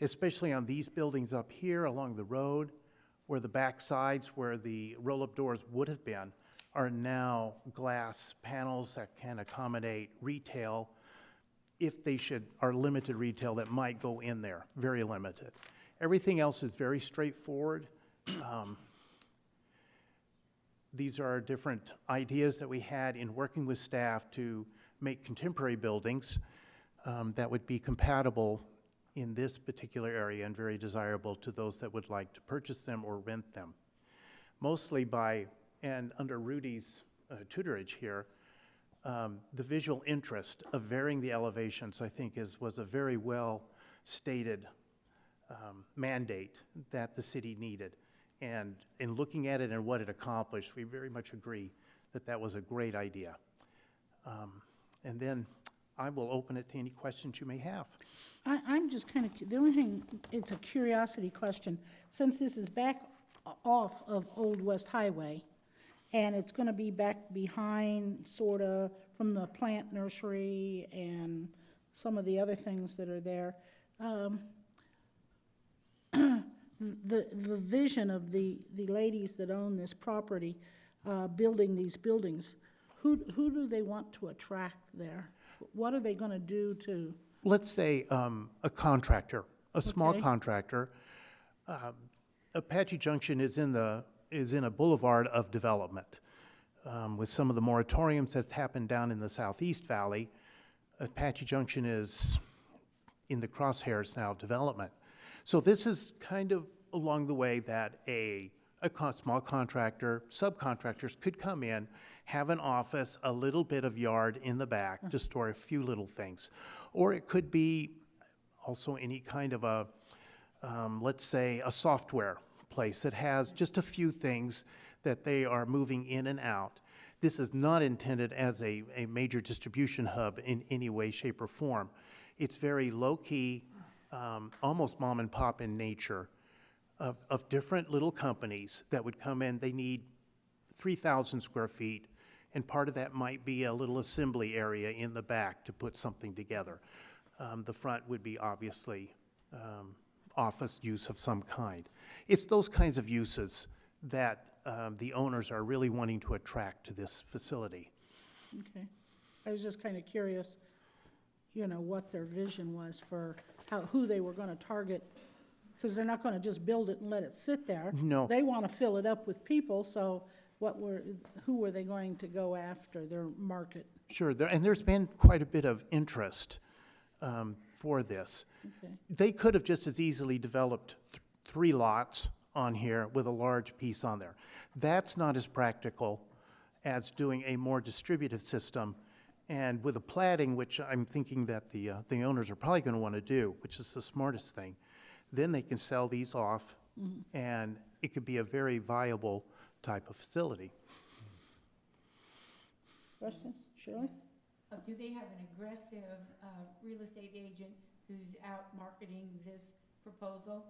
especially on these buildings up here along the road, where the back sides where the roll-up doors would have been, are now glass panels that can accommodate retail, if are limited retail that might go in there, very limited. Everything else is very straightforward. These are different ideas that we had in working with staff to make contemporary buildings that would be compatible in this particular area and very desirable to those that would like to purchase them or rent them. Mostly and under Rudy's tutorage here, the visual interest of varying the elevations, I think, was a very well stated mandate that the city needed. And in looking at it and what it accomplished, we very much agree that that was a great idea. And then I will open it to any questions you may have. I'm just kind of, the only thing, it's a curiosity question. Since this is back off of Old West Highway, and it's going to be back behind, sort of, from the plant nursery and some of the other things that are there, the vision of the ladies that own this property, building these buildings, who do they want to attract there? What are they going to do to? Let's say a contractor, a small Okay. contractor. Apache Junction is in a boulevard of development. With some of the moratoriums that's happened down in the Southeast Valley, Apache Junction is in the crosshairs now of development. So this is kind of along the way that a small contractor, subcontractors could come in, have an office, a little bit of yard in the back to store a few little things. Or it could be also any kind of a, let's say, a software place that has just a few things that they are moving in and out. This is not intended as a major distribution hub in any way, shape, or form. It's very low-key, almost mom and pop in nature, of different little companies that would come in. They need 3,000 square feet, and part of that might be a little assembly area in the back to put something together. The front would be obviously office use of some kind. It's those kinds of uses that the owners are really wanting to attract to this facility. Okay. I was just kind of curious, what their vision was for who they were going to target, because they're not going to just build it and let it sit there. No. They want to fill it up with people, so who were they going to go after, their market? Sure, and there's been quite a bit of interest for this. Okay. They could have just as easily developed 3 lots on here with a large piece on there. That's not as practical as doing a more distributive system. And with the platting, which I'm thinking that the owners are probably going to want to do, which is the smartest thing, then they can sell these off, and it could be a very viable type of facility. Questions? Shirley? Do they have an aggressive real estate agent who's out marketing this proposal?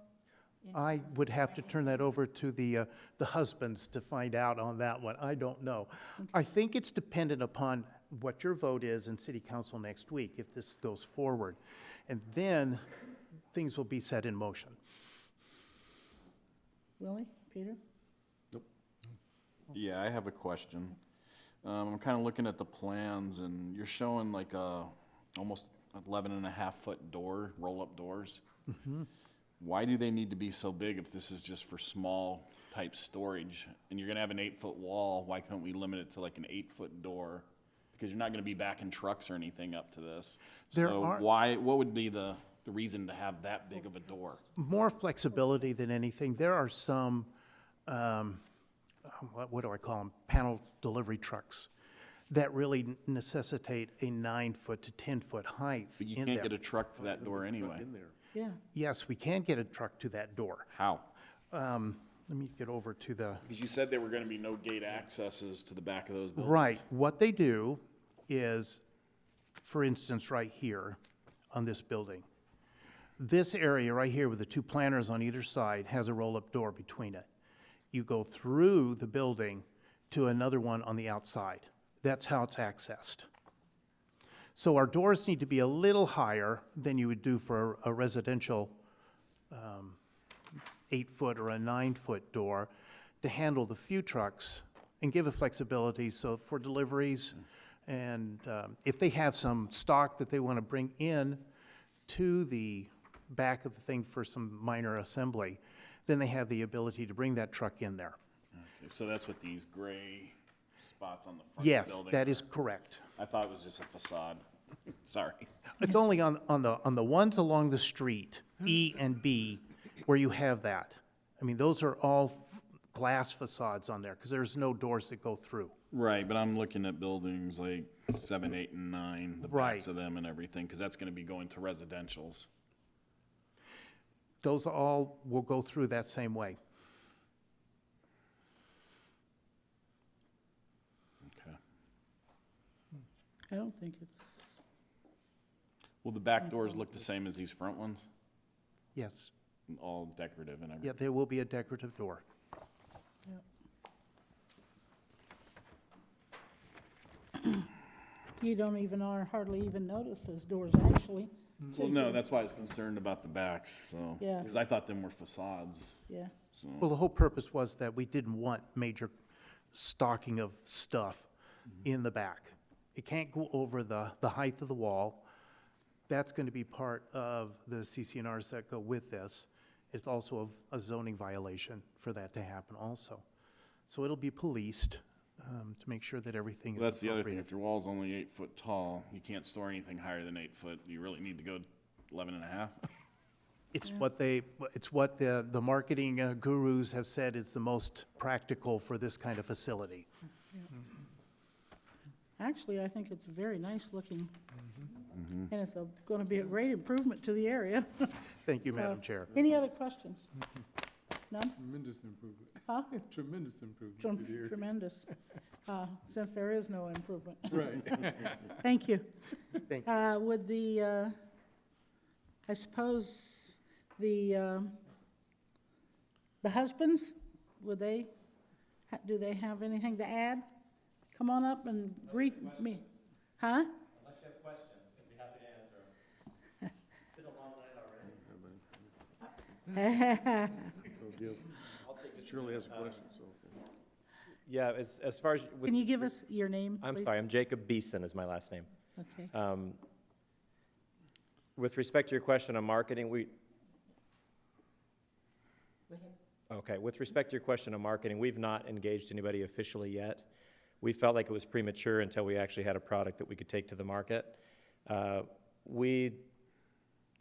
in I terms of would have to financing? turn that over to the husbands to find out on that one. I don't know. I think it's dependent upon what your vote is in city council next week, if this goes forward. And then things will be set in motion. Willie? Peter? Yeah, I have a question. I'm kind of looking at the plans, and you're showing like a almost 11.5-foot door, roll-up doors. Why do they need to be so big if this is just for small type storage? And you're gonna have an 8-foot wall, why can't we limit it to like an 8-foot door? Because you're not gonna be backing trucks or anything up to this. There So are- what would be the reason to have that big of a door? More flexibility than anything. There are some, what do I call them, panel delivery trucks that really necessitate a 9-foot to 10-foot height But you in can't there. get a truck to that door anyway. Yeah. Yes, we can get a truck to that door. How? Let me get over to the, Because you said there were gonna be no gate accesses to the back of those buildings. right. What they do is, for instance, right here on this building, this area right here with the two planters on either side has a roll-up door between it. You go through the building to another one on the outside. That's how it's accessed. So our doors need to be a little higher than you would do for a residential 8-foot or a 9-foot door to handle the few trucks and give a flexibility so for deliveries. And if they have some stock that they want to bring in to the back of the thing for some minor assembly, then they have the ability to bring that truck in there. Okay, so that's what these gray spots on the front of the Yes, building that are. is correct. I thought it was just a facade. Sorry. It's only on the ones along the street, E and B, where you have that. I mean, those are all glass facades on there, because there's no doors that go through. Right, but I'm looking at buildings like 7, 8, and 9, the backs Right. of them and everything, because that's gonna be going to residentials. Those all will go through that same way. Okay. I don't think it's, Will the back doors look the same as these front ones? Yes. All decorative and Yeah, everything? there will be a decorative door. you don't even, or hardly even notice those doors, actually. Well, no, that's why I was concerned about the backs, so. Yeah. Because I thought them were facades, Yeah. so. Well, the whole purpose was that we didn't want major stocking of stuff in the back. It can't go over the height of the wall. That's going to be part of the CCNRs that go with this. It's also a zoning violation for that to happen also. So it'll be policed to make sure that everything is Well, that's the other thing, appropriate. if your wall's only 8 foot tall, you can't store anything higher than 8 foot. You really need to go 11.5. It's what the marketing gurus have said is the most practical for this kind of facility. Actually, I think it's very nice looking. And it's going to be a great improvement to the area. Thank you, Madam So, Chair. Any other questions? None? Tremendous improvement. Huh? Tremendous improvement to the area. Tremendous, since there is no improvement. Right. Thank you. Thank you. Would the, I suppose, the husbands, would they, do they have anything to add? Come on up and greet me. Huh? Unless you have questions, I'd be happy to answer them. Been a long night already. Shirley has a question, so. Yeah, as far as, Can you give us your name, please? I'm sorry, I'm Jacob Beeson is my last name. Okay. With respect to your question on marketing, Go ahead. okay, with respect to your question on marketing, we've not engaged anybody officially yet. We felt like it was premature until we actually had a product that we could take to the market. We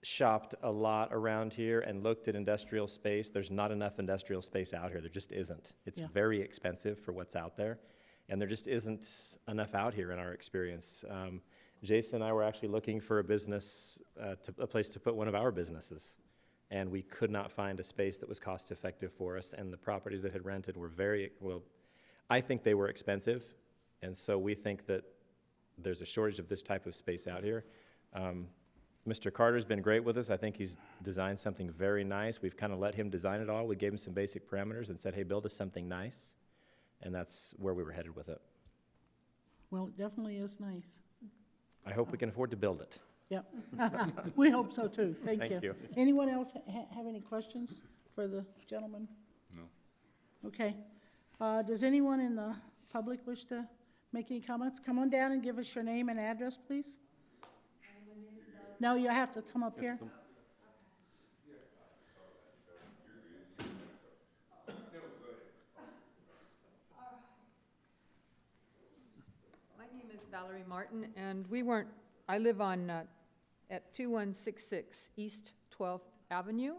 shopped a lot around here and looked at industrial space. There's not enough industrial space out here. There just isn't. It's Yeah. very expensive for what's out there. And there just isn't enough out here in our experience. Jason and I were actually looking for a business, a place to put one of our businesses. And we could not find a space that was cost effective for us. And the properties that had rented were I think they were expensive. And so we think that there's a shortage of this type of space out here. Mr. Carter's been great with us. I think he's designed something very nice. We've kind of let him design it all. We gave him some basic parameters and said, hey, build us something nice. And that's where we were headed with it. Well, it definitely is nice. I hope we can afford to build it. Yep. We hope so too. Thank you. Thank you. Anyone else have any questions for the gentleman? No. Okay. Does anyone in the public wish to make any comments? Come on down and give us your name and address, please. No, you have to come up here. My name is Valerie Martin, and I live on, at 2166 East 12th Avenue.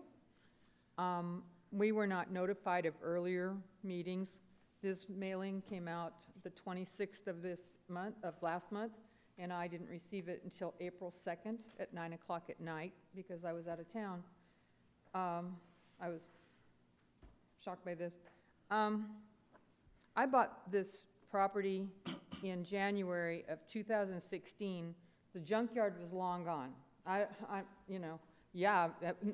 We were not notified of earlier meetings. This mailing came out the 26th of last month, and I didn't receive it until April 2nd at 9 o'clock at night because I was out of town. I was shocked by this. I bought this property in January of 2016. The junkyard was long gone.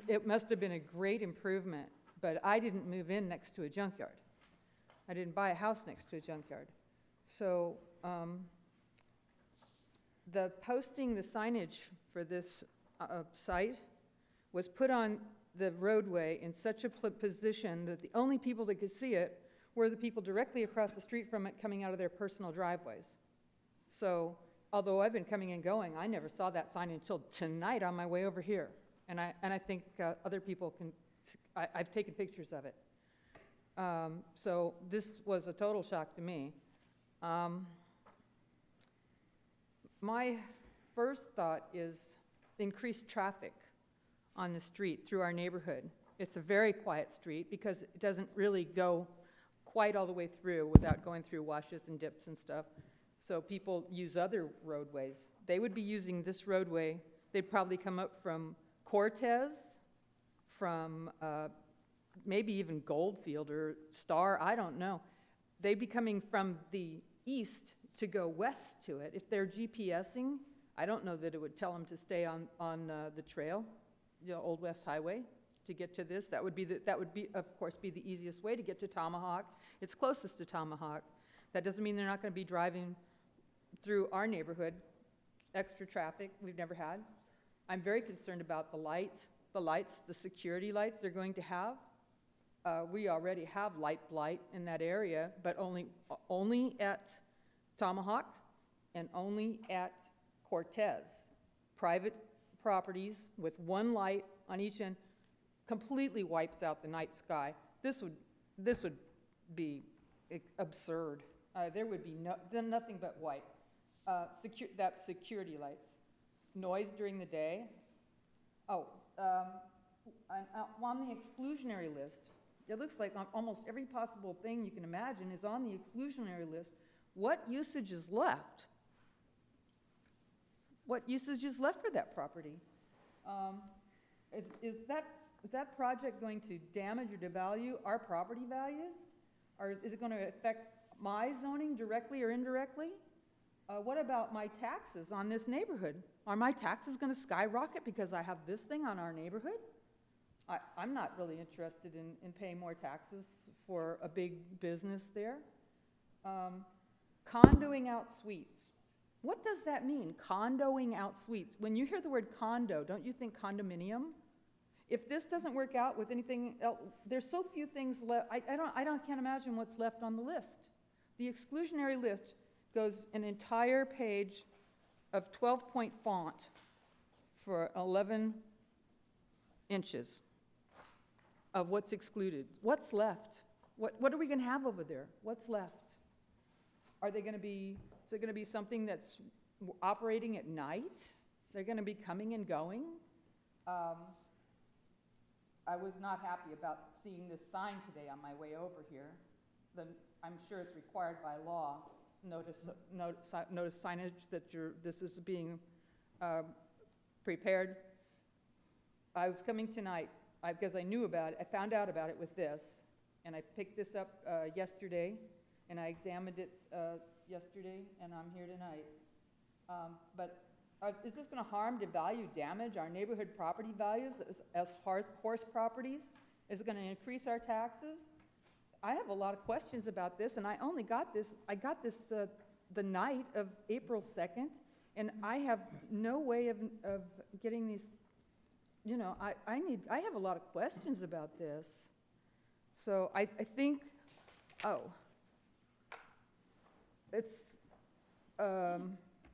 It must have been a great improvement, but I didn't move in next to a junkyard. I didn't buy a house next to a junkyard. So the signage for this site was put on the roadway in such a position that the only people that could see it were the people directly across the street from it coming out of their personal driveways. So although I've been coming and going, I never saw that sign until tonight on my way over here. And I think other people can, I've taken pictures of it. So this was a total shock to me. My first thought is increased traffic on the street through our neighborhood. It's a very quiet street because it doesn't really go quite all the way through without going through washes and dips and stuff. So people use other roadways. They would be using this roadway. They'd probably come up from Cortez, from maybe even Goldfield or Star, I don't know. They'd be coming from the east to go west to it. If they're GPSing, I don't know that it would tell them to stay on the trail, Old West Highway, to get to this. That would of course be the easiest way to get to Tomahawk. It's closest to Tomahawk. That doesn't mean they're not going to be driving through our neighborhood. Extra traffic we've never had. I'm very concerned about the lights, the security lights they're going to have. We already have light blight in that area, but only at Tomahawk and only at Cortez. Private properties with one light on each end completely wipes out the night sky. This would be absurd. There would be nothing but white. That security lights. Noise during the day. On the exclusionary list, it looks like almost every possible thing you can imagine is on the exclusionary list. What usage is left? What usage is left for that property? Is that project going to damage or devalue our property values? Or is it going to affect my zoning directly or indirectly? What about my taxes on this neighborhood? Are my taxes going to skyrocket because I have this thing on our neighborhood? I'm not really interested in paying more taxes for a big business there. Condoing out suites. What does that mean, condoing out suites? When you hear the word condo, don't you think condominium? If this doesn't work out with anything else, there's so few things left. I can't imagine what's left on the list. The exclusionary list goes an entire page of 12-point font for 11 inches of what's excluded. What's left? What are we going to have over there? What's left? Is it going to be something that's operating at night? They're going to be coming and going? I was not happy about seeing this sign today on my way over here. I'm sure it's required by law notice signage that this is being prepared. I was coming tonight because I knew about it. I found out about it with this, and I picked this up yesterday, and I examined it yesterday, and I'm here tonight. But is this going to harm, devalue, damage our neighborhood property values as horse properties? Is it going to increase our taxes? I have a lot of questions about this, and I got this the night of April 2nd, and I have no way of getting these, you know, I have a lot of questions about this. So I think, it's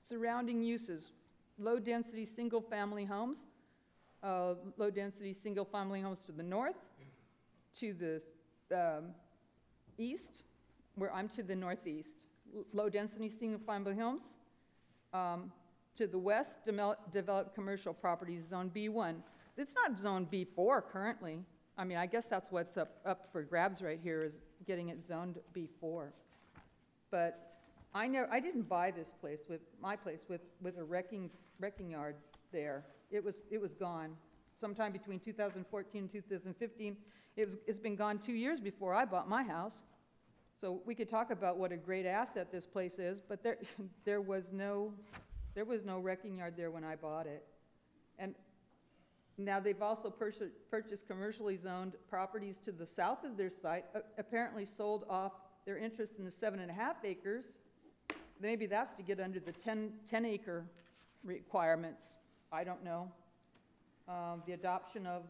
surrounding uses, low-density single-family homes, low-density single-family homes to the north, to the east, where I'm to the northeast, low-density single-family homes. To the west, developed commercial properties, Zone B1. It's not Zone B4 currently. I mean, I guess that's what's up for grabs right here, is getting it zoned B4. But I didn't buy this place with a wrecking yard there. It was gone sometime between 2014 and 2015. It's been gone 2 years before I bought my house. So we could talk about what a great asset this place is, but there was no wrecking yard there when I bought it. And now they've also purchased commercially zoned properties to the south of their site, apparently sold off their interest in the 7.5 acres. Maybe that's to get under the 10-acre requirements. I don't know. The adoption of,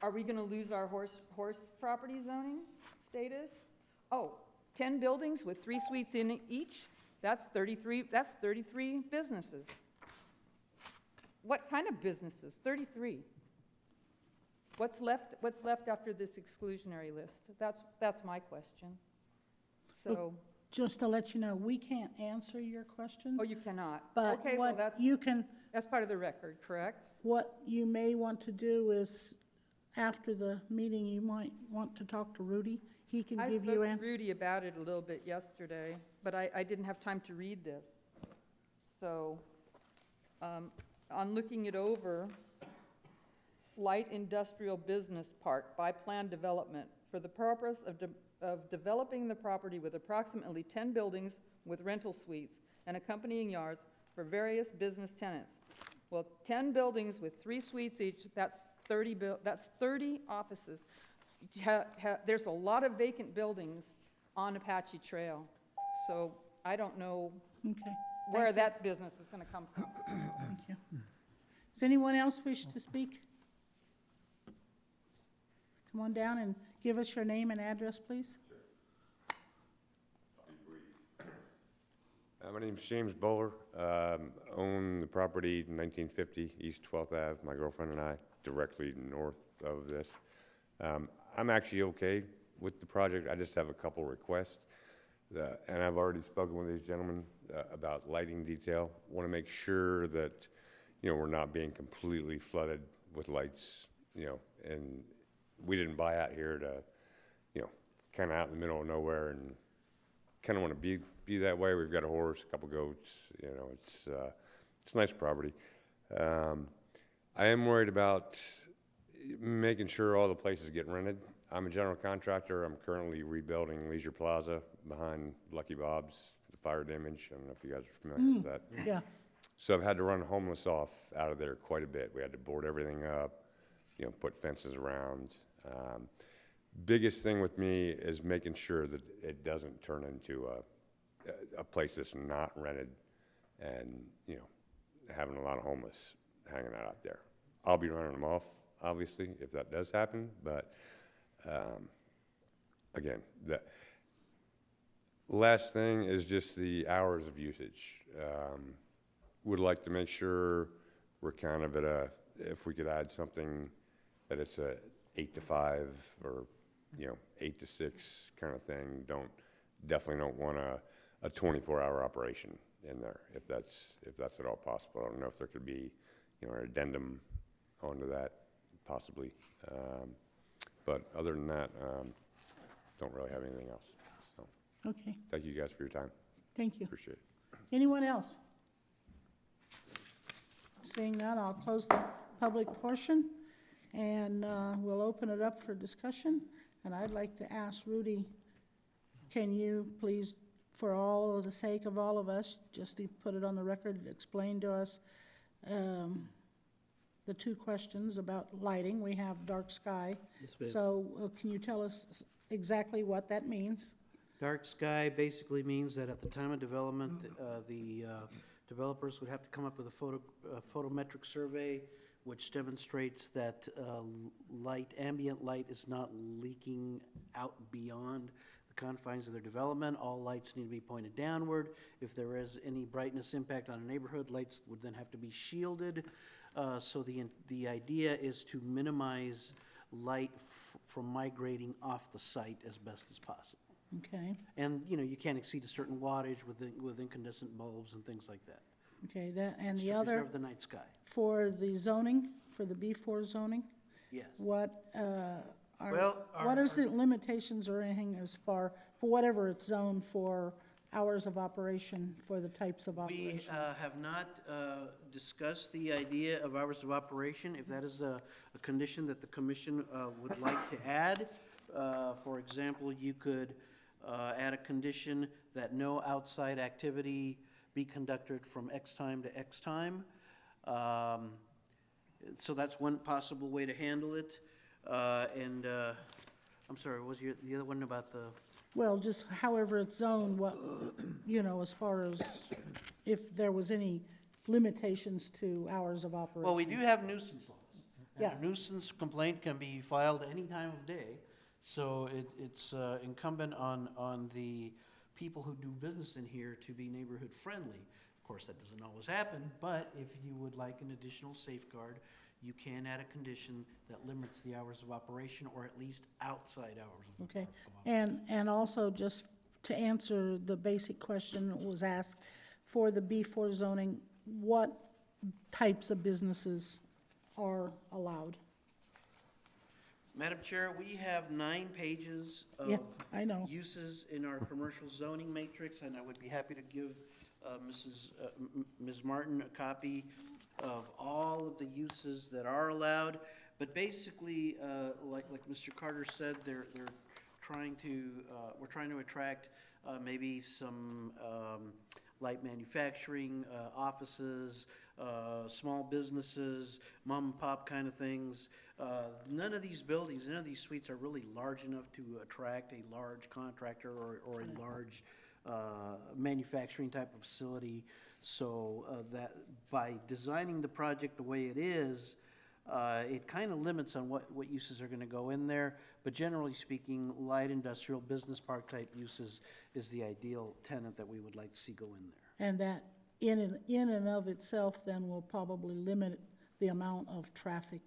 are we going to lose our horse property zoning status? 10 buildings with 3 suites in each? That's 33 businesses. What kind of businesses? 33. What's left after this exclusionary list? That's my question. So. Just to let you know, we can't answer your questions. Oh, you cannot? But okay, well, that's part of the record, correct? What you may want to do is, after the meeting, you might want to talk to Rudy. He can give you answers. I spoke to Rudy about it a little bit yesterday, but I didn't have time to read this. So, on looking it over, light industrial business park by plan development for the purpose of developing the property with approximately 10 buildings with rental suites and accompanying yards for various business tenants. Well, 10 buildings with 3 suites each, that's 30 offices. There's a lot of vacant buildings on Apache Trail, so I don't know where that business is going to come from. Thank you. Does anyone else wish to speak? Come on down and give us your name and address, please. My name is James Bowler. Own the property 1950 East 12th Ave, my girlfriend and I, directly north of this. I'm actually okay with the project. I just have a couple requests. And I've already spoken with these gentlemen about lighting detail. Want to make sure that, we're not being completely flooded with lights, and we didn't buy out here to, kind of out in the middle of nowhere, and kind of want to be that way. We've got a horse, a couple goats, it's a nice property. I am worried about making sure all the places get rented. I'm a general contractor. I'm currently rebuilding Leisure Plaza behind Lucky Bob's, the fire damage. I don't know if you guys are familiar with that. Yeah. So I've had to run homeless off out of there quite a bit. We had to board everything up, put fences around. Biggest thing with me is making sure that it doesn't turn into a place that's not rented and, having a lot of homeless hanging out there. I'll be running them off, obviously, if that does happen, but again, the last thing is just the hours of usage. Would like to make sure we're kind of at if we could add something that it's a 8 to 5 or 8 to 6 kind of thing. Definitely don't want a 24-hour operation in there if that's at all possible. I don't know if there could be an addendum onto that possibly, but other than that, don't really have anything else. So Okay, Thank you guys for your time. thank you. Appreciate it. Anyone else? Seeing none, I'll close the public portion, and we'll open it up for discussion. And I'd like to ask Rudy, can you please, for all the sake of all of us, just to put it on the record, explain to us the two questions about lighting. We have dark sky. Yes, ma'am. So can you tell us exactly what that means? Dark sky basically means that at the time of development, the developers would have to come up with a photometric survey which demonstrates that ambient light is not leaking out beyond the confines of their development. All lights need to be pointed downward. If there is any brightness impact on a neighborhood, lights would then have to be shielded. So the idea is to minimize light from migrating off the site as best as possible. Okay, And, you can't exceed a certain wattage with incandescent bulbs and things like that. okay, that, and It's the to other, preserve the night sky. for the zoning, for the B4 zoning, Yes. what, Well, what is the limitations or anything as far, for whatever it's zoned for, hours of operation for the types of We operation? have not discussed the idea of hours of operation. If that is a condition that the commission would like to add, for example, you could add a condition that no outside activity be conducted from X time to X time. So that's one possible way to handle it. And I'm sorry, what was the other one about the? Well, just however it's zoned, what, as far as if there was any limitations to hours of operation. Well, we do have nuisance laws. And Yeah. a nuisance complaint can be filed any time of day. So it's incumbent on the people who do business in here to be neighborhood friendly. Of course, that doesn't always happen, but if you would like an additional safeguard, you can add a condition that limits the hours of operation, or at least outside hours of Okay, operation. and also just to answer the basic question that was asked, for the B4 zoning, what types of businesses are allowed? Madam Chair, we have 9 pages Yeah, of I know. uses in our commercial zoning matrix, and I would be happy to give Ms. Martin a copy of all of the uses that are allowed. But basically, like Mr. Carter said, they're trying to, we're trying to attract maybe some light manufacturing, offices, small businesses, mom and pop kind of things. None of these buildings, none of these suites are really large enough to attract a large contractor or a large manufacturing type of facility. So that by designing the project the way it is, it kind of limits on what uses are going to go in there. But generally speaking, light industrial business park type uses is the ideal tenant that we would like to see go in there. And that in and of itself then will probably limit the amount of traffic,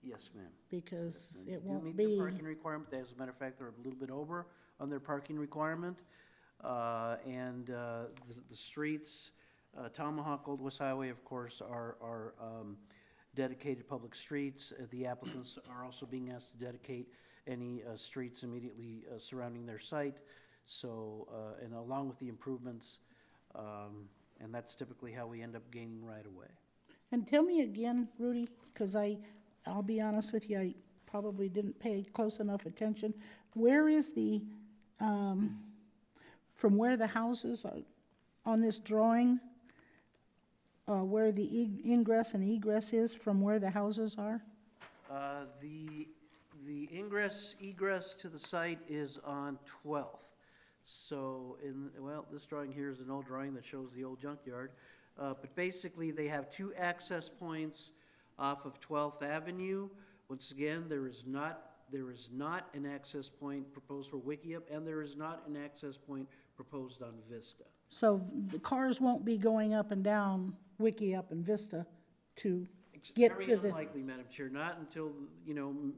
Yes, ma'am. because They it do won't meet their be, parking requirement. As a matter of fact, they're a little bit over on their parking requirement. And the streets, Tomahawk, Old West Highway, of course, are dedicated public streets. The applicants are also being asked to dedicate any streets immediately surrounding their site. So, and along with the improvements, and that's typically how we end up gaining right away. and tell me again, Rudy, because I'll be honest with you, I probably didn't pay close enough attention. Where is the, from where the houses are on this drawing, where the ingress and egress is from where the houses are? The ingress, egress to the site is on 12th. So this drawing here is an old drawing that shows the old junkyard. But basically, they have 2 access points off of 12th Avenue. Once again, there is not an access point proposed for Wickiup, and there is not an access point proposed on Vista. So the cars won't be going up and down Wiki up and Vista to It's get very to the, unlikely, Madam Chair, not until,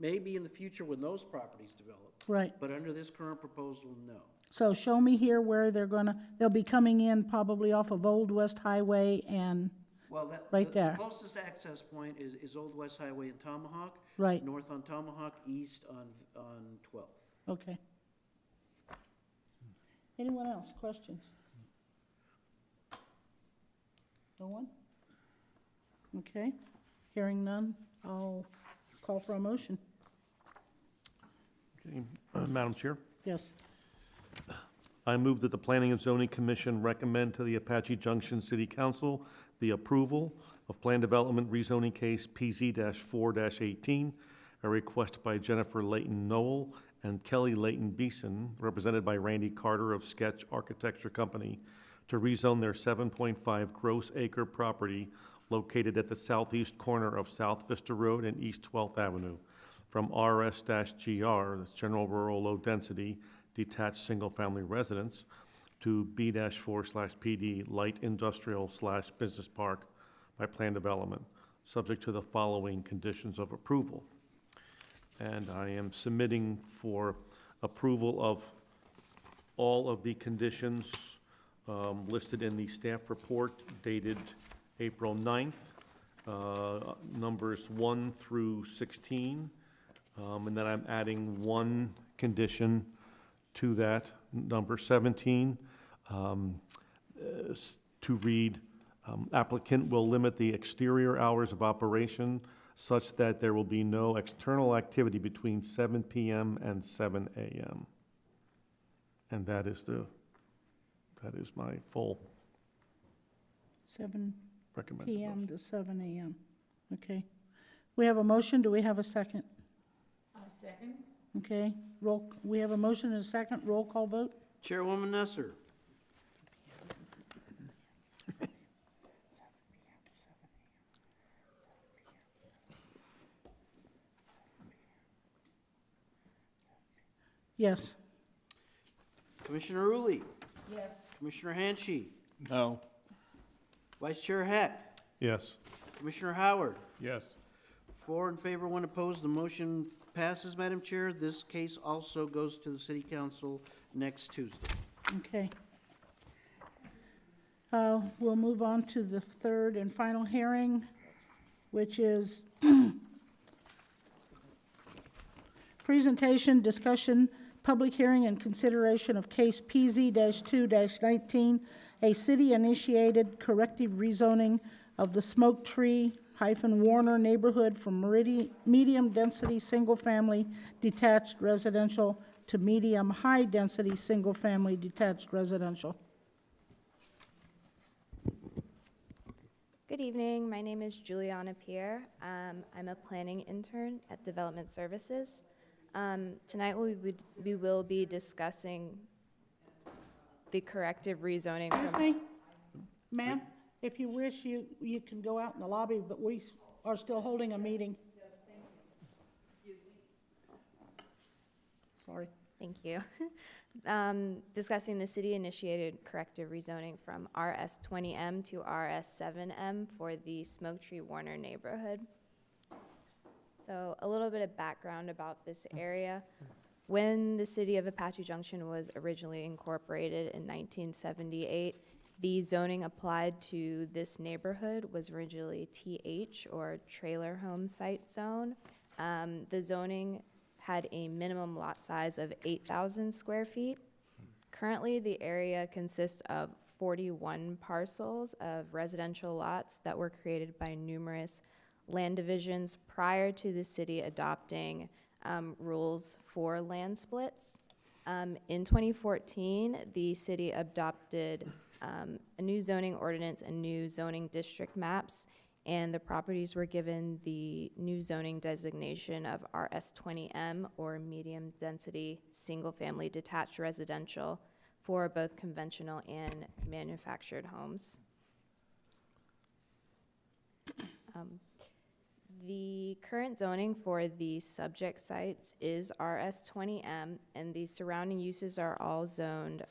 maybe in the future when those properties develop. right. But under this current proposal, no. So show me here where they'll be coming in probably off of Old West Highway and, Well, Right the there. closest access point is Old West Highway in Tomahawk. right, North on Tomahawk, east on 12th. okay. Anyone else, questions? No one? Okay, hearing none, I'll call for a motion. Okay, Madam Chair, Yes. I move that the Planning and Zoning Commission recommend to the Apache Junction City Council the approval of Plan Development Rezoning Case PZ-4-18, a request by Jennifer Layton Knoll and Kelly Layton Beeson, represented by Randy Carter of Sketch Architecture Company, to rezone their 7.5 gross acre property located at the southeast corner of South Vista Road and East 12th Avenue from RS-GR, that's General Rural Low Density, Detached Single-Family Residence, to B-4/PD Light Industrial/Business Park by Plan Development, subject to the following conditions of approval. And I am submitting for approval of all of the conditions listed in the staff report dated April 9th, numbers 1 through 16, and then I'm adding one condition to that, number 17, to read, applicant will limit the exterior hours of operation such that there will be no external activity between 7 p.m. and 7 a.m. And that is my full 7 recommended PM motion. to 7 AM. Okay. We have a motion, do we have a second? I second. Okay, we have a motion and a second, roll call vote? Chairwoman Nesser. Yes. Commissioner Uli. Yes. Commissioner Hanshi. No. Vice Chair Heck. Yes. Commissioner Howard. Yes. 4 in favor, 1 opposed. The motion passes, Madam Chair. This case also goes to the City Council next Tuesday. Okay. We'll move on to the third and final hearing, which is presentation, discussion, public hearing, and consideration of case PZ-2-19, a city-initiated corrective rezoning of the Smoke Tree-Warner neighborhood from medium-density, single-family detached residential to medium-high-density, single-family detached residential. Good evening. My name is Juliana Pierre. I'm a planning intern at Development Services. Tonight we will be discussing the corrective rezoning. Excuse me, ma'am, if you wish, you can go out in the lobby, but we are still holding a meeting. Sorry. Thank you. Discussing the city-initiated corrective rezoning from RS-20M to RS-7M for the Smoke Tree-Warner neighborhood. So a little bit of background about this area. When the city of Apache Junction was originally incorporated in 1978, the zoning applied to this neighborhood was originally TH, or Trailer Home Site Zone. The zoning had a minimum lot size of 8,000 square feet. Currently, the area consists of 41 parcels of residential lots that were created by numerous land divisions prior to the city adopting rules for land splits. In 2014, the city adopted a new zoning ordinance and new zoning district maps, and the properties were given the new zoning designation of RS-20M, or medium density single-family detached residential, for both conventional and manufactured homes. The current zoning for the subject sites is RS-20M, and the surrounding uses are all zoned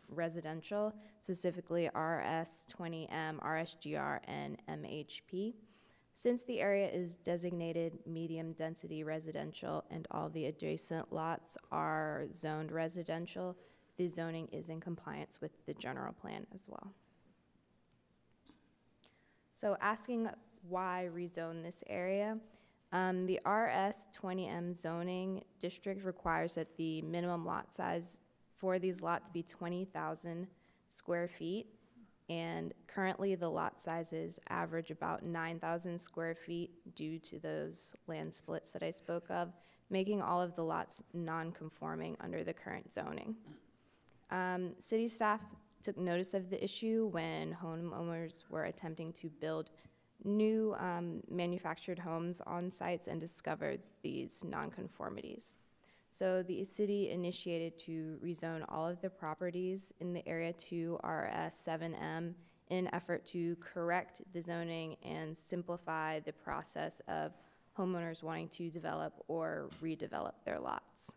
residential, specifically RS-20M, RSGR, and MHP. Since the area is designated medium-density residential and all the adjacent lots are zoned residential, the zoning is in compliance with the general plan as well. So asking why rezone this area, the RS-20M zoning district requires that the minimum lot size for these lots be 20,000 square feet. And currently, the lot sizes average about 9,000 square feet due to those land splits that I spoke of, making all of the lots non-conforming under the current zoning. City staff took notice of the issue when homeowners were attempting to build new manufactured homes on sites and discovered these nonconformities. So the city initiated to rezone all of the properties in the area to RS7M in an effort to correct the zoning and simplify the process of homeowners wanting to develop or redevelop their lots.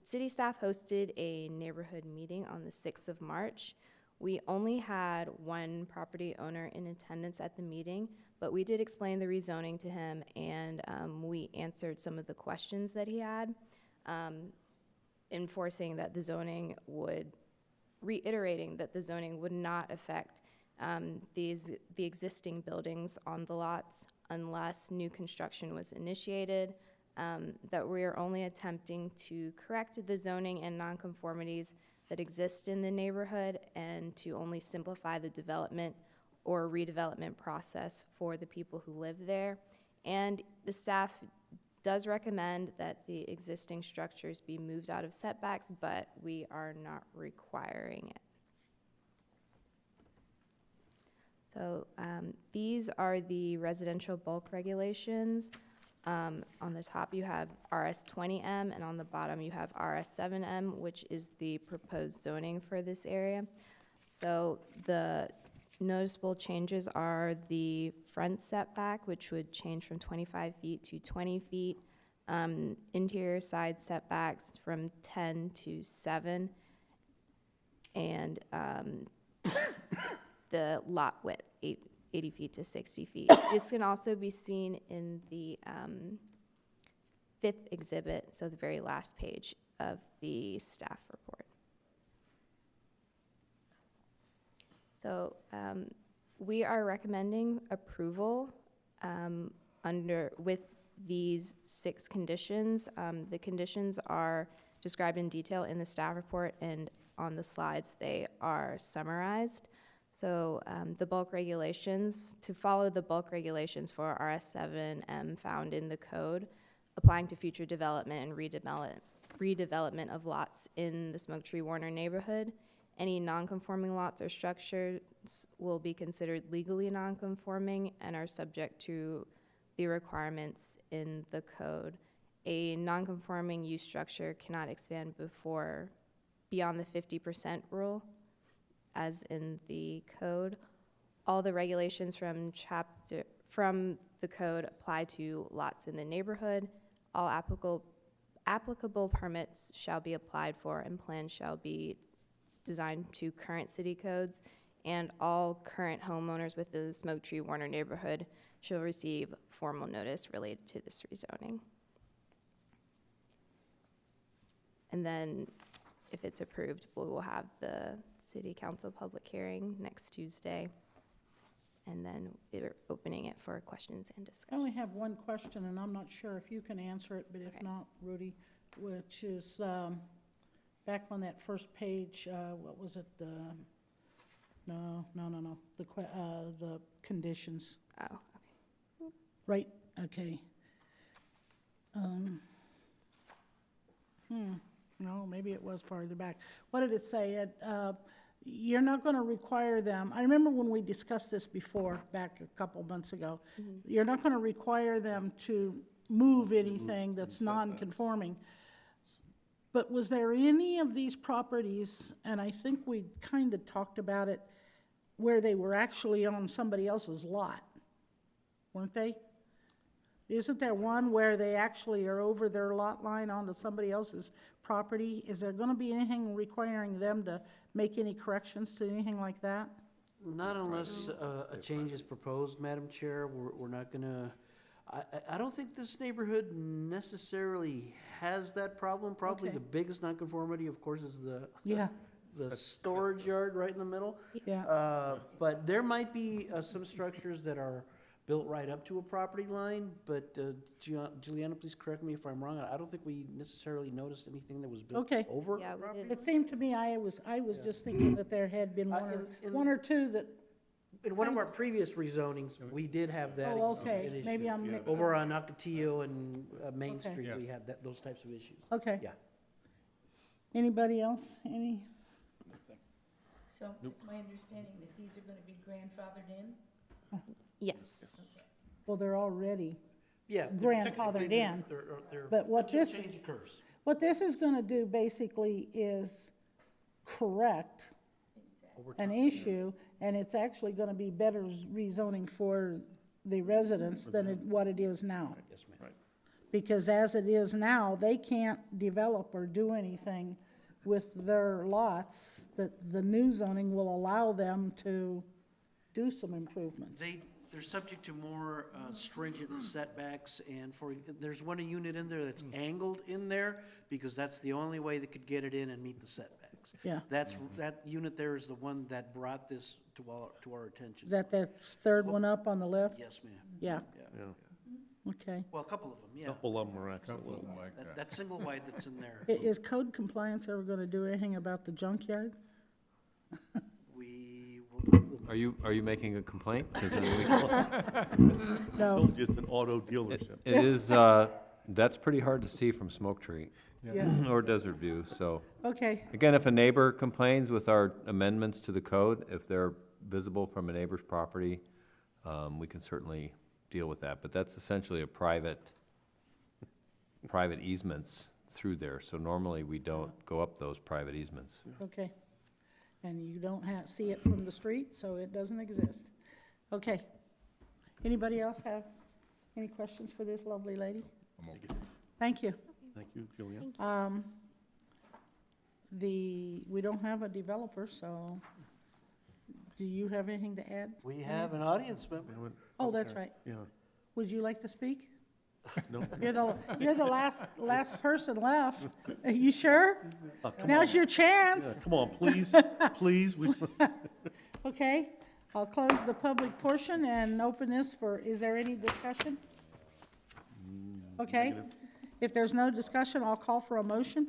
City staff hosted a neighborhood meeting on the 6th of March. We only had one property owner in attendance at the meeting, but we did explain the rezoning to him, and we answered some of the questions that he had, reiterating that the zoning would not affect the existing buildings on the lots unless new construction was initiated, that we are only attempting to correct the zoning and nonconformities that exist in the neighborhood and to only simplify the development or redevelopment process for the people who live there. And the staff does recommend that the existing structures be moved out of setbacks, but we are not requiring it. So these are the residential bulk regulations. On the top you have RS20M, and on the bottom you have RS7M, which is the proposed zoning for this area. So the noticeable changes are the front setback, which would change from 25 feet to 20 feet, interior side setbacks from 10 to 7, and the lot width, 80 feet to 60 feet. This can also be seen in the 5th exhibit, so the very last page of the staff report. So we are recommending approval with these 6 conditions. The conditions are described in detail in the staff report, and on the slides they are summarized. So the bulk regulations, to follow the bulk regulations for RS7M found in the code, applying to future development and redevelopment of lots in the Smoke Tree Warner neighborhood, any non-conforming lots or structures will be considered legally non-conforming and are subject to the requirements in the code. A non-conforming use structure cannot expand beyond the 50% rule, as in the code. All the regulations from the code apply to lots in the neighborhood. All applicable permits shall be applied for, and plans shall be designed to current city codes, and all current homeowners within the Smoke Tree Warner neighborhood shall receive formal notice related to this rezoning. And then, if it's approved, we will have the city council public hearing next Tuesday, and then we're opening it for questions and discussion. I only have one question, and I'm not sure if you can answer it, but if not, Rudy, which is back on that first page, what was it? No. The conditions. Oh, okay. Right, okay. No, maybe it was farther back. What did it say? You're not going to require them. I remember when we discussed this before, back a couple months ago. You're not going to require them to move anything that's non-conforming. But was there any of these properties, and I think we kind of talked about it, where they were actually on somebody else's lot? Weren't they? Isn't there one where they actually are over their lot line onto somebody else's property? Is there going to be anything requiring them to make any corrections to anything like that? Not unless a change is proposed, Madam Chair. We're not gonna, I don't think this neighborhood necessarily has that problem. Probably Okay. the biggest nonconformity, of course, is the storage yard right in the middle. Yeah. But there might be some structures that are built right up to a property line, but Juliana, please correct me if I'm wrong. I don't think we necessarily noticed anything that was built Okay. over Yeah, a we property. didn't. It seemed to me, I was just thinking that there had been one or two that, In one of our previous rezonings, we did have that. oh, an okay, issue. maybe I'm mixing. Over on Ocotillo and Main Okay. Street, we had those types of issues. Okay. Yeah. Anybody else? Any? So it's my understanding that these are gonna be grandfathered in? Yes. Well, they're already Yeah. grandfathered technically, in. they're- But what until this, change occurs. what this is gonna do basically is correct Over an time. issue, and it's actually gonna be better rezoning for the residents than what it is now. Yes, ma'am. Because as it is now, they can't develop or do anything with their lots, that the new zoning will allow them to do some improvements. They're subject to more stringent setbacks, and there's one unit in there that's angled in there, because that's the only way they could get it in and meet the setbacks. Yeah. That unit there is the one that brought this to our attention. Is that third one up on the left? Yes, ma'am. Yeah, Yeah, okay. Well, a couple of them, a yeah. couple of them are actually. That single wide that's in there, Is code compliance ever gonna do anything about the junkyard? we will. Are you making a complaint? 'Cause I mean, No, Told you it's an auto dealership. it is, that's pretty hard to see from Smoke Tree yeah, or Desert View, so. okay, Again, if a neighbor complains with our amendments to the code, if they're visible from a neighbor's property, we can certainly deal with that. But that's essentially a private easements through there, so normally we don't go up those private easements. okay. And you don't see it from the street, so it doesn't exist. Okay. Anybody else have any questions for this lovely lady? Thank you. Thank you, Julianne. We don't have a developer, so do you have anything to add? We have an audience member. Oh, that's right. Yeah, Would you like to speak? no. You're the last person left. Are you sure? Come Now's on. your Yeah, chance. come on, please, please. Okay, I'll close the public portion and open this for, is there any discussion? Okay, if there's no discussion, I'll call for a motion.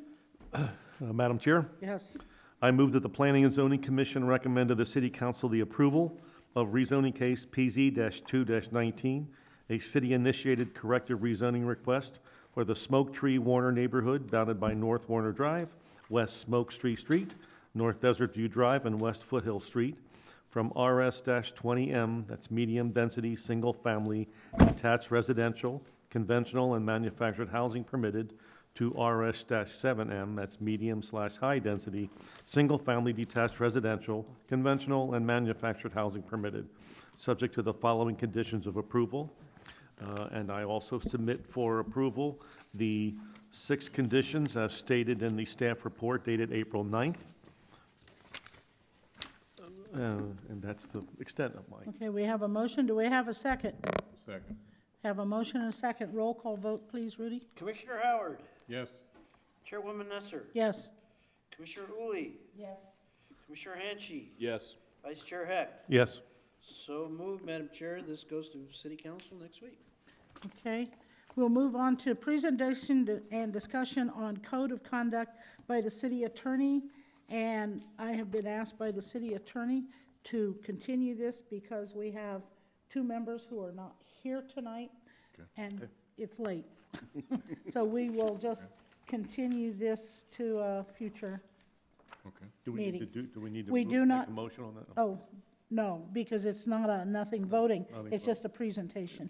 Madam Chair? Yes, I move that the Planning and Zoning Commission recommend to the City Council the approval of rezoning case PZ-2-19, a city-initiated corrective rezoning request for the Smoke Tree Warner neighborhood bounded by North Warner Drive, West Smoke Street, North Desert View Drive, and West Foothill Street, from RS-20M, that's medium-density, single-family, detached residential, conventional, and manufactured housing permitted, to RS-7M, that's medium/high-density, single-family detached residential, conventional, and manufactured housing permitted, subject to the following conditions of approval. And I also submit for approval the 6 conditions as stated in the staff report dated April 9th. And that's the extent of my. okay, we have a motion. Do we have a second? Second. Have a motion and a second. Roll call vote, please, Rudy? Commissioner Howard, Yes. Chairwoman Nesser, Yes. Commissioner Uli, Yes. Commissioner Hanchey, Yes. Vice Chair Heck. Yes. So moved, Madam Chair. This goes to City Council next week. Okay, we'll move on to presentation and discussion on code of conduct by the city attorney. And I have been asked by the city attorney to continue this because we have 2 members who are not here tonight, and it's late. So we will just continue this to a future, Okay. Do we need to Meeting. do we need to We do make not- a motion on that? oh, no, because it's not nothing voting, Nothing it's vote. just a presentation.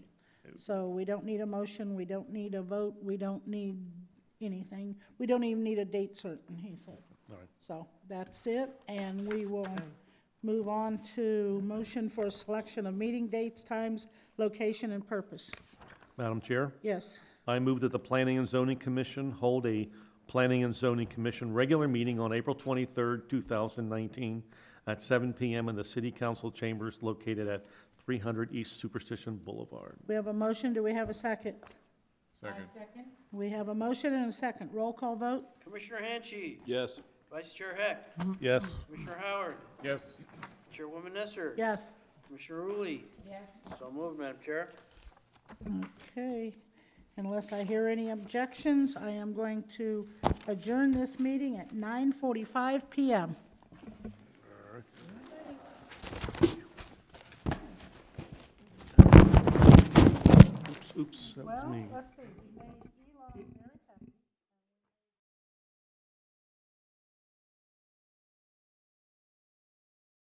So we don't need a motion, we don't need a vote, we don't need anything. We don't even need a date certain, he said. All right. So that's it, and we will move on to motion for selection of meeting dates, times, location, and purpose. Madam Chair? Yes, I move that the Planning and Zoning Commission hold a Planning and Zoning Commission regular meeting on April 23rd, 2019, at 7 p.m. in the City Council chambers located at 300 East Superstition Boulevard. we have a motion, do we have a second? Second. I second. We have a motion and a second, roll call vote? Commissioner Hanchey, Yes. Vice Chair Heck, Yes. Commissioner Howard, Yes. Chairwoman Nesser. Yes, Commissioner Rulli? Yes. So moved, Madam Chair. Okay, unless I hear any objections, I am going to adjourn this meeting at 9:45 PM. Oops, that was Well, me. let's see, we made